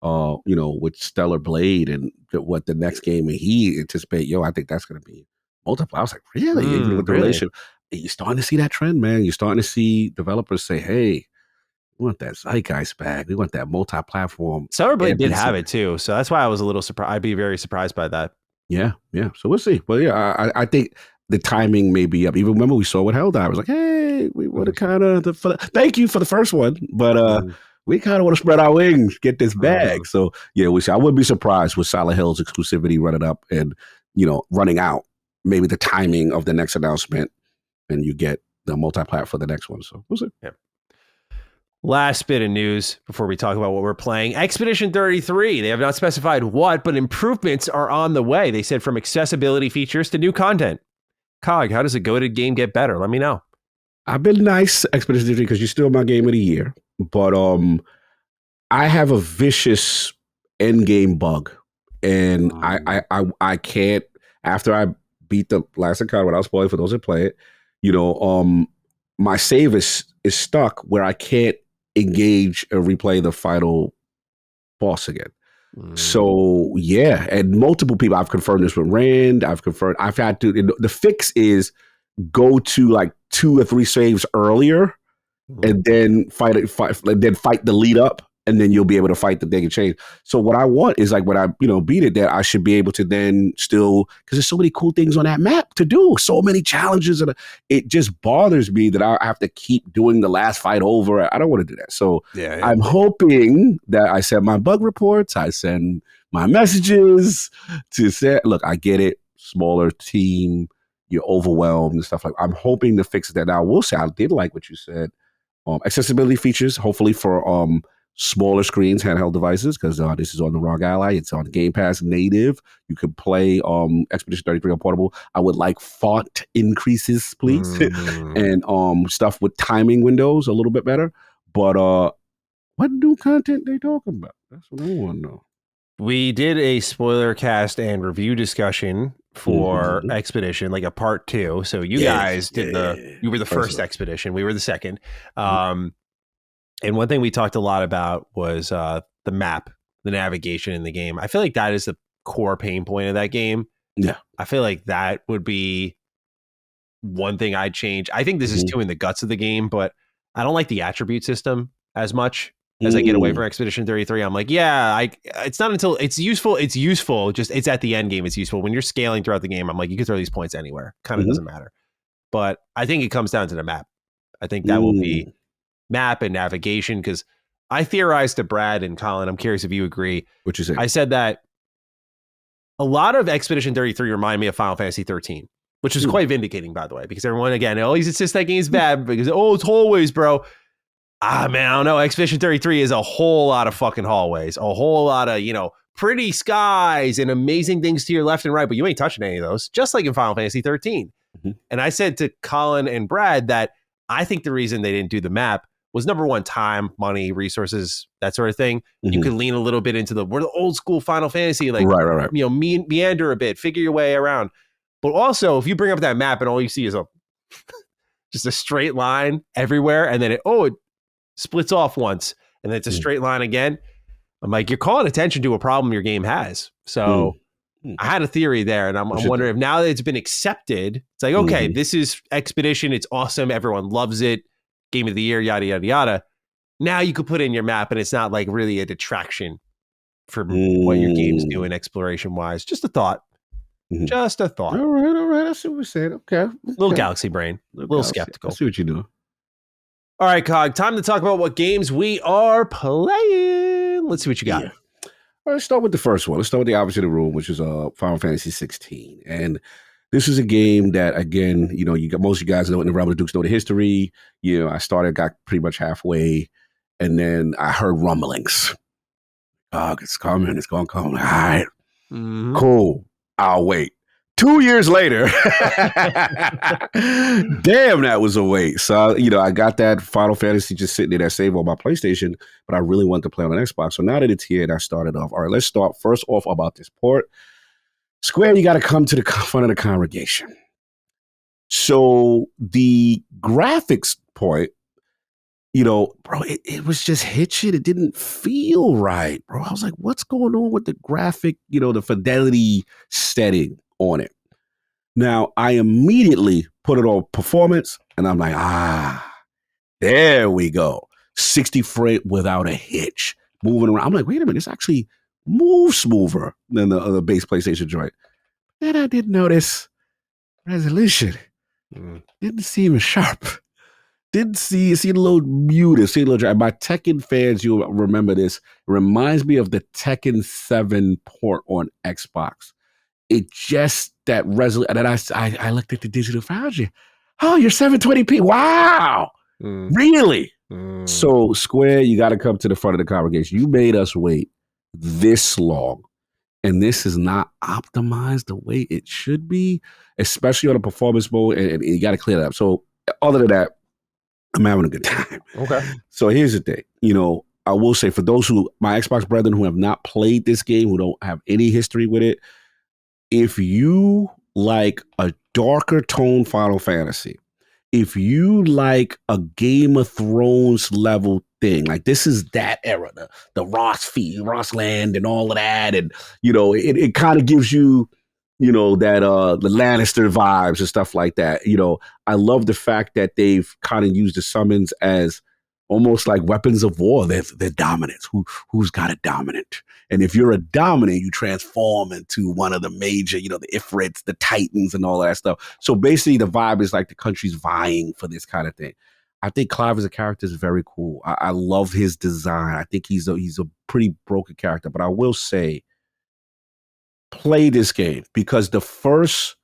with Stellar Blade and what the next game he anticipate. I think that's going to be multiple. I was like, really? Even with the relationship, you're starting to see that trend, man. You're starting to see developers say, hey, we want that zeitgeist back. We want that multi-platform. Stellar Blade did have it too. So that's why I was a little surprised. I'd be very surprised by that. Yeah. So we'll see. But I think the timing may be up. Even remember we saw what Hell died. I was like, hey, we want to kind of thank you for the first one, but we kind of want to spread our wings, get this bag. So we see. I wouldn't be surprised with Silent Hill's exclusivity running up and running out. Maybe the timing of the next announcement, and you get the multi-plat for the next one. So we'll see. Yeah. Last bit of news before we talk about what we're playing. Expedition 33. They have not specified what, but improvements are on the way. They said from accessibility features to new content. Cog, how does a GOTY game get better? Let me know. I've been nice, Expedition 33, because you're still my game of the year. But I have a vicious end game bug. And I can't, after I beat the last encounter without spoiling for those that play it, my save is stuck where I can't engage or replay the final boss again. So yeah, and multiple people, I've confirmed this with Rand, I've had to, the fix is go to like 2 or 3 saves earlier and then fight the lead up, and then you'll be able to fight the thing and change. So what I want is like when I beat it, that I should be able to then still, because there's so many cool things on that map to do, so many challenges, and it just bothers me that I have to keep doing the last fight over. I don't want to do that. So I'm hoping that I send my bug reports, I send my messages to say, look, I get it, smaller team, you're overwhelmed and stuff like. I'm hoping to fix that. Now, I will say I did like what you said. Accessibility features, hopefully for smaller screens, handheld devices, because this is on the ROG Ally. It's on Game Pass native. You can play Expedition 33 on portable. I would like font increases, please, and stuff with timing windows a little bit better. But what new content they talking about? That's what I want to know. We did a spoiler cast and review discussion for Expedition, like a part 2. So you guys did you were the first Expedition. We were the second. And one thing we talked a lot about was the map, the navigation in the game. I feel like that is the core pain point of that game. Yeah. I feel like that would be one thing I'd change. I think this is too in the guts of the game, but I don't like the attribute system as much as I get away from Expedition 33. I'm like, it's not until it's useful. It's useful. Just it's at the end game. It's useful when you're scaling throughout the game. I'm like, you can throw these points anywhere. Kind of doesn't matter. But I think it comes down to the map. I think that will be map and navigation, because I theorized to Brad and Colin, I'm curious if you agree. What you say? I said that a lot of Expedition 33 remind me of Final Fantasy 13, which is quite vindicating, by the way, because everyone, again, always insists that game's bad because, it's hallways, bro. Man, I don't know. Expedition 33 is a whole lot of fucking hallways, a whole lot of, pretty skies and amazing things to your left and right, but you ain't touching any of those, just like in Final Fantasy 13. And I said to Colin and Brad that I think the reason they didn't do the map was, number one, time, money, resources, that sort of thing. You could lean a little bit into we're the old school Final Fantasy, like, right. Meander a bit, figure your way around. But also, if you bring up that map and all you see is just a straight line everywhere, and then it splits off once, and then it's a straight line again, I'm like, you're calling attention to a problem your game has. So I had a theory there, and I'm wondering if now that it's been accepted, it's like, okay, this is Expedition. It's awesome. Everyone loves it. Game of the year, yada, yada, yada. Now you could put in your map, and it's not like really a detraction for what your game's doing exploration-wise. Just a thought. Just a thought. All right. I see what we said. Okay. Little galaxy brain. A little skeptical. I see what you're doing. All right, Cog. Time to talk about what games we are playing. Let's see what you got. Yeah. All right, let's start with the first one. Let's start with the opposite of the room, which is Final Fantasy 16. And this is a game that, again, you got most of you guys know in the Realm of the Dukes know the history. I got pretty much halfway, and then I heard rumblings. It's coming. It's going to come. All right. Cool. I'll wait. 2 years later, damn, that was a wait. So, I got that Final Fantasy just sitting there, that save on my PlayStation, but I really wanted to play on an Xbox. So now that it's here, and I started off. All right, let's start first off about this port. Square, you got to come to the front of the congregation. So the graphics point, bro, it was just hitching. It didn't feel right, bro. I was like, what's going on with the graphic, the fidelity setting on it? Now, I immediately put it on performance, and I'm like, there we go. 60 frame without a hitch, moving around. I'm like, wait a minute, this actually moves smoother than the base PlayStation joint. Then I did notice resolution. Didn't seem sharp. Didn't see a little muted, see a little dry. My Tekken fans, you'll remember this. It reminds me of the Tekken 7 port on Xbox. It just, that resolution, and then I looked at the digital foundry. Oh, you're 720p. Wow. Really? So Square, you got to come to the front of the congregation. You made us wait this long, and this is not optimized the way it should be, especially on a performance mode, and you got to clear that up. So other than that, I'm having a good time. Okay. So here's the thing. I will say for those my Xbox brethren who have not played this game, who don't have any history with it, if you like a darker tone Final Fantasy, if you like a Game of Thrones level thing, like this is that era, the Ross Land and all of that, and it kind of gives you, that the Lannister vibes and stuff like that. I love the fact that they've kind of used the summons as almost like weapons of war. They're dominant. Who's got a dominant? And if you're a dominant, you transform into one of the major, the Ifrits, the Titans, and all that stuff. So basically, the vibe is like the country's vying for this kind of thing. I think Clive as a character is very cool. I love his design. I think he's a pretty broken character. But I will say, play this game, because the first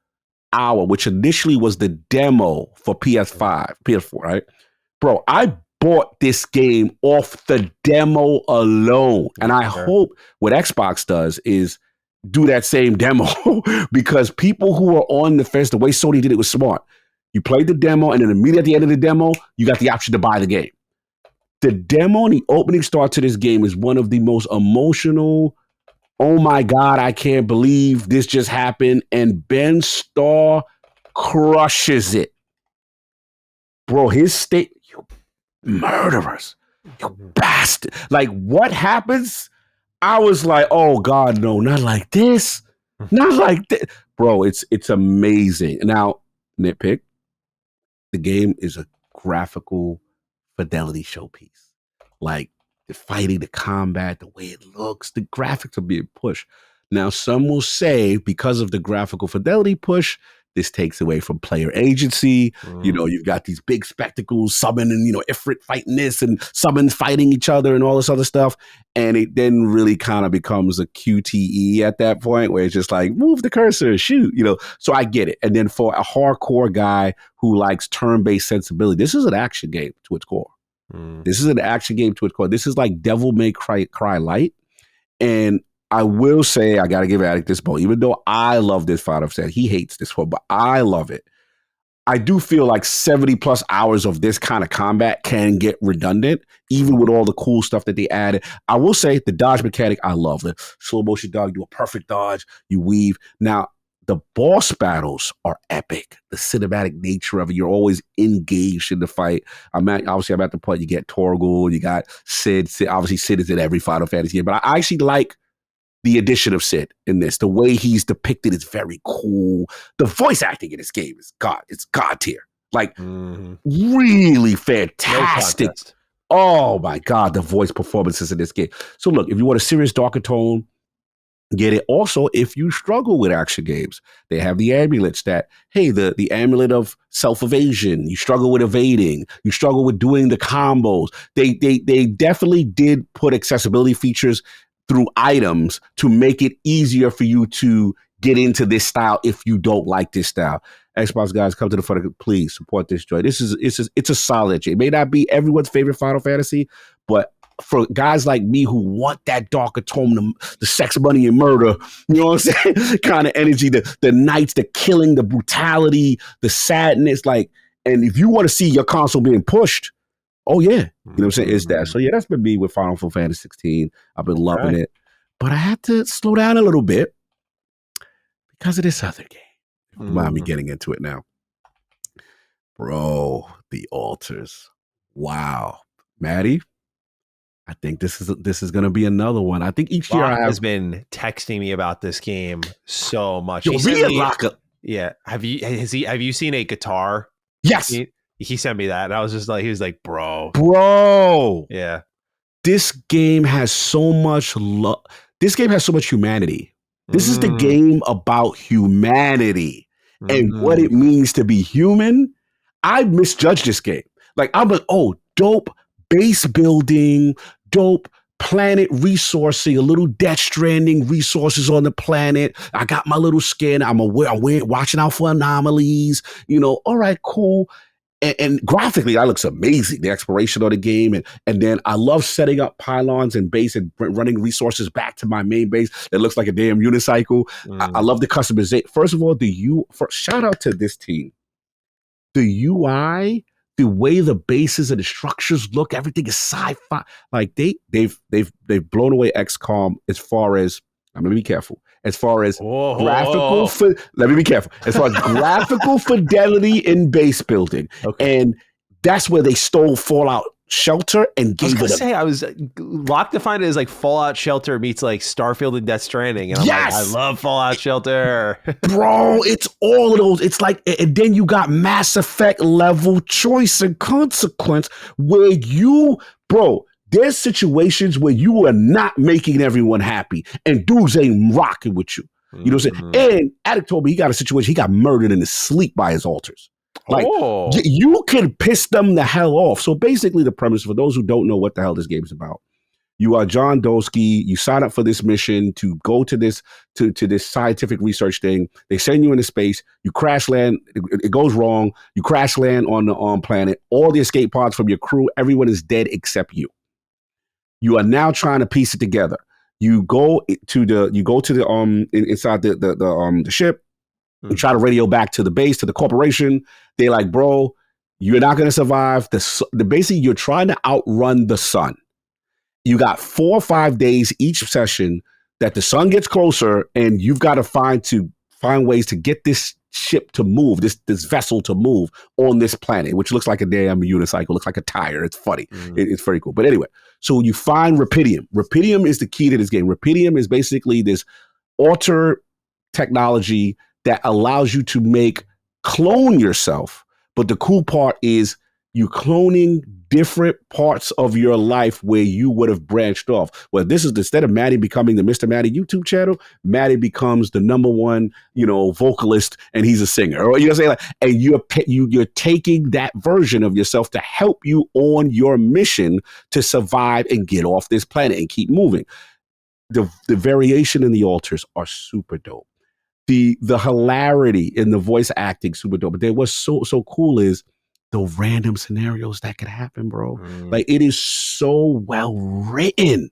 hour, which initially was the demo for PS5, PS4, right? Bro, I bought this game off the demo alone. And I hope what Xbox does is do that same demo because people who are on the fence, the way Sony did it was smart. You played the demo, and then immediately at the end of the demo, you got the option to buy the game. The demo and the opening start to this game is one of the most emotional, oh my God, I can't believe this just happened. And Ben Starr crushes it. Bro, his state, you murderers, you bastard. Like, what happens? I was like, oh God, no, not like this. Not like this. Bro, it's amazing. Now, nitpick, the game is a graphical fidelity showpiece. Like, the fighting, the combat, the way it looks, the graphics are being pushed. Now, some will say because of the graphical fidelity push, this takes away from player agency. You've got these big spectacles, summon and, Ifrit fighting this and summons fighting each other and all this other stuff. And it then really kind of becomes a QTE at that point where it's just like, move the cursor, shoot, So I get it. And then for a hardcore guy who likes turn-based sensibility, this is an action game to its core. This is an action game to its core. This is like Devil May Cry Light. And I will say, I got to give Addict this ball. Even though I love this Final Fantasy, he hates this one, but I love it. I do feel like 70 plus hours of this kind of combat can get redundant, even with all the cool stuff that they added. I will say the dodge mechanic, I love it. Slow motion dodge, you do a perfect dodge, you weave. Now, the boss battles are epic. The cinematic nature of it, you're always engaged in the fight. I'm at the point you get Torgal, you got Sid. Obviously, Sid is in every Final Fantasy game, but I actually like the addition of Sid in this. The way he's depicted is very cool. The voice acting in this game is it's God tier. Like, really fantastic. Oh my God, the voice performances in this game. So look, if you want a serious darker tone, get it. Also, if you struggle with action games, they have the amulets that, hey, the amulet of self-evasion. You struggle with evading. You struggle with doing the combos. They definitely did put accessibility features through items to make it easier for you to get into this style if you don't like this style. Xbox guys, come to the front. Please support this joy. It's a solid game. It may not be everyone's favorite Final Fantasy, but for guys like me who want that darker tone, the sex, money, and murder, you know what I'm saying? Kind of energy, the nights, the killing, the brutality, the sadness, like, and if you want to see your console being pushed, oh yeah, you know what I'm saying? It's that. So yeah, that's been me with Final Fantasy 16. I've been loving it, but I had to slow down a little bit because of this other game. Mind me getting into it now, bro. The altars. Wow, Maddie. I think this is going to be another one. I think each year has been texting me about this game so much. Yo, yeah. Have you seen a guitar? Yes. He sent me that, and I was just like, he was like, bro. Yeah. This game has so much love. This game has so much humanity. This is the game about humanity and what it means to be human. I misjudged this game. Like, I'm like, oh, dope base building, dope planet resourcing, a little Death Stranding resources on the planet. I got my little skin. I'm watching out for anomalies. All right, cool. And graphically, that looks amazing. The exploration of the game, and then I love setting up pylons and base and running resources back to my main base. That looks like a damn unicycle. I love the customization. First of all, shout out to this team. The UI, the way the bases and the structures look, everything is sci-fi. Like they've blown away XCOM as far as, I'm gonna be careful. As far as let me be careful. As far as graphical fidelity in base building, and that's where they stole Fallout Shelter and gave it. I was Locked to find it as like Fallout Shelter meets like Starfield and Death Stranding, and I'm like, I love Fallout Shelter, bro. It's all of those. It's like, and then you got Mass Effect level choice and consequence where bro. There's situations where you are not making everyone happy, and dudes ain't rocking with you. You know what I'm saying? And Addict told me he got a situation, he got murdered in his sleep by his alters. Like, you can piss them the hell off. So basically the premise, for those who don't know what the hell this game is about, you are John Dolsky, you sign up for this mission to go to this scientific research thing. They send you into space, you crash land, it goes wrong, you crash land on the planet, all the escape pods from your crew, everyone is dead except you. You are now trying to piece it together. You go to the inside the ship. You try to radio back to the base, to the corporation. They're like, bro, you're not going to survive. Basically, you're trying to outrun the sun. You got 4 or 5 days each session that the sun gets closer, and you've got to find ways to get this ship to move, this vessel to move on this planet, which looks like a damn unicycle, looks like a tire. It's funny. It's very cool. But anyway, so you find Rapidium. Rapidium is the key to this game. Rapidium is basically this alter technology that allows you to clone yourself. But the cool part is you cloning different parts of your life where you would have branched off. Well, this is, instead of Maddie becoming the Mr. Maddie YouTube channel, Maddie becomes the #1, vocalist, and he's a singer. Or you know what I'm saying? And you're taking that version of yourself to help you on your mission to survive and get off this planet and keep moving. The variation in the alters are super dope. The hilarity in the voice acting, super dope. But what's so cool is the random scenarios that could happen, bro. Like, it is so well written.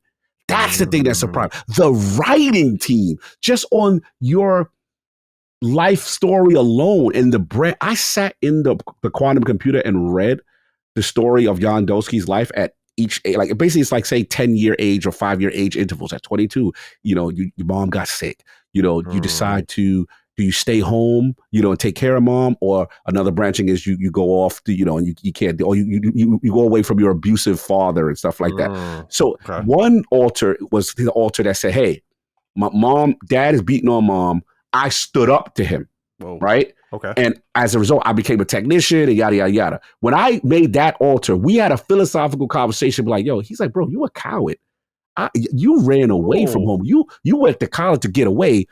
That's the thing that surprised. The writing team, just on your life story alone, and I sat in the quantum computer and read the story of Jan Dolsky's life at each, like, basically it's like, say, 10-year age or 5-year age intervals. At 22, your mom got sick. You decide to, do you stay home, and take care of mom, or another branching is you go off to, and you can't, or you go away from your abusive father and stuff like that. So one alter was the alter that said, hey, my dad is beating on mom. I stood up to him. Whoa. Right? Okay. And as a result, I became a technician and yada, yada, yada. When I made that alter, we had a philosophical conversation like, yo, he's like, bro, you a coward. You ran away from home. You went to college to get away.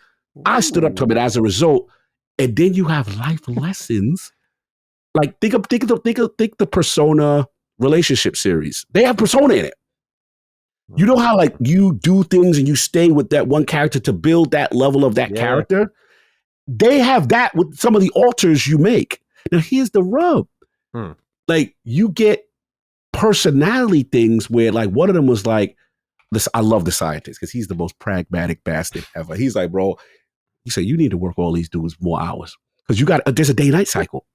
I stood up to him, and as a result, and then you have life lessons. Like, think the Persona relationship series. They have Persona in it. You know how, like, you do things and you stay with that one character to build that level of that character? They have that with some of the alters you make. Now, here's the rub. Like, you get personality things where, like, one of them was like, I love the scientist because he's the most pragmatic bastard ever. He's like, bro, he said, you need to work all these dudes more hours because there's a day-night cycle.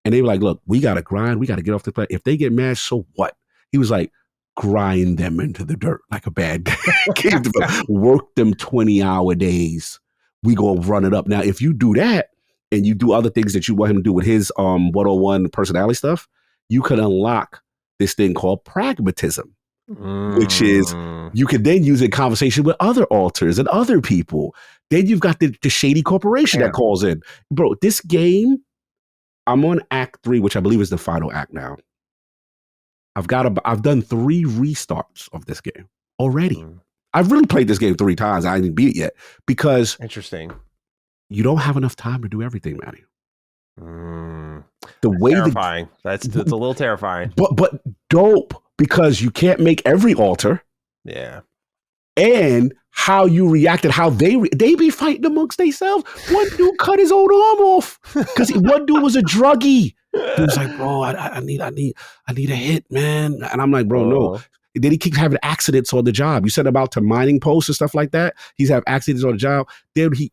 And they were like, look, we got to grind. We got to get off the planet. If they get mad, so what? He was like, grind them into the dirt like a bad guy. Work them 20-hour days. We go run it up. Now, if you do that and you do other things that you want him to do with his 101 personality stuff, you can unlock this thing called pragmatism. Which is, you can then use it in conversation with other alters and other people. Then you've got the shady corporation that calls in. Bro, this game, I'm on Act 3, which I believe is the final act now. I've done 3 restarts of this game already. I've really played this game 3 times. I didn't beat it yet because interesting. You don't have enough time to do everything, Matty. That's terrifying. That's a little terrifying. But dope, because you can't make every alter. Yeah. and how you reacted, how they be fighting amongst themselves. One dude cut his own arm off because one dude was a druggie. He was like, bro, I need a hit, man. And I'm like, bro, no. Then he keeps having accidents on the job. You said about to mining posts and stuff like that. He's having accidents on the job. Then he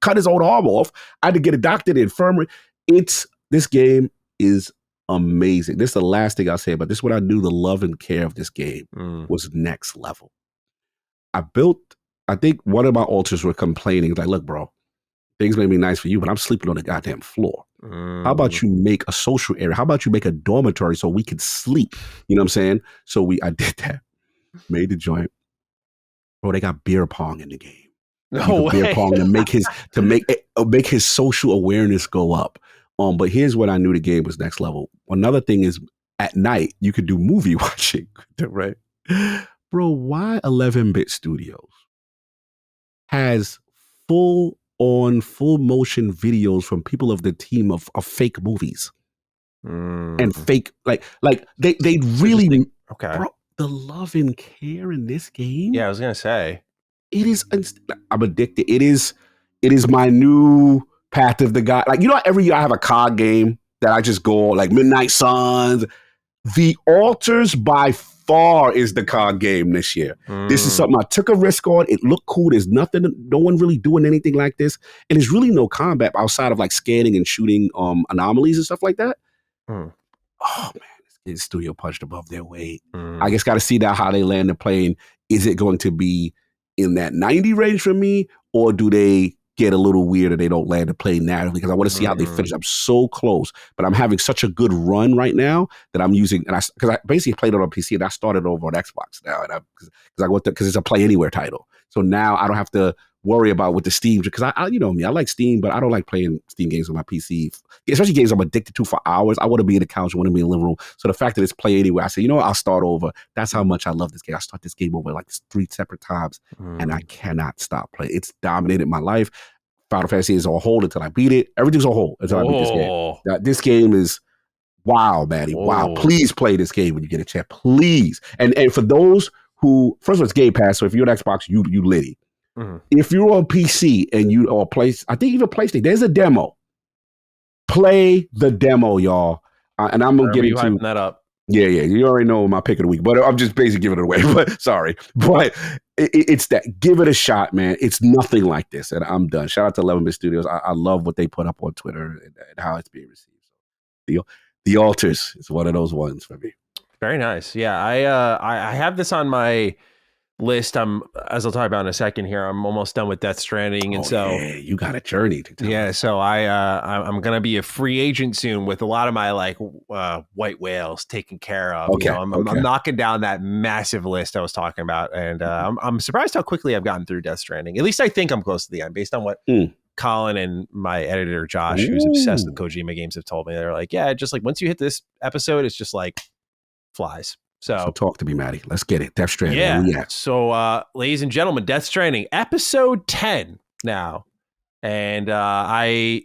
cut his own arm off. I had to get a doctor in the infirmary. This game is amazing. This is the last thing I'll say, but this is what I knew the love and care of this game was next level. I think one of my alters were complaining, like, look, bro, things may be nice for you, but I'm sleeping on the goddamn floor. How about you make a social area? How about you make a dormitory so we can sleep? You know what I'm saying? So I did that. Made the joint. Bro, they got beer pong in the game. No way. Beer pong to make his social awareness go up. But here's what I knew the game was next level. Another thing is at night you could do movie watching, right? Bro, why 11-bit Studios has full motion videos from people of the team of fake movies and fake like they really bro, the love and care in this game. Yeah, I was gonna say it is. I'm addicted. It is my new path of the god. Like, you know, every year I have a card game that I just go like Midnight Suns. The Altars by far is the card game this year. This is something I took a risk on. It looked cool. There's no one really doing anything like this. And there's really no combat outside of like scanning and shooting anomalies and stuff like that. Oh man, this studio punched above their weight. I just got to see now how they land the plane. Is it going to be in that 90 range for me, or do they get a little weird and they don't land the plane narratively? Because I want to see how they finish. I'm so close, but I'm having such a good run right now that I'm using, and because I basically played it on PC and I started over on Xbox now, and because it's a play anywhere title. So now I don't have to worry about with the Steam, because I you know me, I like Steam, but I don't like playing Steam games on my PC, especially games I'm addicted to for hours. I want to be in the couch, I want to be in the living room. So the fact that it's play anywhere, I say, you know what, I'll start over. That's how much I love this game. I start this game over like 3 separate times, and I cannot stop playing. It's dominated my life. Final Fantasy is on hold until I beat it. Everything's on hold until I beat this game. Now, this game is wow, Maddie. Wow. Please play this game when you get a chance. Please. And for those who, first of all, it's Game Pass. So if you're on Xbox, you litty. If you're on PC and I think even PlayStation, there's a demo. Play the demo, y'all. And I'm gonna get into hyping that up. Yeah. You already know my pick of the week, but I'm just basically giving it away. But sorry, but it's that. Give it a shot, man. It's nothing like this, and I'm done. Shout out to 11-bit Studios. I love what they put up on Twitter and how it's being received. The Altars is one of those ones for me. Very nice. Yeah, I have this on my list. As I'll talk about in a second here, I'm almost done with Death Stranding, and you got a journey to tell. Yeah, so I'm gonna be a free agent soon with a lot of my like white whales taken care of. Okay, I'm knocking down that massive list I was talking about, and I'm surprised how quickly I've gotten through Death Stranding. At least I think I'm close to the end, based on what Colin and my editor Josh, who's obsessed with Kojima games, have told me. They're like, yeah, just like once you hit this episode, it's just like flies. So talk to me, Maddie. Let's get it. Death Stranding. Yeah. So, ladies and gentlemen, Death Stranding, episode 10 now. And I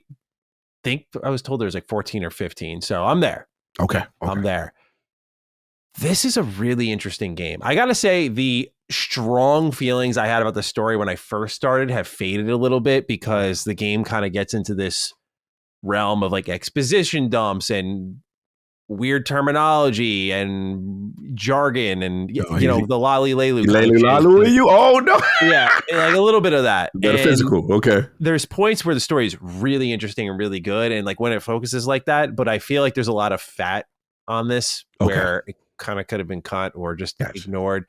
think I was told there's like 14 or 15. So I'm there. Okay. I'm there. This is a really interesting game. I got to say, the strong feelings I had about the story when I first started have faded a little bit, because the game kind of gets into this realm of like exposition dumps and weird terminology and jargon and the lolly lalu. Oh no. Yeah, like a little bit of that. Metaphysical. Okay. There's points where the story is really interesting and really good, and like when it focuses like that, but I feel like there's a lot of fat on this where it kind of could have been cut or just ignored.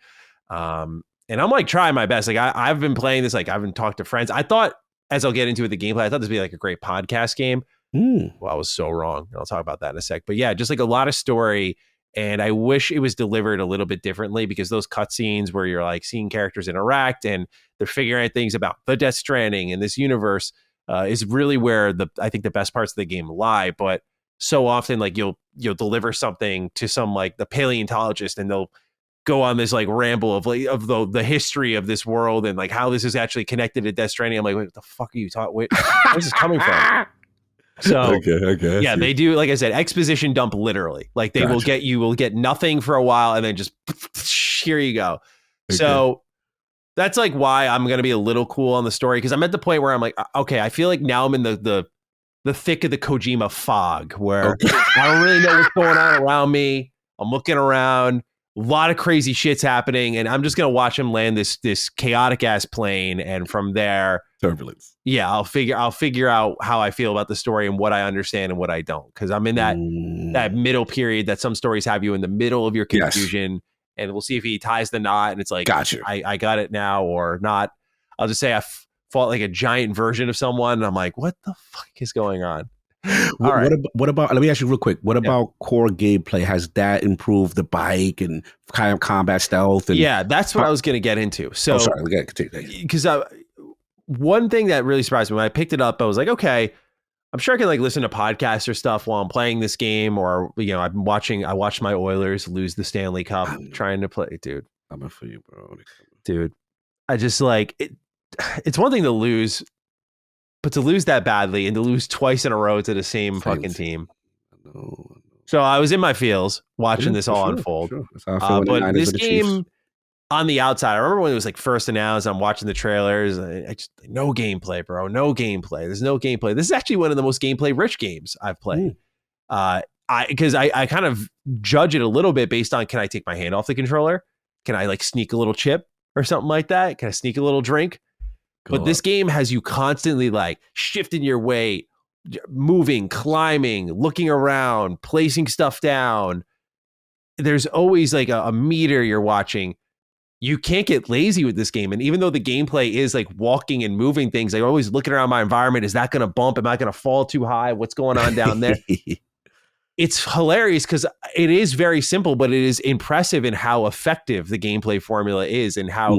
And I'm like trying my best. Like I've been playing this, like I've been talking to friends. I thought, as I'll get into it, the gameplay, I thought this would be like a great podcast game. Well, I was so wrong. I'll talk about that in a sec. But yeah, just like a lot of story. And I wish it was delivered a little bit differently, because those cutscenes where you're like seeing characters interact and they're figuring out things about the Death Stranding and this universe is really where I think the best parts of the game lie. But so often, like you'll deliver something to some like the paleontologist, and they'll go on this like ramble of like of the history of this world and like how this is actually connected to Death Stranding. I'm like, wait, what the fuck are you talking? Where's this coming from? So okay, yeah, they do, like I said, exposition dump literally. Like they will get nothing for a while, and then just here you go. So that's like why I'm going to be a little cool on the story, because I'm at the point where I'm like, okay, I feel like now I'm in the thick of the Kojima fog where I don't really know what's going on around me. I'm looking around, a lot of crazy shit's happening, and I'm just going to watch him land this chaotic ass plane, and from there, turbulence. Yeah, I'll figure out how I feel about the story and what I understand and what I don't, because I'm in that middle period that some stories have you in the middle of your confusion. Yes. And we'll see if he ties the knot and it's like, gotcha. I got it now or not. I'll just say I fought like a giant version of someone and I'm like, what the fuck is going on? What about, let me ask you real quick, what about core gameplay? Has that improved the bike and kind of combat stealth? And yeah, that's what I was going to get into. So, sorry, continue. Because one thing that really surprised me when I picked it up, I was like, okay, I'm sure I can like listen to podcasts or stuff while I'm playing this game, or I watched my Oilers lose the Stanley Cup trying to play, dude. I'm in for you, bro. Dude, I just like it. It's one thing to lose, but to lose that badly and to lose twice in a row to the same fucking team. No. So I was in my feels watching this all unfold. Sure. That's how I feel but this game, on the outside, I remember when it was like first announced, I'm watching the trailers. I just, no gameplay, bro. No gameplay. There's no gameplay. This is actually one of the most gameplay rich games I've played. Because I kind of judge it a little bit based on, can I take my hand off the controller? Can I like sneak a little chip or something like that? Can I sneak a little drink? This game has you constantly like shifting your weight, moving, climbing, looking around, placing stuff down. There's always like a meter you're watching. You can't get lazy with this game. And even though the gameplay is like walking and moving things, I'm always looking around my environment. Is that going to bump? Am I going to fall too high? What's going on down there? It's hilarious because it is very simple, but it is impressive in how effective the gameplay formula is and how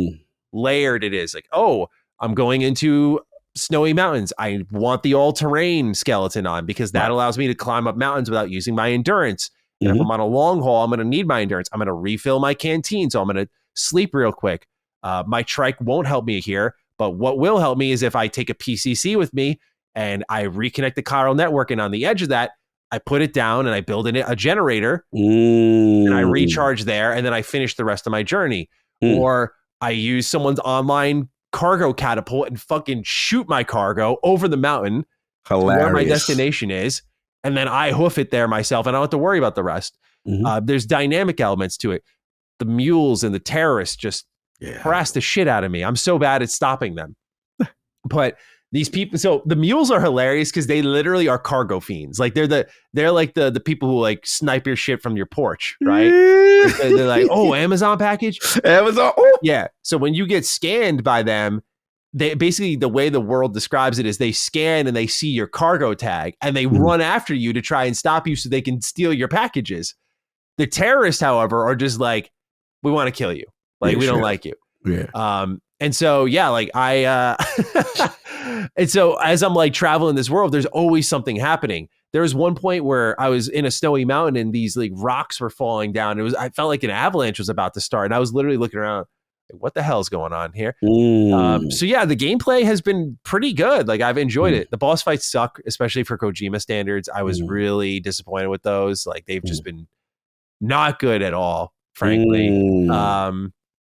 layered it is. Like, oh, I'm going into snowy mountains. I want the all-terrain skeleton on because that allows me to climb up mountains without using my endurance. And if I'm on a long haul, I'm going to need my endurance. I'm going to refill my canteen. So I'm going to sleep real quick. My trike won't help me here, but what will help me is if I take a PCC with me and I reconnect the chiral network, and on the edge of that, I put it down and I build in it a generator and I recharge there, and then I finish the rest of my journey. Or I use someone's online cargo catapult and fucking shoot my cargo over the mountain to where my destination is, and then I hoof it there myself and I don't have to worry about the rest. There's dynamic elements to it. The mules and the terrorists just harass the shit out of me. I'm so bad at stopping them. But these people, so the mules are hilarious because they literally are cargo fiends. Like they're like the people who like snipe your shit from your porch, right? They're like, oh, Amazon package? Amazon. Oh. Yeah. So when you get scanned by them, they basically, the way the world describes it is they scan and they see your cargo tag and they run after you to try and stop you so they can steal your packages. The terrorists, however, are just like, we want to kill you. Like, we don't like you. Yeah. And so, yeah, like and so as I'm like traveling this world, there's always something happening. There was one point where I was in a snowy mountain and these like rocks were falling down. I felt like an avalanche was about to start. And I was literally looking around, like, what the hell's going on here? So yeah, the gameplay has been pretty good. Like, I've enjoyed it. The boss fights suck, especially for Kojima standards. I was really disappointed with those. Like, they've just been not good at all, frankly.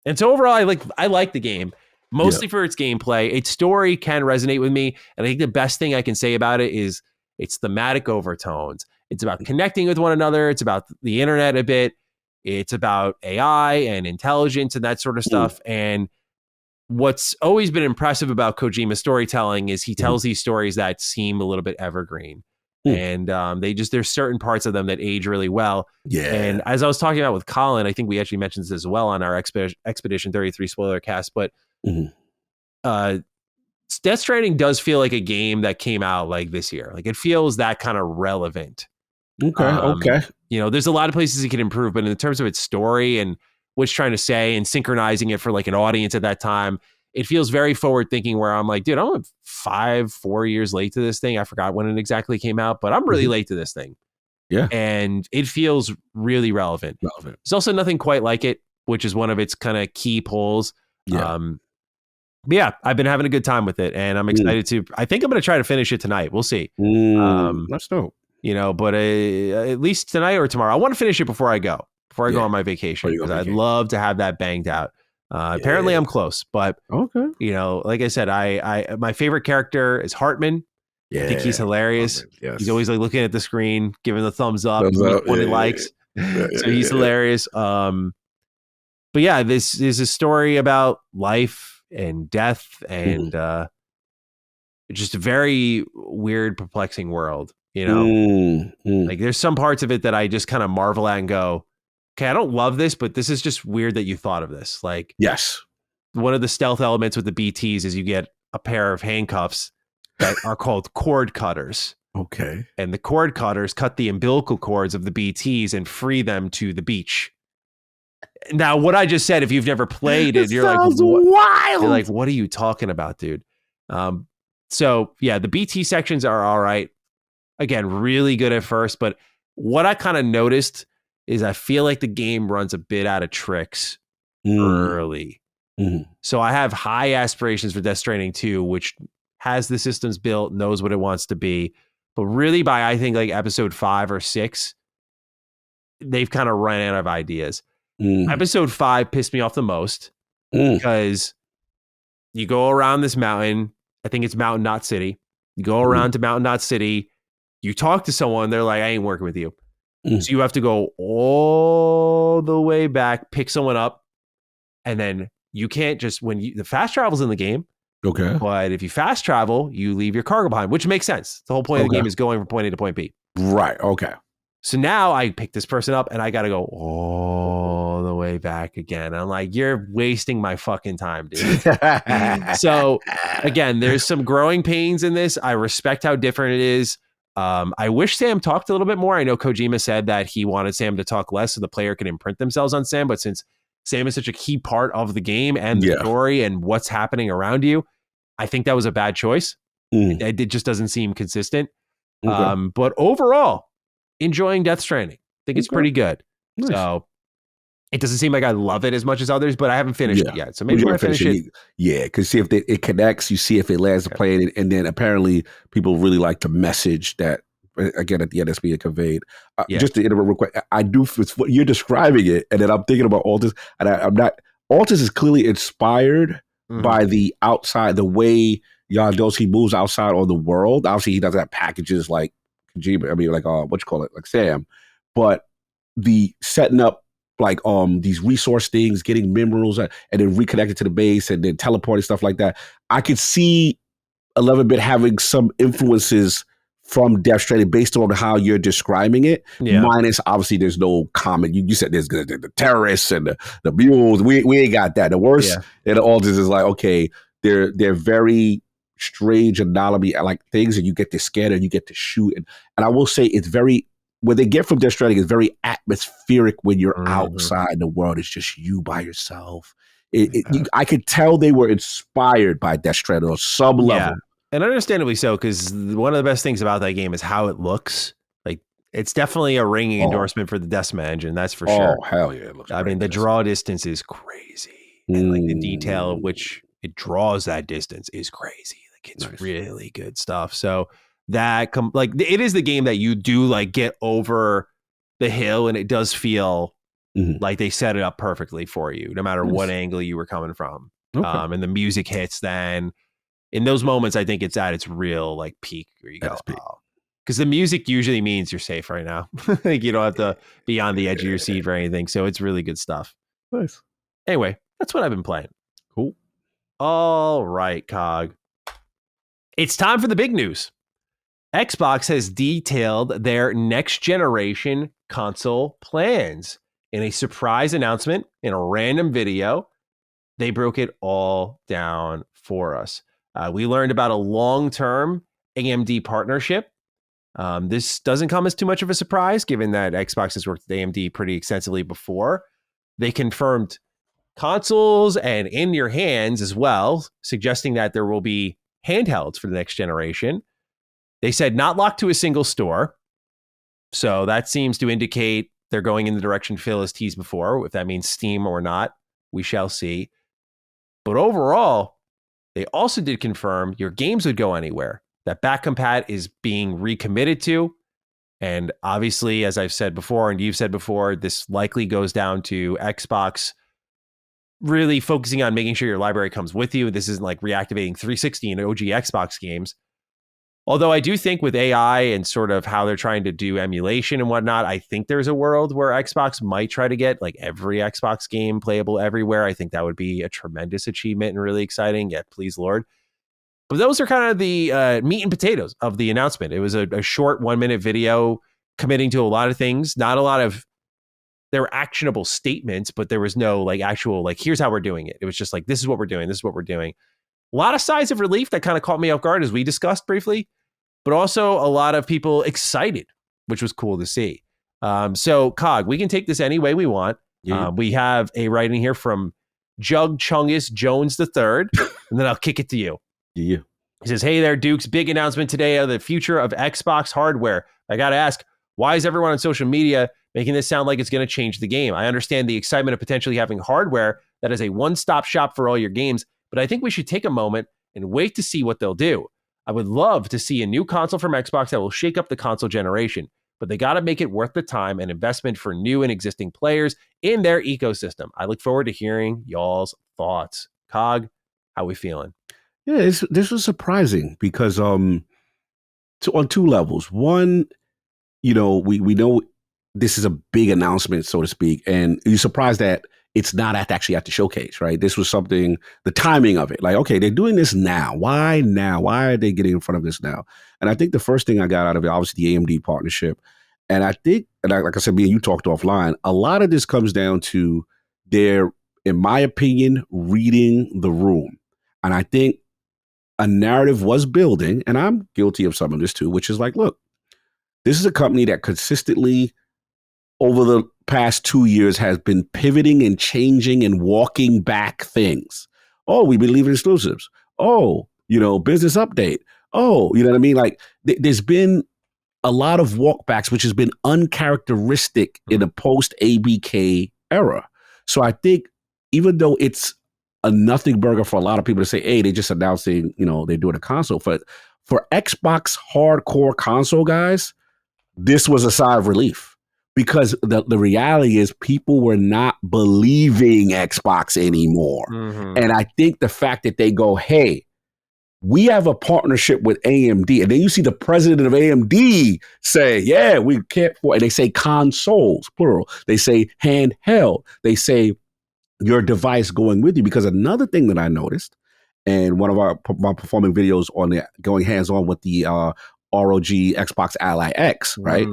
And so overall, I like the game, mostly for its gameplay. Its story can resonate with me. And I think the best thing I can say about it is its thematic overtones. It's about connecting with one another. It's about the internet a bit. It's about AI and intelligence and that sort of stuff. And what's always been impressive about Kojima's storytelling is he tells these stories that seem a little bit evergreen. And there's certain parts of them that age really well. Yeah. And as I was talking about with Colin, I think we actually mentioned this as well on our Expedition 33 spoiler cast, but Death Stranding does feel like a game that came out like this year. Like, it feels that kind of relevant. Okay. You know, there's a lot of places it can improve, but in terms of its story and what it's trying to say and synchronizing it for like an audience at that time, it feels very forward thinking, where I'm like, dude, I'm 4 years late to this thing. I forgot when it exactly came out, but I'm really late to this thing. Yeah. And it feels really relevant. There's also nothing quite like it, which is one of its kind of key pulls. Yeah. But yeah, I've been having a good time with it, and I'm excited to, I think I'm going to try to finish it tonight. We'll see. That's dope. You know, but at least tonight or tomorrow. I want to finish it before I go on my vacation, because I'd love to have that banged out. Apparently I'm close, but Okay. you know, like I said, I my favorite character is Hartman. Yeah. I think he's hilarious. Yes. He's always like looking at the screen, giving the thumbs up, Thumbs up. what he Yeah, likes. yeah, So he's hilarious. But yeah, this is a story about life and death and just a very weird, perplexing world. You know, like there's some parts of it that I just kind of marvel at and go, okay, I don't love this, but this is just weird that you thought of this. Like, yes. One of the stealth elements with the BTs is you get a pair of handcuffs that are called cord cutters. Okay. And the cord cutters cut the umbilical cords of the BTs and free them to the beach. Now, what I just said, if you've never played it, you're like, wild. You're like, what are you talking about, dude? So yeah, the BT sections are all right. Again, really good at first, but what I kind of noticed is I feel like the game runs a bit out of tricks early. So I have high aspirations for Death Stranding 2, which has the systems built, knows what it wants to be. But really by, I think, like episode 5 or 6, they've kind of run out of ideas. Episode 5 pissed me off the most because you go around this mountain. I think it's Mountain Knot City. You go around to Mountain Knot City. You talk to someone. They're like, I ain't working with you. So you have to go all the way back, pick someone up. And then you can't just, the fast travel's in the game. Okay. But if you fast travel, you leave your cargo behind, which makes sense. The whole point of the game is going from point A to point B. Right. Okay. So now I pick this person up and I got to go all the way back again. I'm like, you're wasting my fucking time, dude. So again, there's some growing pains in this. I respect how different it is. I wish Sam talked a little bit more. I know Kojima said that he wanted Sam to talk less so the player can imprint themselves on Sam. But since Sam is such a key part of the game and the story and what's happening around you, I think that was a bad choice. It just doesn't seem consistent. Okay. But overall, enjoying Death Stranding. I think it's pretty good. Nice. So it doesn't seem like I love it as much as others, but I haven't finished it yet. So maybe when I finish it. Yeah, because see if it connects, you see if it lands the plane, and then apparently people really like the message that, again, at the end that's being conveyed. Just to interrupt real quick, I do, it's what you're describing it, and then I'm thinking about Altus, and I'm not, Altus is clearly inspired by the outside, the way Yondoski moves outside on the world. Obviously, he doesn't have packages like Kojima, I mean, like, what you call it, like Sam, but the setting up, like, these resource things, getting minerals, and then reconnected to the base, and then teleporting, stuff like that. I could see 11-bit having some influences from Death Stranding based on how you're describing it. Minus, obviously, there's no comment. You said there's the terrorists and the mules. We ain't got that. The worst in all this is like, okay, they're very strange anomaly, like things, and you get to scatter and you get to shoot. And I will say it's very, what they get from Death Stranding is very atmospheric when you're outside the world. It's just you by yourself. I could tell they were inspired by Death Stranding on some level. And understandably so, because one of the best things about that game is how it looks. Like, it's definitely a ringing endorsement for the Decima engine, that's for sure. Oh, hell yeah. It looks I mean, the draw distance is crazy. And like the detail of which it draws that distance is crazy. Like, it's really good stuff. So that like it is the game that you do like get over the hill, and it does feel like they set it up perfectly for you, no matter what angle you were coming from. And the music hits then. In those moments, I think it's at its real like peak where you go, because the music usually means you're safe right now. Like, you don't have to be on the edge of your seat for anything. So it's really good stuff. Nice. Anyway, that's what I've been playing. Cool. All right, Cog. It's time for the big news. Xbox has detailed their next generation console plans in a surprise announcement in a random video. They broke it all down for us. We learned about a long-term AMD partnership. This doesn't come as too much of a surprise, given that Xbox has worked with AMD pretty extensively before. They confirmed consoles and in your hands as well, suggesting that there will be handhelds for the next generation. They said not locked to a single store. So that seems to indicate they're going in the direction Phil has teased before. If that means Steam or not, we shall see. But overall, they also did confirm your games would go anywhere. That back compat is being recommitted to. And obviously, as I've said before, and you've said before, this likely goes down to Xbox really focusing on making sure your library comes with you. This isn't like reactivating 360 and OG Xbox games. Although I do think with AI and sort of how they're trying to do emulation and whatnot, I think there's a world where Xbox might try to get like every Xbox game playable everywhere. I think that would be a tremendous achievement and really exciting. Yeah, please, Lord. But those are kind of the meat and potatoes of the announcement. It was a short 1-minute video committing to a lot of things, not a lot of, there were actionable statements, but there was no like actual, like, here's how we're doing it. It was just like, this is what we're doing. This is what we're doing. A lot of sighs of relief that kind of caught me off guard, as we discussed briefly, but also a lot of people excited, which was cool to see. So Cog, we can take this any way we want. Yeah. We have a writing here from Jug Chungus Jones III, and then I'll kick it to you. Yeah. He says, hey there, Dukes. Big announcement today of the future of Xbox hardware. I got to ask, why is everyone on social media making this sound like it's going to change the game? I understand the excitement of potentially having hardware that is a one-stop shop for all your games, but I think we should take a moment and wait to see what they'll do. I would love to see a new console from Xbox that will shake up the console generation, but they got to make it worth the time and investment for new and existing players in their ecosystem. I look forward to hearing y'all's thoughts. Cog, how we feeling? Yeah, this was surprising because on two levels. One, we know this is a big announcement, so to speak, and you're surprised that it's not actually at the showcase, right? This was something, the timing of it, like, okay, they're doing this now. Why now? Why are they getting in front of this now? And I think the first thing I got out of it, obviously the AMD partnership. And I think, like I said, me and you talked offline, a lot of this comes down to their, in my opinion, reading the room. And I think a narrative was building, and I'm guilty of some of this too, which is like, look, this is a company that consistently over the past 2 years has been pivoting and changing and walking back things. Oh, we believe in exclusives. Oh, business update. Oh, you know what I mean? Like there's been a lot of walkbacks, which has been uncharacteristic in a post ABK era. So I think even though it's a nothing burger for a lot of people to say, hey, they just announcing, they're doing a console. For Xbox hardcore console guys, this was a sigh of relief because the reality is people were not believing Xbox anymore. Mm-hmm. And I think the fact that they go, hey, we have a partnership with AMD. And then you see the president of AMD say, yeah, we can't, and they say consoles, plural. They say handheld. They say your device going with you. Because another thing that I noticed, and one of my performing videos on the going hands-on with the ROG Xbox Ally X, right?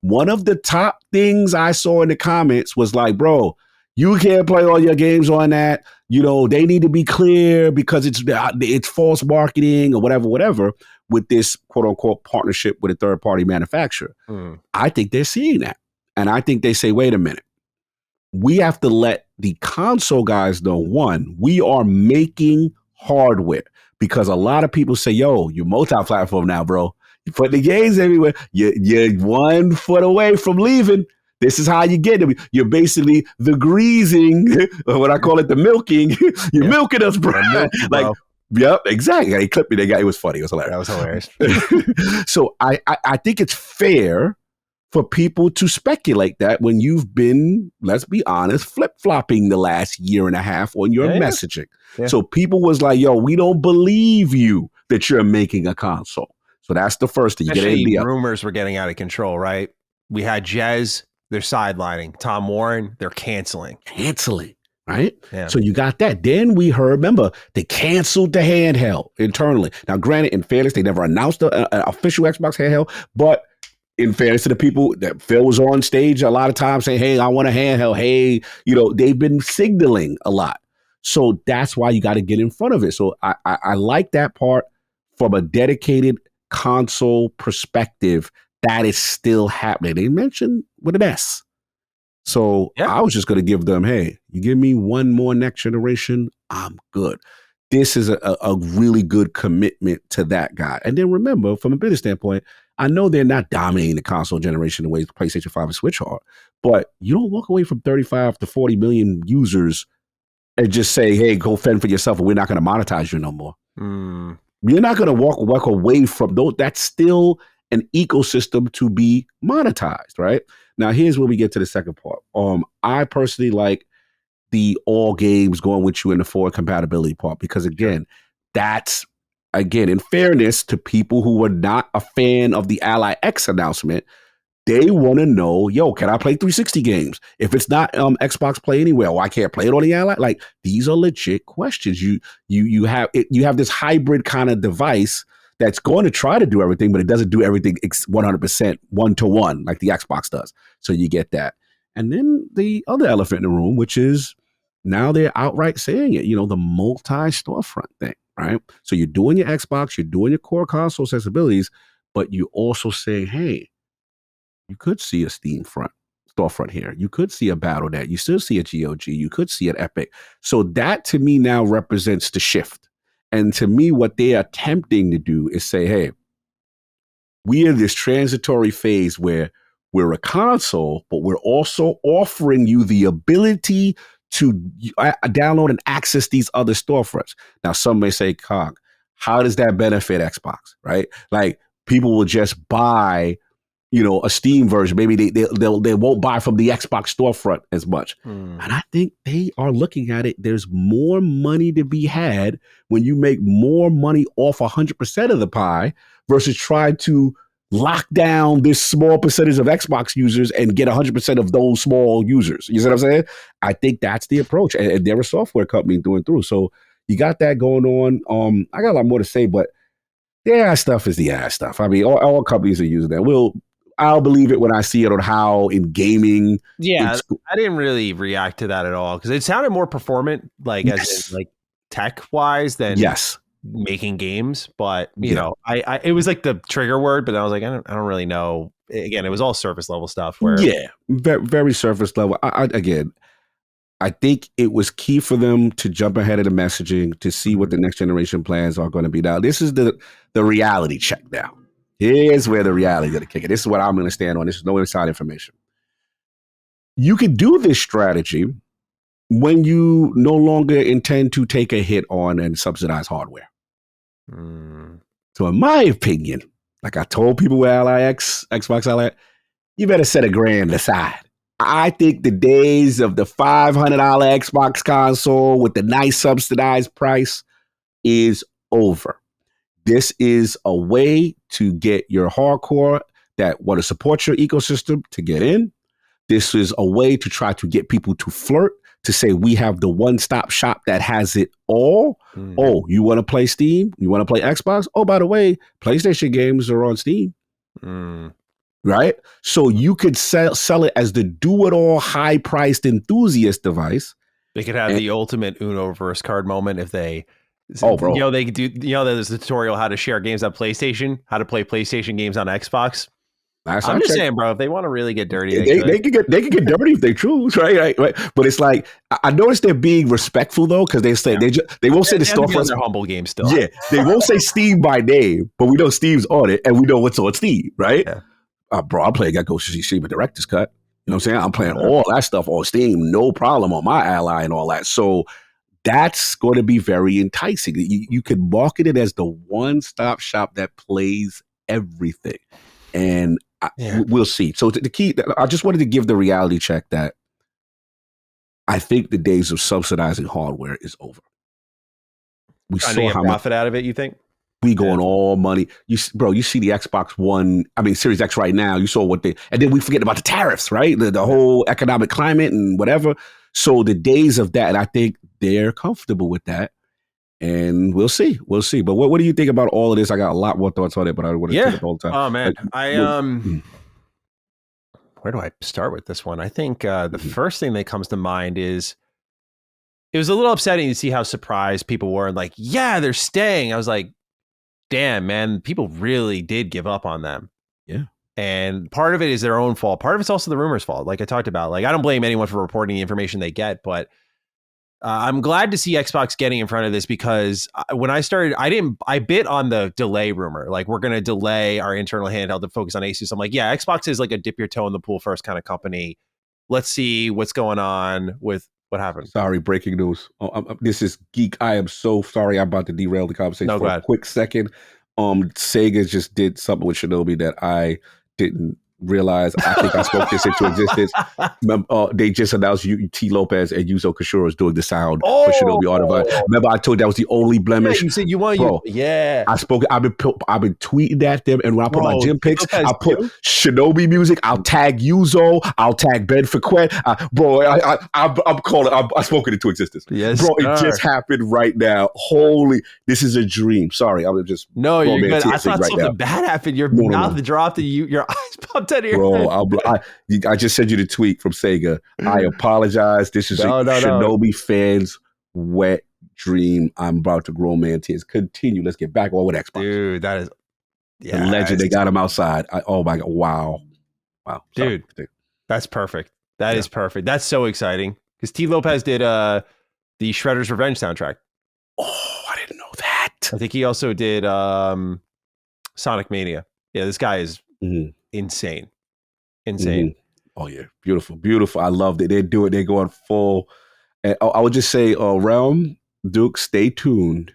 One of the top things I saw in the comments was like, bro, you can't play all your games on that. They need to be clear because it's false marketing or whatever with this quote unquote partnership with a third party manufacturer. I think they're seeing that. And I think they say, wait a minute. We have to let the console guys know, one, we are making hardware because a lot of people say, yo, you're multi-platform now, bro. You put the games everywhere. You're 1 foot away from leaving. This is how you get them. You're basically the greasing, or what I call it, the milking. You're milking us, bro. Like, yep, exactly. They clipped me. It was funny. It was hilarious. That was hilarious. So I think it's fair for people to speculate that when you've been, let's be honest, flip-flopping the last year and a half on your messaging. Yeah. So people was like, yo, we don't believe you that you're making a console. So that's the first thing. Especially rumors were getting out of control, right? We had Jez, they're sidelining. Tom Warren, they're canceling. Right? Yeah. So you got that. Then we heard, remember, they canceled the handheld internally. Now, granted, in fairness, they never announced an official Xbox handheld, but in fairness to the people that Phil was on stage a lot of times saying, hey, I want a handheld. Hey, they've been signaling a lot. So that's why you got to get in front of it. So I like that part from a dedicated console perspective. That is still happening. They mentioned with an S. So I was just going to give them, hey, you give me one more next generation, I'm good. This is a really good commitment to that guy. And then remember, from a business standpoint, I know they're not dominating the console generation the way PlayStation 5 and Switch are, but you don't walk away from 35 to 40 million users and just say, hey, go fend for yourself and we're not going to monetize you no more. You're not going to walk away from those. That's still an ecosystem to be monetized, right? Now, here's where we get to the second part. I personally like the all games going with you in the forward compatibility part, because again, in fairness to people who were not a fan of the Ally X announcement, they want to know, yo, can I play 360 games? If it's not Xbox Play Anywhere, or I can't play it on the Ally, like these are legit questions. You have this hybrid kind of device that's going to try to do everything, but it doesn't do everything 100% one-to-one like the Xbox does. So you get that. And then the other elephant in the room, which is now they're outright saying it, the multi-storefront thing, right? So you're doing your Xbox, you're doing your core console sensibilities, but you also say, hey, you could see a Steam storefront here. You could see a Battle.net. You still see a GOG. You could see an Epic. So that to me now represents the shift. And to me, what they're attempting to do is say, hey, we are in this transitory phase where we're a console, but we're also offering you the ability to download and access these other storefronts. Now, some may say, Cog, how does that benefit Xbox, right? Like people will just buy a Steam version. Maybe they won't buy from the Xbox storefront as much. And I think they are looking at it. There's more money to be had when you make more money off 100% of the pie versus try to lock down this small percentage of Xbox users and get 100% of those small users. You see what I'm saying? I think that's the approach. And they're a software company doing through. So you got that going on. I got a lot more to say, but the ass stuff is the ass stuff. I mean, all companies are using that. I'll believe it when I see it on how in gaming. Yeah, I didn't really react to that at all because it sounded more performant, like as in, like tech wise than making games. But you know, I it was like the trigger word, but I was like, I don't really know. Again, it was all surface level stuff. Where very, very surface level. I think it was key for them to jump ahead of the messaging to see what the next generation plans are going to be. Now, this is the reality check now. Here's where the reality is going to kick it. This is what I'm going to stand on. This is no inside information. You can do this strategy when you no longer intend to take a hit on and subsidize hardware. So in my opinion, like I told people with Ally X, Xbox Ally, you better set $1,000 aside. I think the days of the $500 Xbox console with the nice subsidized price is over. This is a way to get your hardcore that want to support your ecosystem to get in. This is a way to try to get people to flirt, to say we have the one-stop shop that has it all. Oh, you want to play Steam? You want to play Xbox? Oh, by the way, PlayStation games are on Steam. Right? So you could sell it as the do-it-all, high-priced enthusiast device. They could have the ultimate Uno reverse card moment if they... bro. They could do, there's a tutorial how to share games on PlayStation, how to play PlayStation games on Xbox. I'm just saying, bro, if they want to really get dirty, they can get dirty if they choose, right? But it's like, I noticed they're being respectful though, because they say they won't say the storefront. They're humble games still. Yeah, they won't say Steam by name, but we know Steam's on it, and we know what's on Steam, right? Yeah. Bro, I'm playing Ghost of Tsushima Director's Cut. You know what I'm saying? I'm playing all that stuff on Steam, no problem on my Ally and all that. So that's going to be very enticing. You can market it as the one-stop shop that plays everything. And we'll see. So the key, I just wanted to give the reality check that I think the days of subsidizing hardware is over. We saw how much profit out of it, you think? We going all money. You see the Xbox One, Series X right now. You saw and then we forget about the tariffs, right? The whole economic climate and whatever. So the days of that, and I think they're comfortable with that. And we'll see. But what do you think about all of this? I got a lot more thoughts on it, but I don't want to take up all the time. Oh man, where do I start with this one? I think the first thing that comes to mind is it was a little upsetting to see how surprised people were and like, yeah, they're staying. I was like, damn, man, people really did give up on them. Yeah. And part of it is their own fault. Part of it's also the rumors' fault. Like I talked about, like I don't blame anyone for reporting the information they get, but I'm glad to see Xbox getting in front of this because when I started, I bit on the delay rumor. Like we're going to delay our internal handheld to focus on Asus. I'm like, yeah, Xbox is like a dip your toe in the pool first kind of company. Let's see what's going on with what happened. Sorry, breaking news. This is Geek. I am so sorry. I'm about to derail the conversation for a quick second. Sega just did something with Shinobi that I didn't realize I think I spoke this into existence. They just announced T. Lopez and Yuzo Koshiro is doing the sound for Shinobi Artifact. Remember, I told you that was the only blemish. Yeah, you said you want Bro, yeah. I've been tweeting at them, and when I put my gym pics, I'll put Shinobi music. I'll tag Yuzo. I'll tag Ben Frequent. Bro, I'm calling. I've spoken into existence. Yes, bro, sir. It just happened right now. Holy, this is a dream. Sorry, I'm just no, you're good. I thought right something now. bad happened. Your mouth dropped, and your eyes popped out of your head. I just sent you the tweet from Sega. I apologize. This is Shinobi fans' wet dream. I'm about to grow man tears. Continue. Let's get back on with Xbox. Dude, that is the legend. They got him outside. Oh my God. Wow. Dude, that's perfect. That is perfect. That's so exciting. Because T. Lopez did the Shredder's Revenge soundtrack. Oh, I didn't know that. I think he also did Sonic Mania. Yeah, this guy is insane. Insane. Oh yeah, beautiful. I loved it. They do it. They're going full. And I would just say, Realm, Duke, stay tuned.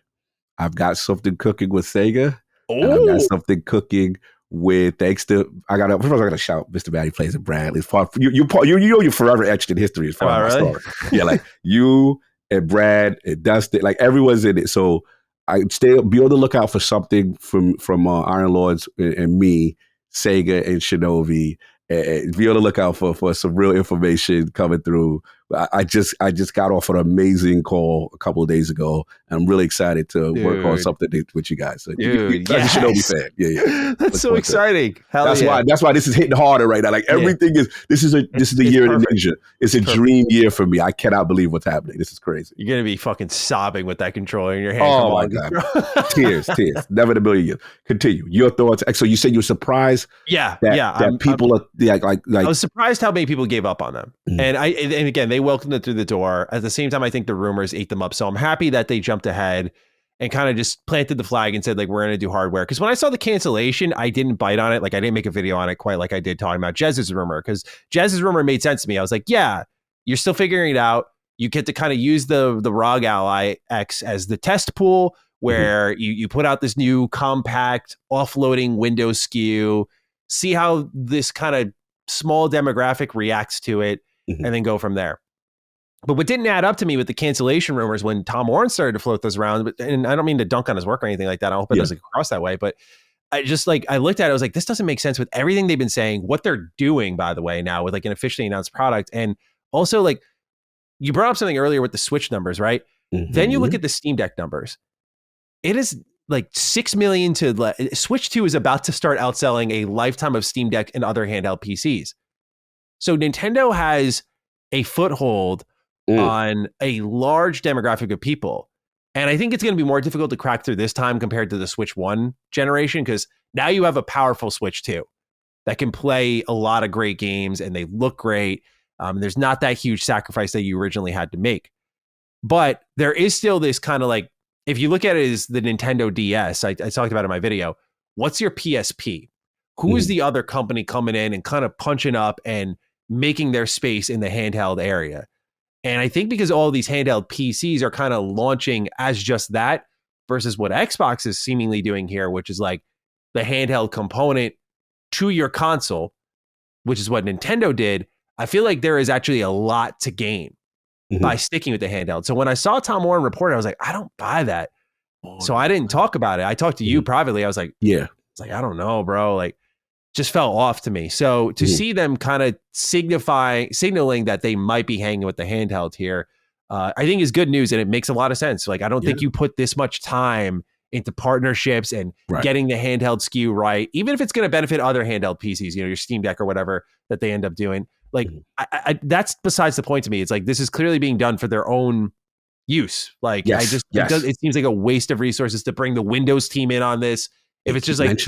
I've got something cooking with Sega. And I've got something cooking with first I gotta shout Mr. Batty Plays and Bradley. You know you're forever etched in history as far as my story. Yeah, like you and Brad and Dustin, like everyone's in it. So I be on the lookout for something from Iron Lords and me, Sega and Shinobi. And be on the lookout for some real information coming through. I just got off an amazing call a couple of days ago. And I'm really excited to work on something with you guys. So dude, I'm a Shinobi fan. Yeah. That's so exciting. That's why this is hitting harder right now. Like everything this is the year of the ninja. It's a dream year for me. I cannot believe what's happening. This is crazy. You're gonna be fucking sobbing with that controller in your hand. Oh my God. Tears. Never in a million years. Continue. Your thoughts. So you said you're surprised. That people are like. I was surprised how many people gave up on them. And again, they welcomed it through the door. At the same time, I think the rumors ate them up. So I'm happy that they jumped ahead and kind of just planted the flag and said, like, we're going to do hardware. Because when I saw the cancellation, I didn't bite on it. Like, I didn't make a video on it quite like I did talking about Jez's rumor. Because Jez's rumor made sense to me. I was like, yeah, you're still figuring it out. You get to kind of use the ROG Ally X as the test pool where you put out this new compact offloading Windows SKU, see how this kind of small demographic reacts to it, and then go from there. But what didn't add up to me with the cancellation rumors when Tom Warren started to float those around, and I don't mean to dunk on his work or anything like that. I hope it doesn't come across that way. But I looked at it, I was like, this doesn't make sense with everything they've been saying, what they're doing, by the way, now with like an officially announced product. And also, like, you brought up something earlier with the Switch numbers, right? Then you look at the Steam Deck numbers. It is like 6 million to Switch 2 is about to start outselling a lifetime of Steam Deck and other handheld PCs. So Nintendo has a foothold on a large demographic of people. And I think it's going to be more difficult to crack through this time compared to the Switch 1 generation, because now you have a powerful Switch 2 that can play a lot of great games and they look great. There's not that huge sacrifice that you originally had to make. But there is still this kind of like, if you look at it as the Nintendo DS, I talked about it in my video, what's your PSP? Who is the other company coming in and kind of punching up and making their space in the handheld area? And I think because all these handheld PCs are kind of launching as just that versus what Xbox is seemingly doing here, which is like the handheld component to your console, which is what Nintendo did. I feel like there is actually a lot to gain by sticking with the handheld. So when I saw Tom Warren report, I was like, I don't buy that. So I didn't talk about it. I talked to you privately. I was like, it's like, I don't know, bro. Like, just fell off to me. So to see them kind of signaling that they might be hanging with the handheld here, I think is good news. And it makes a lot of sense. Like, I don't think you put this much time into partnerships and getting the handheld SKU right, even if it's going to benefit other handheld PCs, you know, your Steam Deck or whatever that they end up doing. Like, I that's besides the point to me. It's like, this is clearly being done for their own use. Like, it seems like a waste of resources to bring the Windows team in on this. If it's just like,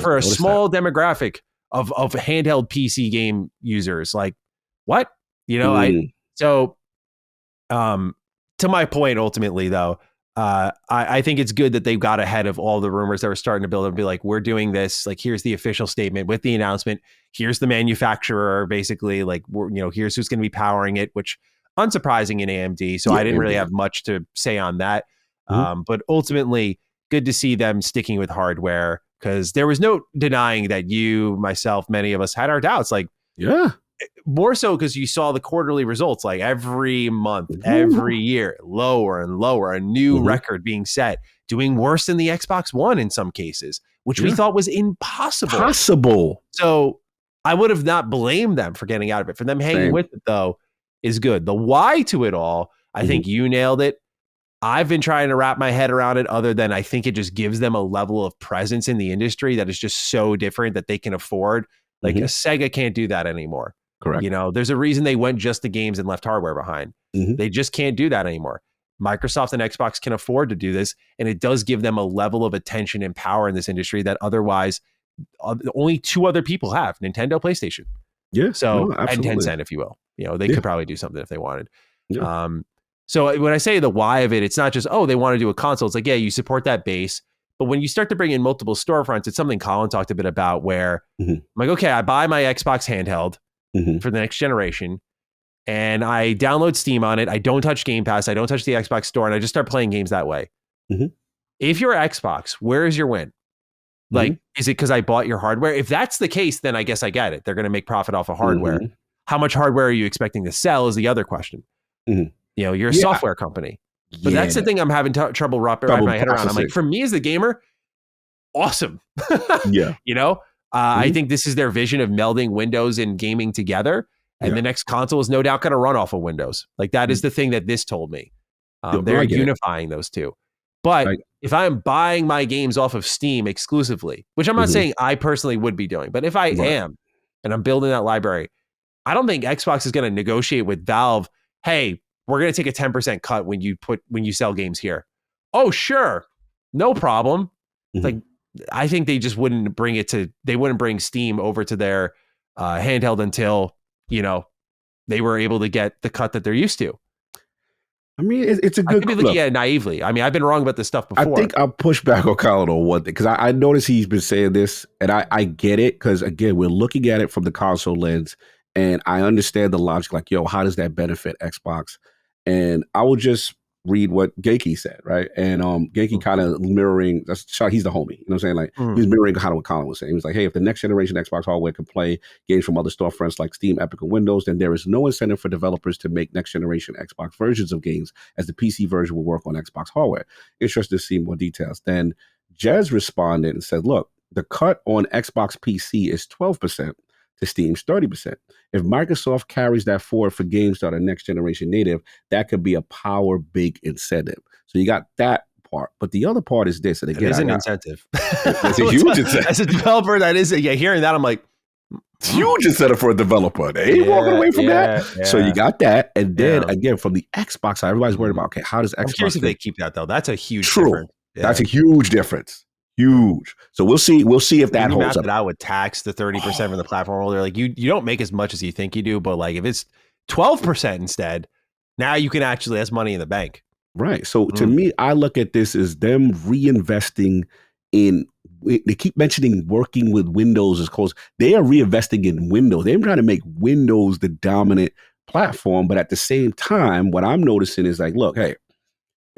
for a small demographic of handheld PC game users, like, what? You know, to my point, ultimately, though, I think it's good that they've got ahead of all the rumors that were starting to build up and be like, we're doing this. Like, here's the official statement with the announcement. Here's the manufacturer, basically. Like, here's who's going to be powering it, which unsurprising in AMD. So I didn't really have much to say on that. But ultimately, good to see them sticking with hardware. because there was no denying that you, myself, many of us had our doubts. Like, Yeah. more so because you saw the quarterly results, like every month, every year, lower and lower, a new record being set, doing worse than the Xbox One in some cases, which we thought was impossible. So I would have not blamed them for getting out of it. For them hanging with it, though, is good. The why to it all, I think you nailed it. I've been trying to wrap my head around it, other than I think it just gives them a level of presence in the industry that is just so different that they can afford. Like a Sega can't do that anymore. Correct. You know, there's a reason they went just to games and left hardware behind. They just can't do that anymore. Microsoft and Xbox can afford to do this, and it does give them a level of attention and power in this industry that otherwise only two other people have: Nintendo, PlayStation. Yeah. So, and Tencent, if you will. You know, they could probably do something if they wanted. So when I say the why of it, it's not just, oh, they want to do a console. It's like, yeah, you support that base. But when you start to bring in multiple storefronts, it's something Colin talked a bit about where I'm like, okay, I buy my Xbox handheld for the next generation, and I download Steam on it. I don't touch Game Pass. I don't touch the Xbox Store, and I just start playing games that way. If you're Xbox, where is your win? Like, is it because I bought your hardware? If that's the case, then I guess I get it. They're going to make profit off of hardware. How much hardware are you expecting to sell is the other question. You know, you're a software company. But that's the thing I'm having trouble wrapping my head around. I'm like, for me as the gamer, awesome. You know, I think this is their vision of melding Windows and gaming together. And the next console is no doubt going to run off of Windows. Like, that is the thing that this told me. They're unifying those two. But if I'm buying my games off of Steam exclusively, which I'm not saying I personally would be doing, but if I am, and I'm building that library, I don't think Xbox is going to negotiate with Valve, hey, we're going to take a 10% cut when you sell games here. Oh, sure. No problem. Like, I think they just wouldn't bring Steam over to their handheld until, you know, they were able to get the cut that they're used to. I mean, it's a good. I could be looking at it naively. I mean, I've been wrong about this stuff before. I think I'll push back on Colin on one thing, because I noticed he's been saying this, and I get it, because again, we're looking at it from the console lens, and I understand the logic. Like, yo, how does that benefit Xbox? And I will just read what GOTY said, right? And GOTY kind of mirroring, he's the homie, you know what I'm saying? Like, he's mirroring kind of what Colin was saying. He was like, hey, if the next generation Xbox hardware can play games from other storefronts like Steam, Epic, and Windows, then there is no incentive for developers to make next generation Xbox versions of games, as the PC version will work on Xbox hardware. Interested to see more details. Then Jez responded and said, look, the cut on Xbox PC is 12%. To Steam's 30%. If Microsoft carries that forward for games that are next generation native, that could be a power big incentive. So you got that part. But the other part is this. And again, it is an incentive. It's a huge incentive. As a developer, that is, hearing that, I'm like, it's huge incentive for a developer. They ain't walking away from that. Yeah. So you got that. And then again, from the Xbox side, everybody's worried about, okay, how does Xbox... I'm curious if they keep that, though. That's a huge difference. That's a huge difference. Huge. So we'll see if that holds up. It out with tax, the 30% from the platform holder. Like, you don't make as much as you think you do, but like, if it's 12% instead, now you can actually, that's money in the bank. Right. So to me, I look at this as them reinvesting in, they keep mentioning working with Windows as close. They are reinvesting in Windows. They're trying to make Windows the dominant platform. But at the same time, what I'm noticing is like, look, hey,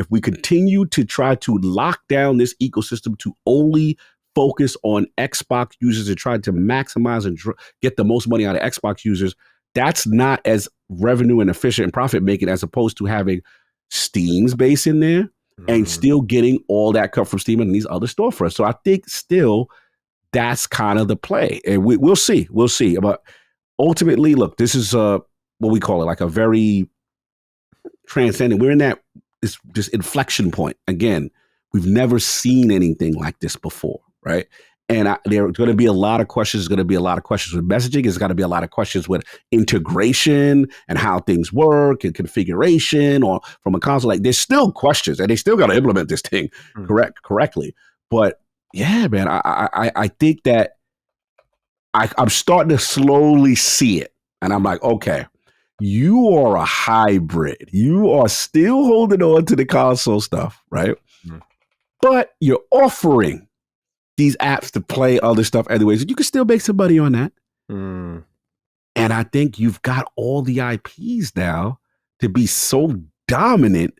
if we continue to try to lock down this ecosystem to only focus on Xbox users and try to maximize and get the most money out of Xbox users, that's not as revenue and efficient and profit making as opposed to having Steam's base in there and still getting all that cut from Steam and these other storefronts. So I think still that's kind of the play. And we'll see. We'll see. But ultimately, look, this is what we call it, like a very transcendent. We're in that this inflection point. Again, we've never seen anything like this before, right? And there are going to be a lot of questions. There's going to be a lot of questions with messaging. There's got to be a lot of questions with integration and how things work and configuration, or from a console. Like, there's still questions, and they still got to implement this thing correctly. But yeah, man, I think that I'm starting to slowly see it, and I'm like, okay. You are a hybrid. You are still holding on to the console stuff, right? But you're offering these apps to play other stuff anyways. You can still make some money on that. And I think you've got all the IPs now to be so dominant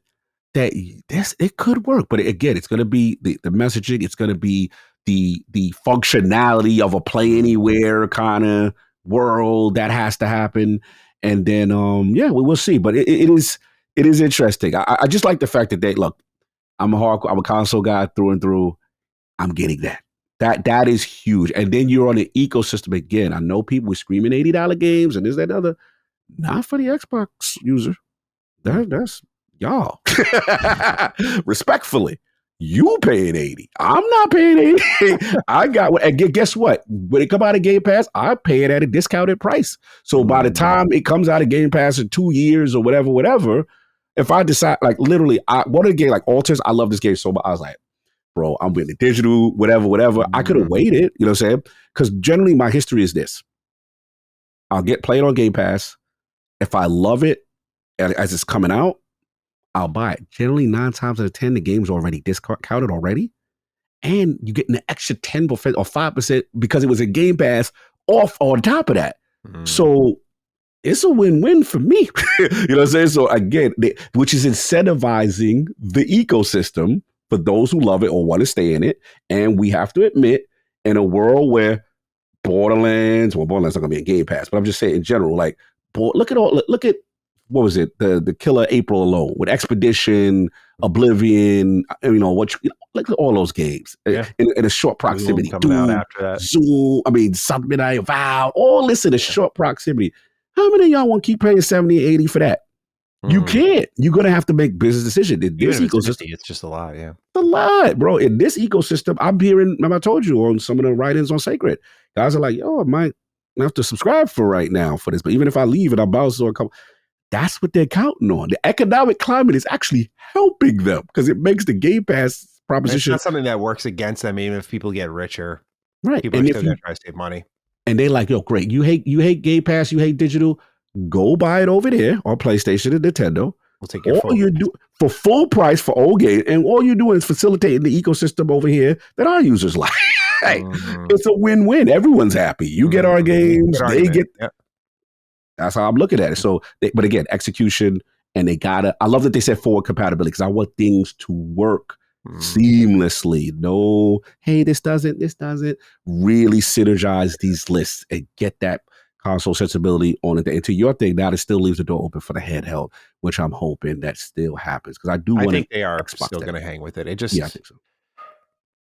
that it could work. But again, it's going to be the messaging. It's going to be the functionality of a play anywhere kind of world that has to happen. And then we will see. But it is interesting. I just like the fact that look, I'm a console guy through and through. I'm getting that. That is huge. And then you're on an ecosystem again. I know people were screaming $80 games and this, that, and other. Not for the Xbox user. That's y'all. Respectfully, you paying 80. I'm not paying 80. I got and guess what? When it come out of Game Pass, I pay it at a discounted price. So by the time it comes out of Game Pass in 2 years or whatever, if I decide, like literally, one of the game like Alters, I love this game so much. I was like, bro, I'm with the digital, whatever. I could have waited, you know what I'm saying? Because generally my history is this. I'll play it on Game Pass. If I love it as it's coming out, I'll buy it. Generally 9 times out of 10, the game's already discounted already. And you get an extra 10% or 5% because it was a Game Pass off on top of that. So it's a win-win for me. You know what I'm saying? So again, which is incentivizing the ecosystem for those who love it or want to stay in it. And we have to admit, in a world where Borderlands not going to be a Game Pass, but I'm just saying in general, like, look at what was it? The Killer April alone with Expedition, Oblivion, look at all those games in a short proximity. Coming out after that. Zoom, Submidnight, Vow, all this in a short proximity. How many of y'all want to keep paying 70, 80 for that? You can't. You're going to have to make business decisions. In this ecosystem, it's just a lot, yeah. It's a lot, bro. In this ecosystem, I'm hearing, I told you on some of the write-ins on Sacred, guys are like, yo, I might have to subscribe for right now for this. But even if I leave it, I'll bounce or come. That's what they're counting on. The economic climate is actually helping them because it makes the Game Pass proposition. It's not something that works against them, even if people get richer. Right. People are still going to try to save money. And they're like, yo, great. You hate Game Pass, you hate digital. Go buy it over there on PlayStation and Nintendo. We'll take your all you do for full price for old game, and all you're doing is facilitating the ecosystem over here that our users like. It's a win-win. Everyone's happy. You get our games, they get. Yep. That's how I'm looking at it. So, but again, execution, and I love that they said forward compatibility because I want things to work seamlessly. No, hey, this doesn't. Really synergize these lists and get that console sensibility on it. And to your thing, now it still leaves the door open for the handheld, which I'm hoping that still happens because I think they are still going to hang with it. It just, I think so.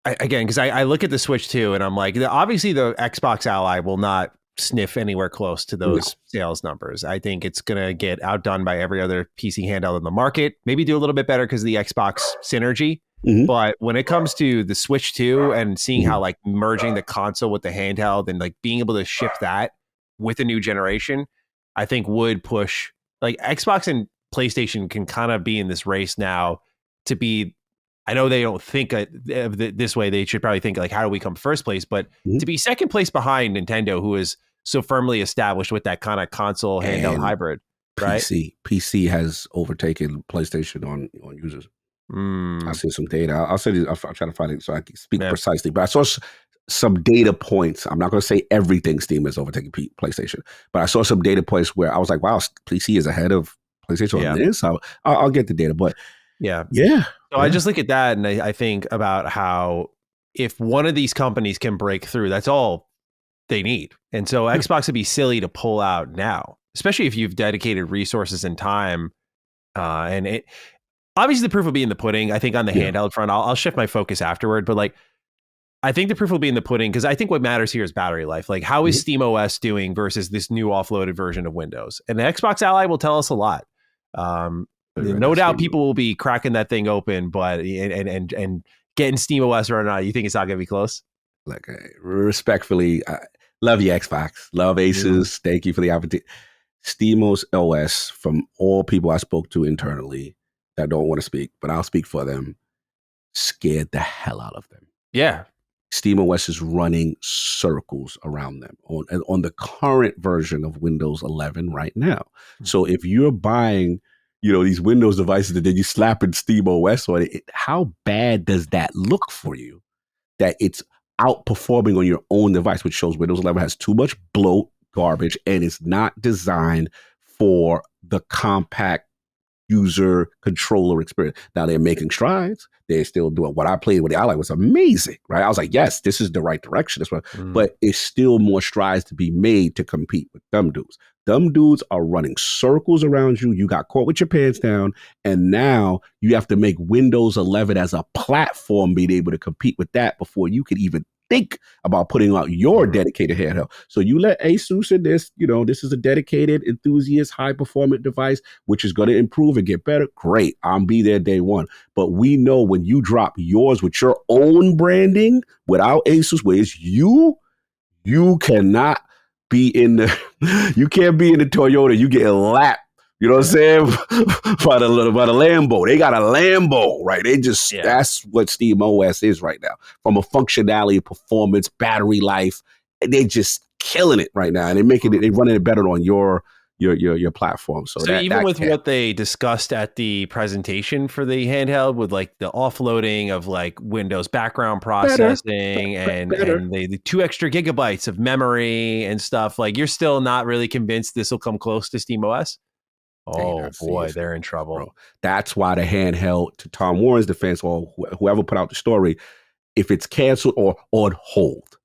Again, because I look at the Switch too, and I'm like, obviously the Xbox Ally will not sniff anywhere close to those sales numbers. I think it's going to get outdone by every other PC handheld in the market. Maybe do a little bit better because of the Xbox synergy. But when it comes to the Switch 2 and seeing how like merging the console with the handheld and like being able to ship that with a new generation, I think would push like Xbox and PlayStation can kind of be in this race now to be. I know they don't think of this way. They should probably think like, how do we come first place? But to be second place behind Nintendo, who is so firmly established with that kind of console handheld hybrid, right? PC has overtaken PlayStation on users. I see some data. I'll send you. I'll try to find it so I can speak precisely. But I saw some data points. I'm not going to say everything Steam is overtaking PlayStation, but I saw some data points where I was like, wow, PC is ahead of PlayStation on this. So I'll get the data, but yeah. So I just look at that and I think about how if one of these companies can break through, that's all they need. And so Xbox would be silly to pull out now, especially if you've dedicated resources and time. And it obviously the proof will be in the pudding. I think on the handheld front, I'll shift my focus afterward. But like, I think the proof will be in the pudding because I think what matters here is battery life. Like, how is SteamOS doing versus this new offloaded version of Windows? And the Xbox Ally will tell us a lot. No doubt people will be cracking that thing open, but and getting SteamOS or not, you think it's not going to be close? Like, respectfully, I love you, Xbox. Love Asus. Thank you for the opportunity. SteamOS, from all people I spoke to internally that don't want to speak, but I'll speak for them, scared the hell out of them. Yeah. SteamOS is running circles around them on the current version of Windows 11 right now. So if you're buying, these Windows devices and then you slap in SteamOS on it, how bad does that look for you? That it's outperforming on your own device, which shows Windows 11 has too much bloat, garbage, and it's not designed for the compact user controller experience. Now they're making strides. They're still doing what I played with. I like was amazing, right? I was like, yes, this is the right direction. But it's still more strides to be made to compete with them dudes. Them dudes are running circles around you. You got caught with your pants down, and now you have to make Windows 11 as a platform being able to compete with that before you could even think about putting out your dedicated handheld. So you let Asus in this, this is a dedicated enthusiast, high performance device, which is going to improve and get better. Great. I'll be there day one. But we know when you drop yours with your own branding without Asus, where it's you cannot be you can't be in the Toyota. You get lapped. You know what I'm saying? by the Lambo. They got a Lambo, right? That's what Steam OS is right now. From a functionality, performance, battery life, they just killing it right now. And they're running it better on your platform. So even with what they discussed at the presentation for the handheld, with like the offloading of like Windows background processing and the 2 extra gigabytes of memory and stuff, like you're still not really convinced this will come close to Steam OS? Oh boy, they're in trouble. Bro. That's why the handheld, to Tom Warren's defense, or whoever put out the story, if it's canceled or on hold,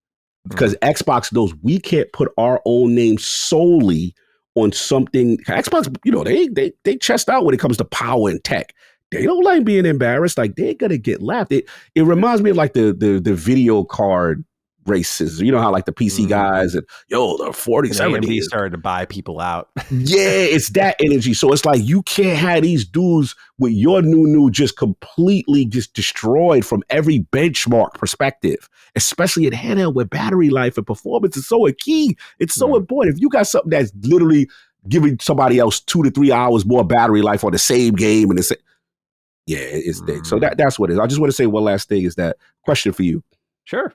because Xbox knows we can't put our own name solely on something. Xbox, they chest out when it comes to power and tech. They don't like being embarrassed. Like they're gonna get laughed. It reminds me of like the video card races. You know how like the PC guys and the 4070 AMD started to buy people out. Yeah, it's that energy. So it's like you can't have these dudes with your new just completely just destroyed from every benchmark perspective, especially at handheld where battery life and performance is so key. It's so important. If you got something that's literally giving somebody else 2 to 3 hours more battery life on the same game and it's big. So that's what it is. I just want to say one last thing is that question for you. Sure.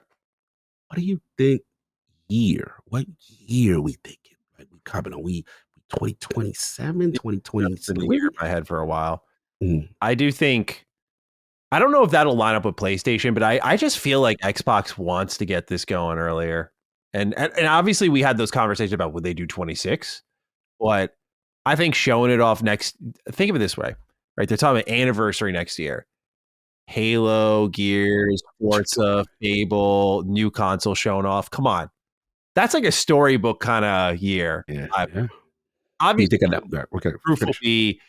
What do you think What year we thinking? Like we coming on? We 2027, 2026? It's been the year in my head for a while. I do think, I don't know if that'll line up with PlayStation, but I just feel like Xbox wants to get this going earlier. And obviously we had those conversations about would they do 26? But I think showing it off think of it this way, right? They're talking about anniversary next year. Halo, Gears, Forza, Fable, new console showing off. Come on. That's like a storybook kind of year. Yeah. Obviously, proof will be,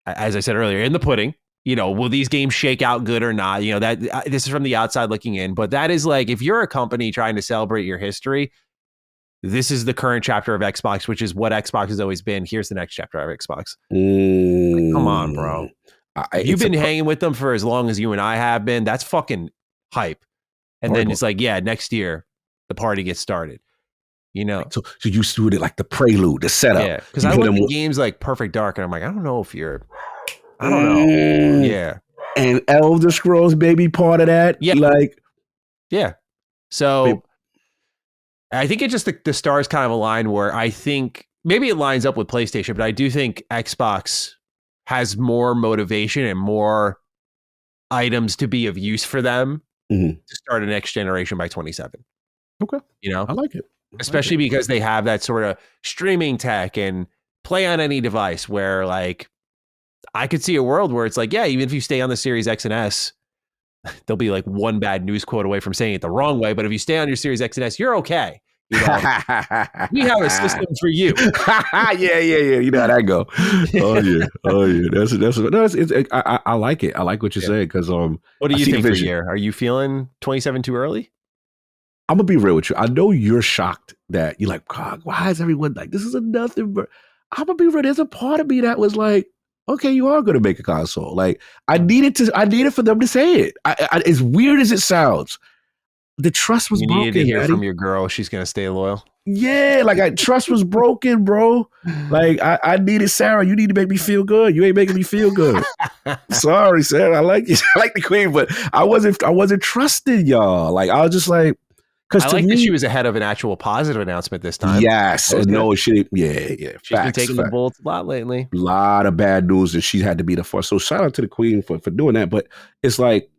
as I said earlier, in the pudding. Will these games shake out good or not? That this is from the outside looking in. But that is like, if you're a company trying to celebrate your history, this is the current chapter of Xbox, which is what Xbox has always been. Here's the next chapter of Xbox. Like, come on, bro. You've been hanging with them for as long as you and I have been. That's fucking hype. And then it's like, next year the party gets started. So you do it like the prelude, the setup. Yeah, because I look at games like Perfect Dark, and I'm like, I don't know. Yeah. And Elder Scrolls, baby, part of that. Yeah. So I think it just the stars kind of align where I think maybe it lines up with PlayStation, but I do think Xbox has more motivation and more items to be of use for them to start a next generation by 27. Okay. I like it. Especially because they have that sort of streaming tech and play on any device where like I could see a world where it's like, even if you stay on the Series X and S, there'll be like one bad news quote away from saying it the wrong way. But if you stay on your Series X and S, you're okay. We have a system for you. Yeah. You know how that go. Oh yeah. I like it. I like what you're saying because what do you think for a year? Are you feeling 27 too early? I'm gonna be real with you. I know you're shocked that you're like, God, why is everyone like this? Is a nothing. But I'm gonna be real. There's a part of me that was like, okay, you are gonna make a console. Like I needed for them to say it. As weird as it sounds. The trust was broken. You needed to hear from your girl. She's going to stay loyal. Yeah, like trust was broken, bro. Like I needed Sarah. You need to make me feel good. You ain't making me feel good. Sorry, Sarah. I like you. I like the queen, but I wasn't trusting y'all. Like I was just like, because I like that she was ahead of an actual positive announcement this time. Yes, no, she's been taking the bullets a lot lately. A lot of bad news, and she had to be the first. So shout out to the queen for doing that. But it's like.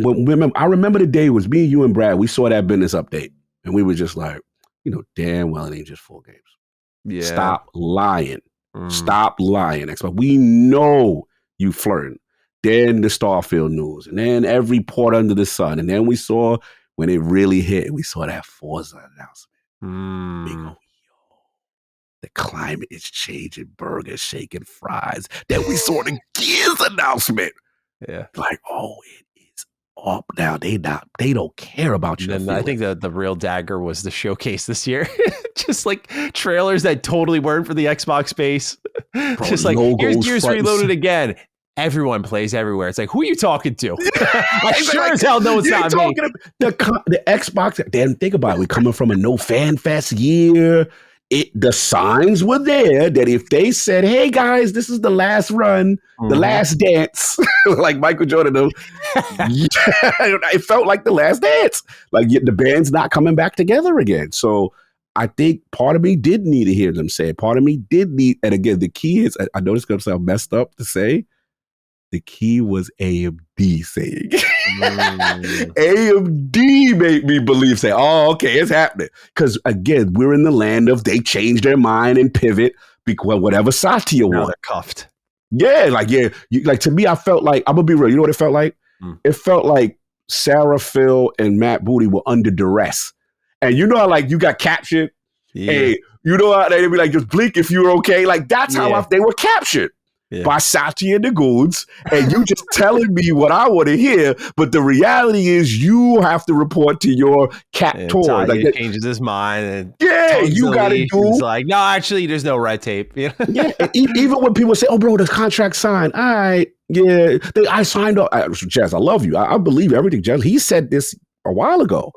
I remember the day it was me, you, and Brad. We saw that business update, and we were just like, damn well, it ain't just 4 games. Yeah. Stop lying. Stop lying, Xbox. We know you flirting. Then the Starfield news, and then every port under the sun, and then we saw when it really hit. We saw that Forza announcement. We go, yo, the climate is changing. Burgers, shaking, fries. Then we saw the Gears announcement. Yeah, like, oh, it is up now. They don't care about you. And I think the real dagger was the showcase this year. Just like trailers that totally weren't for the Xbox space. Just like, here's Gears Reloaded again. Everyone plays everywhere. It's like, who are you talking to? I sure as hell know it's not me. The Xbox, then think about it. We're coming from a no fan fest year. The signs were there that if they said, hey guys, this is the last run, the last dance, like Michael Jordan, it felt like the last dance. Like the band's not coming back together again. So I think part of me did need to hear them say it. Part of me did need, and again, the key is, I know it's going to sound messed up to say, the key was AMD saying. AMD made me believe, say, oh, okay, it's happening. Because again, we're in the land of they change their mind and pivot because whatever Satya now wants. They're cuffed. Yeah, like to me, I felt like, I'm gonna be real. You know what it felt like? It felt like Sarah, Phil, and Matt Booty were under duress. And you know how like you got captured? Yeah. Hey, you know how they'd be like, just blink if you were okay. Like that's how they were captured. By Satya and the goons, and you just telling me what I want to hear, but the reality is you have to report to your cat tour. Like it changes his mind. And you got to do. It's like, no, actually, there's no red tape. Even when people say, "Oh, bro, the contract signed," all right, I signed up. Jazz, I love you. I believe everything, Jazz. He said this a while ago.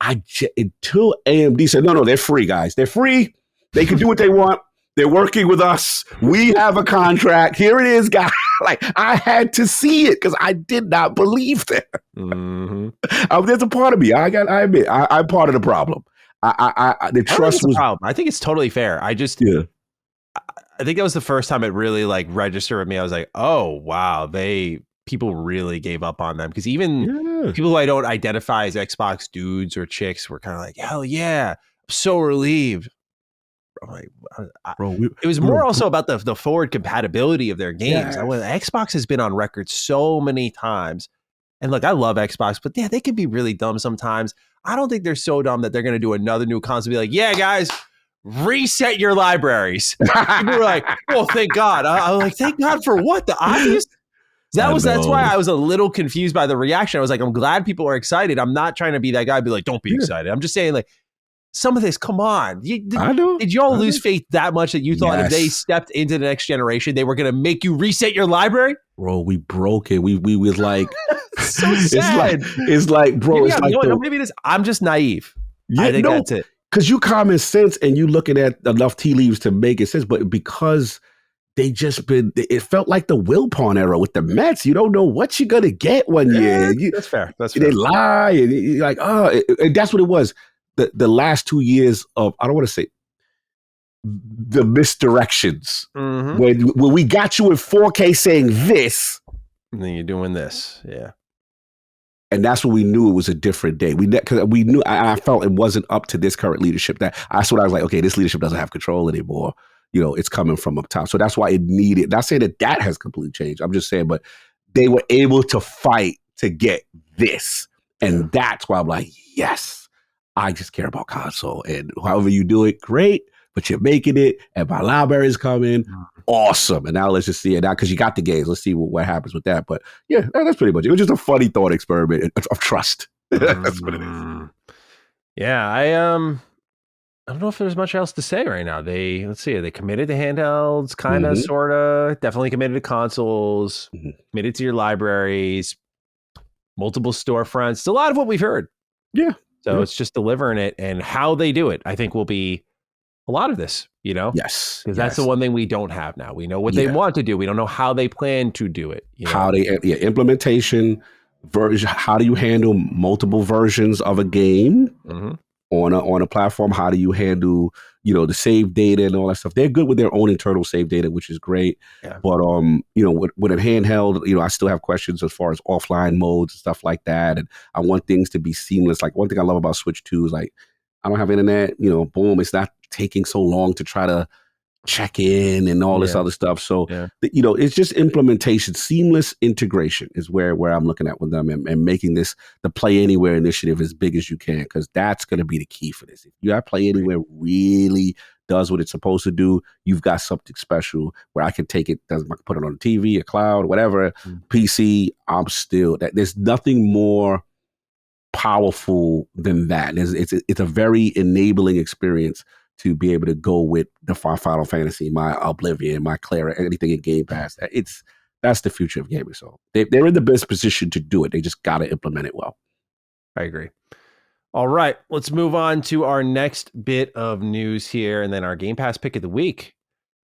Until AMD said, no, they're free, guys. They're free. They can do what they want. They're working with us. We have a contract. Here it is, guys. Like I had to see it because I did not believe that. There's a part of me. I admit, I'm part of the problem. The trust was. Problem. I think it's totally fair. I think that was the first time it really like registered with me. I was like, oh wow, people really gave up on them because even people who I don't identify as Xbox dudes or chicks were kind of like, hell yeah, I'm so relieved. I'm like, it was more also about the forward compatibility of their games. Xbox has been on record so many times, and look, I love Xbox, but they can be really dumb sometimes. I don't think they're so dumb that they're going to do another new console. Be like, yeah, guys, reset your libraries. People were like, oh, thank God. I was like, thank God for what? The obvious. That's why I was a little confused by the reaction. I was like, I'm glad people are excited. I'm not trying to be that guy. Be like, don't be excited. I'm just saying like. Some of this, come on. Did y'all lose faith that much that you thought if they stepped into the next generation, they were going to make you reset your library? Bro, we broke it. We was like, so sad. It's like, bro, maybe it is. I'm just naive. I think that's it. Because you common sense and you looking at enough tea leaves to make it sense, but because they just it felt like the Will Pawn era with the Mets. You don't know what you're going to get one year. That's fair. They lie and you're like, and that's what it was. The last 2 years of, I don't want to say the misdirections when we got you in 4K saying this. And then you're doing this. Yeah. And that's when we knew it was a different day. Because we knew, I felt it wasn't up to this current leadership. That's what I was like, okay, this leadership doesn't have control anymore. It's coming from up top. So that's why it needed, not saying that has completely changed. I'm just saying, but they were able to fight to get this. And that's why I'm like, yes. I just care about console, and however you do it, great, but you're making it, and my library is coming, awesome. And now let's just see it now because you got the games. Let's see what happens with that. But yeah, that's pretty much it. It was just a funny thought experiment of trust. That's what it is. Yeah, I don't know if there's much else to say right now. They committed to handhelds, kind of, sort of, definitely committed to consoles, committed to your libraries, multiple storefronts. It's a lot of what we've heard. Yeah. So it's just delivering it, and how they do it, I think, will be a lot of this, Yes. Because that's the one thing we don't have now. We know what they want to do. We don't know how they plan to do it. How they, implementation, version. How do you handle multiple versions of a game on a platform? How do you handle, the save data and all that stuff? They're good with their own internal save data, which is great. Yeah. But, with a handheld, I still have questions as far as offline modes and stuff like that. And I want things to be seamless. Like one thing I love about Switch 2 is like, I don't have internet, boom, it's not taking so long to try to, check in and all this Yeah. other stuff. So, Yeah. it's just implementation, seamless integration is where I'm looking at with them and making this the Play Anywhere initiative as big as you can, because that's going to be the key for this. If you have Play Anywhere really does what it's supposed to do, you've got something special where I can take it, put it on the TV, a cloud, whatever, PC. There's nothing more powerful than that. It's a very enabling experience to be able to go with the Final Fantasy, my Oblivion, my Clara, anything in Game Pass. That's the future of gaming. So they're in the best position to do it. They just got to implement it well. I agree. All right, let's move on to our next bit of news here, and then our Game Pass pick of the week.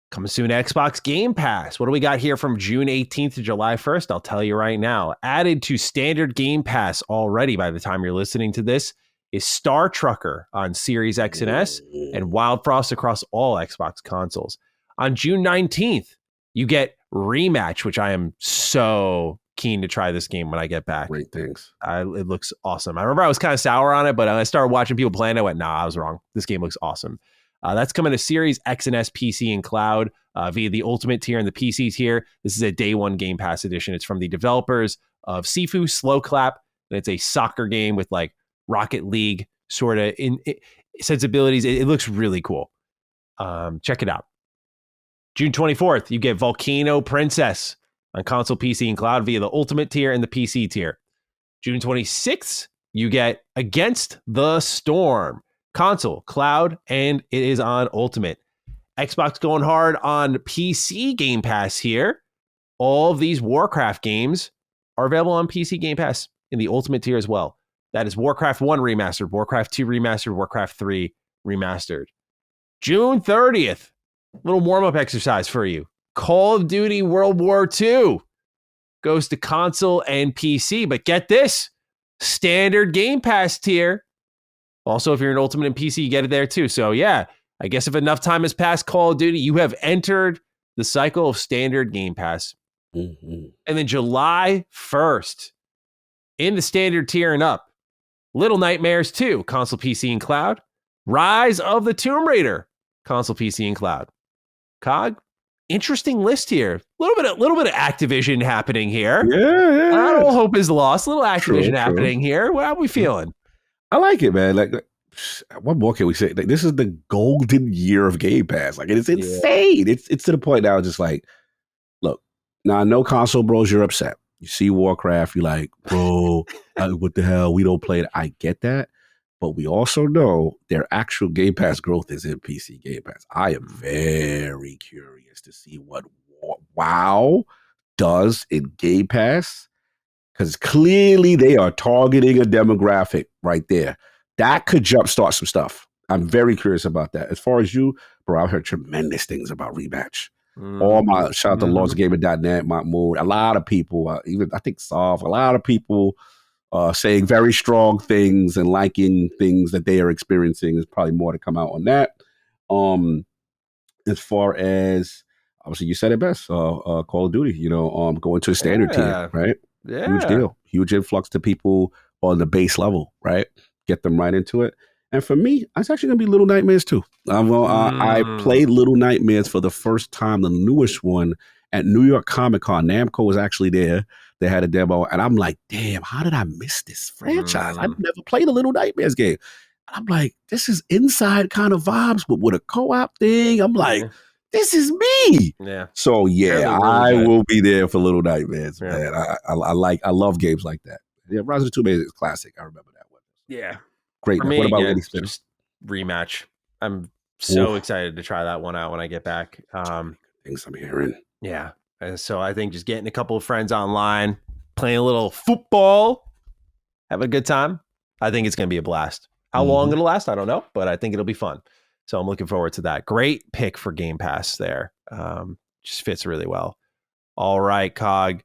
Coming soon, Xbox Game Pass. What do we got here from June 18th to July 1st? I'll tell you right now. Added to standard Game Pass already by the time you're listening to this is Star Trucker on Series X and S and Wild Frost across all Xbox consoles. On June 19th, you get Rematch, which I am so keen to try this game when I get back. Great things. It looks awesome. I remember I was kind of sour on it, but I started watching people playing. I went, nah, I was wrong. This game looks awesome. That's coming to Series X and S PC and cloud via the Ultimate tier and the PC tier. This is a day one Game Pass edition. It's from the developers of Sifu Slow Clap, and it's a soccer game with like Rocket League sort of sensibilities. It looks really cool. Check it out. June 24th, you get Volcano Princess on console, PC, and cloud via the Ultimate tier and the PC tier. June 26th, you get Against the Storm, console, cloud, and it is on Ultimate. Xbox going hard on PC Game Pass here. All of these Warcraft games are available on PC Game Pass in the Ultimate tier as well. That is Warcraft 1 remastered, Warcraft 2 remastered, Warcraft 3 remastered. June 30th, little warm-up exercise for you. Call of Duty World War II goes to console and PC, but get this, standard Game Pass tier. Also, if you're an Ultimate and PC, you get it there too. So yeah, I guess if enough time has passed Call of Duty, you have entered the cycle of standard Game Pass. Mm-hmm. And then July 1st, in the standard tier and up, Little Nightmares 2, console, PC, and cloud. Rise of the Tomb Raider, console, PC, and cloud. COG, interesting list here. A little bit of Activision happening here. Yeah. Not all hope is lost. A little Activision happening here. How are we feeling? I like it, man. Like, what more can we say? Like, this is the golden year of Game Pass. Like, it's insane. It's to the point now, just like, look, now I know console bros, you're upset. You see Warcraft, you're like, bro, what the hell? We don't play it. I get that. But we also know their actual Game Pass growth is in PC Game Pass. I am very curious to see what WoW does in Game Pass, because clearly they are targeting a demographic right there. That could jumpstart some stuff. I'm very curious about that. As far as you, bro, I've heard tremendous things about Rematch. All my shout out to LordsGamer.net, Mahmoud. A lot of people, even I think Soft, a lot of people saying very strong things and liking things that they are experiencing. There's probably more to come out on that. As far as obviously you said it best, Call of Duty, going to the standard tier, right? Yeah. Huge deal. Huge influx to people on the base level, right? Get them right into it. And for me, it's actually going to be Little Nightmares too. I played Little Nightmares for the first time, the newest one, at New York Comic Con. Namco was actually there. They had a demo. And I'm like, damn, how did I miss this franchise? I've never played a Little Nightmares game. I'm like, this is inside kind of vibes, but with a co-op thing. I'm like, this is me. Yeah. So yeah, I will be there for Little Nightmares, man. I love games like that. Yeah, Rise of the Tomb Raider is classic. I remember that one. Yeah. Great. For me, what about again, Lady Spinner? just Rematch. I'm so excited to try that one out when I get back. Things I'm hearing. Yeah. And so I think just getting a couple of friends online, playing a little football, have a good time. I think it's going to be a blast. How long it'll last, I don't know, but I think it'll be fun. So I'm looking forward to that. Great pick for Game Pass there. Just fits really well. All right, COG.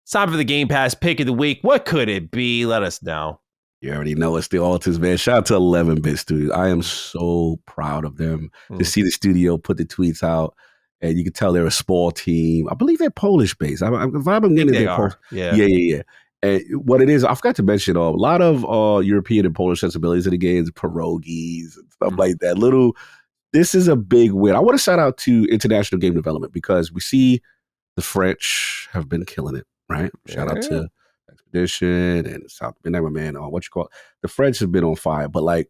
It's time for the Game Pass pick of the week. What could it be? Let us know. You already know it's the Alters, man. Shout out to 11-Bit Studios. I am so proud of them to see the studio put the tweets out. And you can tell they're a small team. I believe they're Polish-based. If I'm getting they their are. Yeah. And what it is, I forgot to mention, a lot of European and Polish sensibilities in the games, pierogies and stuff like that. Little this is a big win. I want to shout out to international game development because we see the French have been killing it, right? Shout out to Expedition and South man, what you call it. The French have been on fire, but like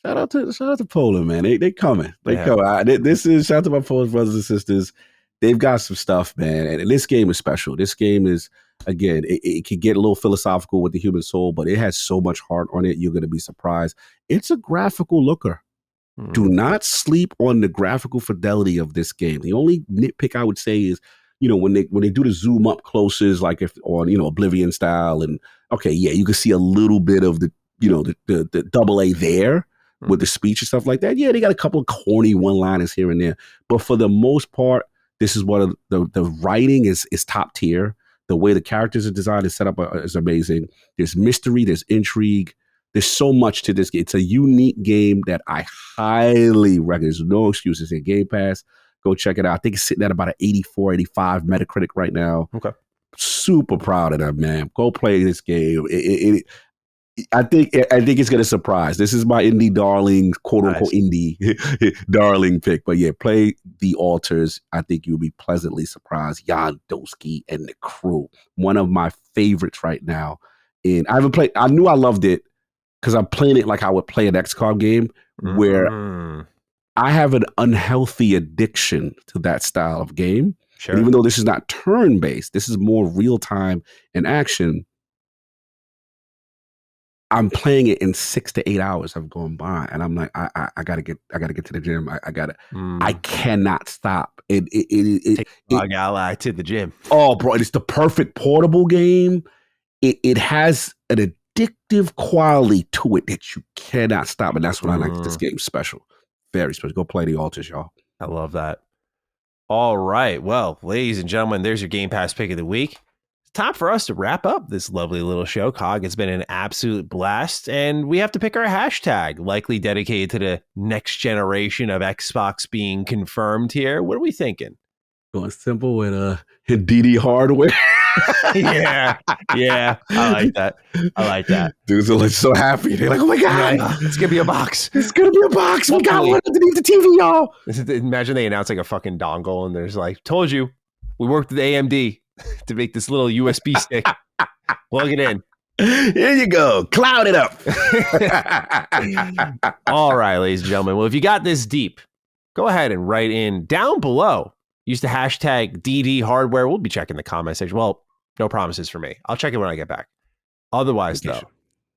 shout out to Poland, man. They coming. They coming. This is shout out to my Polish brothers and sisters. They've got some stuff, man. And this game is special. This game is, again, it can get a little philosophical with the human soul, but it has so much heart on it. You're going to be surprised. It's a graphical looker. Do not sleep on the graphical fidelity of this game. The only nitpick I would say is, when they do the zoom up closes, like if on, Oblivion style, and okay, yeah, you can see a little bit of the double A there with the speech and stuff like that. Yeah, they got a couple of corny one-liners here and there, but for the most part, this is what the writing is top tier. The way the characters are designed and set up is amazing. There's mystery, there's intrigue. There's so much to this game. It's a unique game that I highly recommend. There's no excuses in Game Pass. Go check it out. I think it's sitting at about an 84, 85 Metacritic right now. Okay. Super proud of that, man. Go play this game. I think it's going to surprise. This is my indie darling, quote unquote indie darling pick. But yeah, play The Altars. I think you'll be pleasantly surprised. Jan Dosky and the crew. One of my favorites right now. And I haven't played. I knew I loved it because I'm playing it like I would play an XCOM game, where I have an unhealthy addiction to that style of game. Sure. And even though this is not turn-based, this is more real-time and action. I'm playing it in 6 to 8 hours. I've gone by, and I'm like, I gotta get to the gym. I cannot stop. Take my ally to the gym. Oh, bro, it's the perfect portable game. It has an addictive quality to it that you cannot stop, and that's what I like. This game special, very special. Go play The Altars, y'all. I love that. All right, well, ladies and gentlemen, there's your Game Pass pick of the week. Time for us to wrap up this lovely little show. Cog, it's been an absolute blast, and we have to pick our hashtag, likely dedicated to the next generation of Xbox being confirmed here. What are we thinking? Going simple with DD hardware. yeah, I like that. Dudes are like so happy. They're like, oh my god, it's gonna be a box. It's gonna be a box. We got one underneath the TV, y'all. Imagine they announce like a fucking dongle, and there's like, told you, we worked with AMD to make this little USB stick. Plug it in. Here you go. Cloud it up. All right, ladies and gentlemen. Well, if you got this deep, go ahead and write in down below. Use the hashtag DD hardware. We'll be checking the comment section. Well, no promises for me. I'll check it when I get back. Otherwise, though,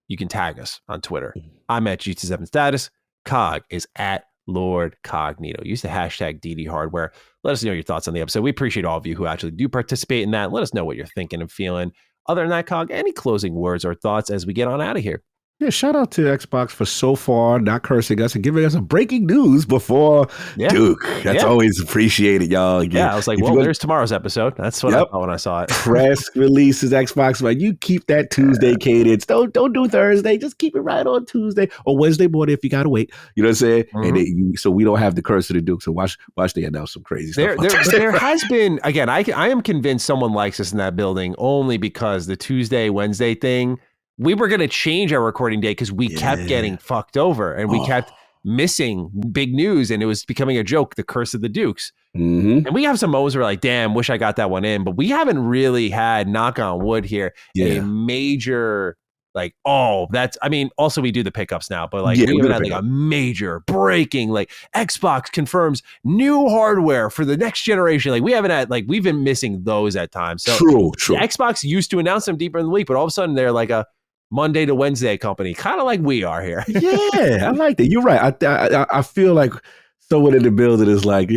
you can tag us on Twitter. I'm at GT7status. Cog is at Lord Cognito. Use the hashtag DD hardware. Let us know your thoughts on the episode. We appreciate all of you who actually do participate in that. Let us know what you're thinking and feeling. Other than that, Cog, any closing words or thoughts as we get on out of here? Yeah, shout out to Xbox for so far not cursing us and giving us a breaking news before Duke. That's always appreciated, y'all. Yeah, I was like, well, there's tomorrow's episode. That's what I thought when I saw it. Press releases, Xbox, like, you keep that Tuesday cadence. Don't do Thursday. Just keep it right on Tuesday or Wednesday morning if you got to wait. You know what I'm saying? And so we don't have the curse of the Duke. So watch they announce some crazy stuff. There has been, again, I am convinced someone likes us in that building only because the Tuesday, Wednesday thing, we were going to change our recording date because we kept getting fucked over and we kept missing big news, and it was becoming a joke, the curse of the Dukes. And we have some moments where we're like, damn, wish I got that one in, but we haven't really had, knock on wood here, a major, like, also we do the pickups now, but like we haven't had like a major breaking, like Xbox confirms new hardware for the next generation. Like we haven't had, like, we've been missing those at times. So true. Xbox used to announce them deeper in the week, but all of a sudden they're like a Monday to Wednesday company, kind of like we are here. Yeah, I like that. You're right. I feel like someone in the building is like,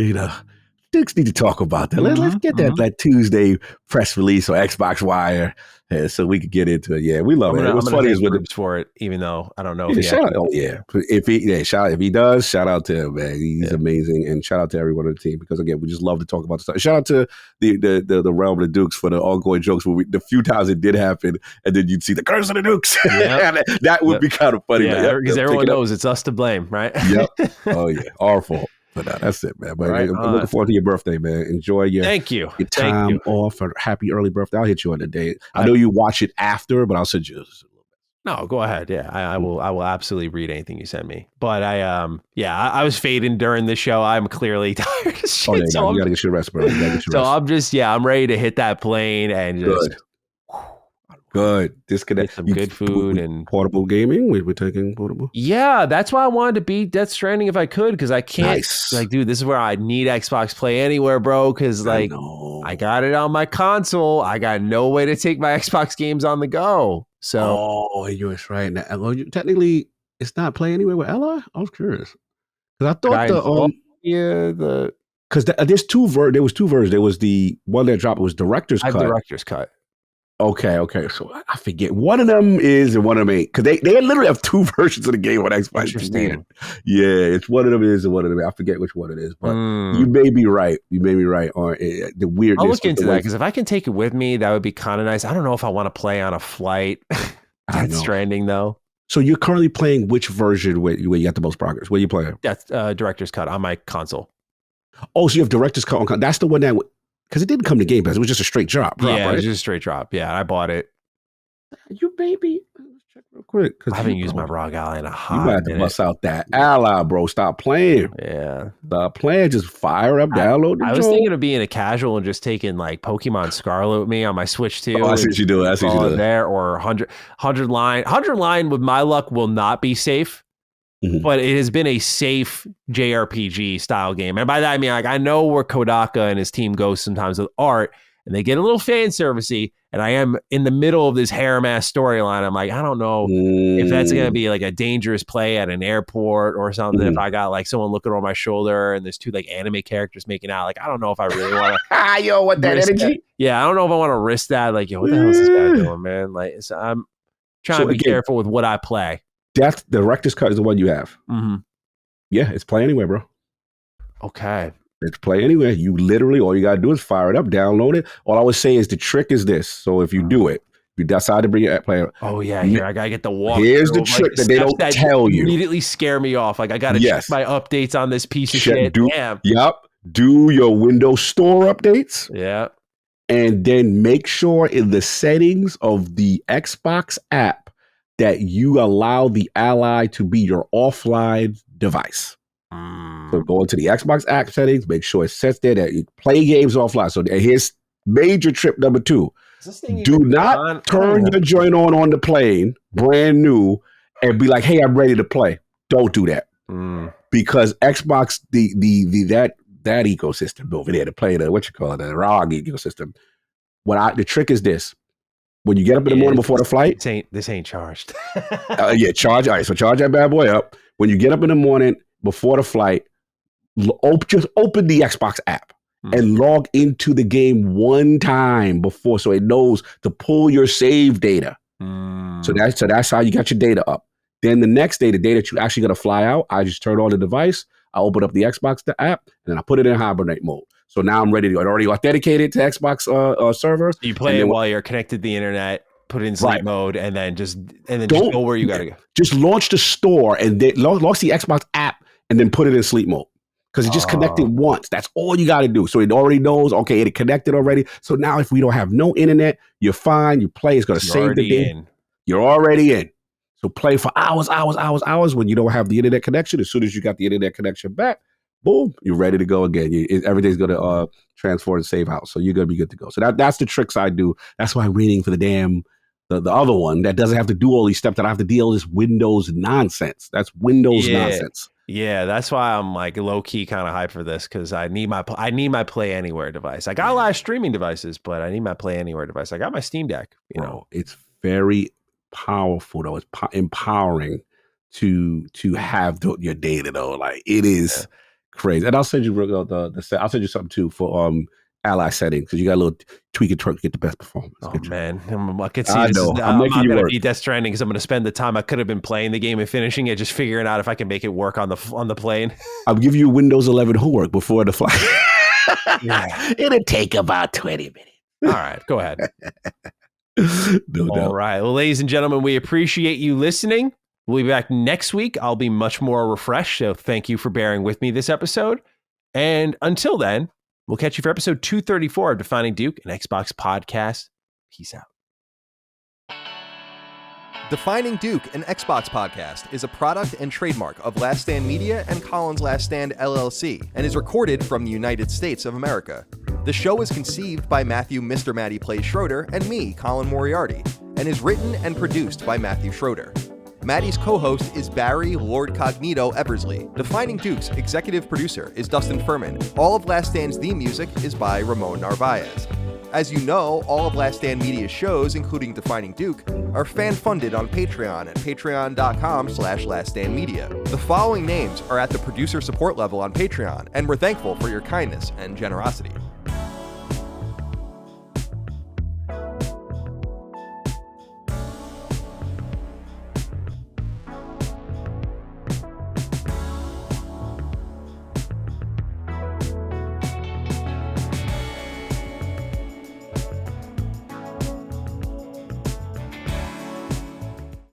Dukes need to talk about that. Let's get that Tuesday press release or Xbox Wire, so we could get into it. Yeah, we love it. What's funny is with for it, even though I don't know. If he does, shout out to him, man. He's amazing, and shout out to everyone on the team because again, we just love to talk about the stuff. Shout out to the realm of the Dukes for the ongoing jokes. The few times it did happen, and then you'd see the curse of the Dukes. That would be kind of funny, because everyone knows it's us to blame, right? Yep. Oh yeah, our fault. But that's it, man. But I'm looking forward to your birthday, man. Enjoy your your time off. Or happy early birthday. I'll hit you on the day. I know you watch it after, but I'll send you. No, go ahead. Yeah, I will. I will absolutely read anything you send me. But I was fading during the show. I'm clearly tired of shit. Oh yeah, So you gotta get your rest, bro. You gotta get your rest. I'm just, I'm ready to hit that plane and just Good. get Disconnect. some good food and portable gaming. We're taking portable. yeah, that's why I wanted to beat Death Stranding if I could, because I can't. Nice. Like, dude, this is where I need Xbox Play Anywhere, bro. Because like, I got it on my console. I got no way to take my Xbox games on the go. So, oh, you're right. Now, well, technically, it's not Play Anywhere with Ella. I was curious because I thought the because there's there was two versions. There was the one that dropped was director's cut. Director's cut. Okay. So I forget. One of them is and one of them ain't. Because they literally have two versions of the game on Xbox. Interesting. Yeah, it's one of them is and one of them. I forget which one it is. But you may be right. You may be right on the weirdness. I'll look into that because if I can take it with me, that would be kind of nice. I don't know if I want to play on a flight. Death Stranding, though. So you're currently playing which version where you got the most progress? Where are you playing? That's director's cut on my console. Oh, so you have director's cut on. That's the one that... Because it didn't come to Game Pass. It was just a straight drop. Yeah, right? it was just a straight drop. Yeah, I bought it. You baby. Let's check real quick. I haven't used my ROG Ally in a hot minute. You might have to bust out that Ally, bro. Stop playing. Yeah. Stop playing. Just fire up, download the I was thinking of being a casual and just taking like Pokemon Scarlet with me on my Switch too. Oh, I see what you do. I see what you do. There or 100 line. 100 line with my luck will not be safe. Mm-hmm. But it has been a safe JRPG style game. And by that, I mean, like, I know where Kodaka and his team goes sometimes with art, and they get a little fan servicey, and I am in the middle of this harem-ass storyline. I'm like, I don't know if that's going to be like a dangerous play at an airport or something. If I got like someone looking over my shoulder and there's two like anime characters making out, like, I don't know if I really want to. Yo, what that energy? That. Yeah, I don't know if I want to risk that. Like, yo, what the hell is this guy doing, man? Like, so I'm trying to be careful with what I play. That's the director's cut is the one you have. Mm-hmm. Yeah, it's Play Anywhere, bro. Okay. It's Play Anywhere. You literally, all you got to do is fire it up, download it. All I would say is the trick is this. So if you do it, if you decide to bring it player. Oh, yeah. Here, I got to get the walk. Here's the trick that they don't tell you. Immediately scare me off. Like, I got to check my updates on this piece of shit. Damn. Yep. Do your Windows Store updates. Yeah. And then make sure in the settings of the Xbox app that you allow the Ally to be your offline device. So go into the Xbox app settings, make sure it sets there that you play games offline. So here's major trip number 2. Do not turn your joint on the plane, brand new, and be like, hey, I'm ready to play. Don't do that. Because Xbox, that ecosystem over there to play the the ROG ecosystem. The trick is this. When you get up in the morning before the flight, this ain't charged. charge. All right, so charge that bad boy up. When you get up in the morning before the flight, just open the Xbox app and log into the game one time before, so it knows to pull your save data. So that's how you got your data up. Then the next day, the day that you actually got to fly out, I just turn on the device, I open up the Xbox app, and then I put it in hibernate mode. So now I'm ready to go. It already authenticated to Xbox server. So you play it while you're connected to the internet, put it in sleep mode, and then just go where you got to go. Just launch the store and then launch the Xbox app and then put it in sleep mode. Because it just connected once. That's all you got to do. So it already knows, okay, it connected already. So now if we don't have no internet, you're fine. You play. It's going to save the day. You're already in. So play for hours when you don't have the internet connection. As soon as you got the internet connection back, boom, you're ready to go again. Everything's going to transfer and save out. So you're going to be good to go. So that's the tricks I do. That's why I'm waiting for the other one that doesn't have to do all these steps that I have to deal with this Windows nonsense. That's Windows nonsense. Yeah, that's why I'm like low key kind of hyped for this because I need my Play Anywhere device. I got a lot of streaming devices, but I need my Play Anywhere device. I got my Steam Deck. You know, it's very powerful though. It's empowering to have your data though. Like it is crazy. And I'll send you I'll send you something too for Ally settings because you got a little tweak and twerk to get the best performance. Oh man, I can see. I know. I'm not going to beat Death Stranding because I'm going to spend the time I could have been playing the game and finishing it, just figuring out if I can make it work on the plane. I'll give you Windows 11 homework before the flight. It'll take about 20 minutes. All right, go ahead. No doubt. All right, well, ladies and gentlemen, we appreciate you listening. We'll be back next week. I'll be much more refreshed, so thank you for bearing with me this episode. And until then, we'll catch you for episode 234 of Defining Duke, an Xbox podcast. Peace out. Defining Duke, an Xbox podcast, is a product and trademark of Last Stand Media and Collins Last Stand LLC, and is recorded from the United States of America. The show is conceived by Matthew Mr. Matty Plays Schroeder and me, Colin Moriarty, and is written and produced by Matthew Schroeder. Matty's co-host is Barry Lord Cognito Eversley. Defining Duke's executive producer is Dustin Furman. All of Last Stand's theme music is by Ramon Narvaez. As you know, all of Last Stand Media's shows, including Defining Duke, are fan-funded on Patreon at patreon.com/laststandmedia. The following names are at the producer support level on Patreon, and we're thankful for your kindness and generosity.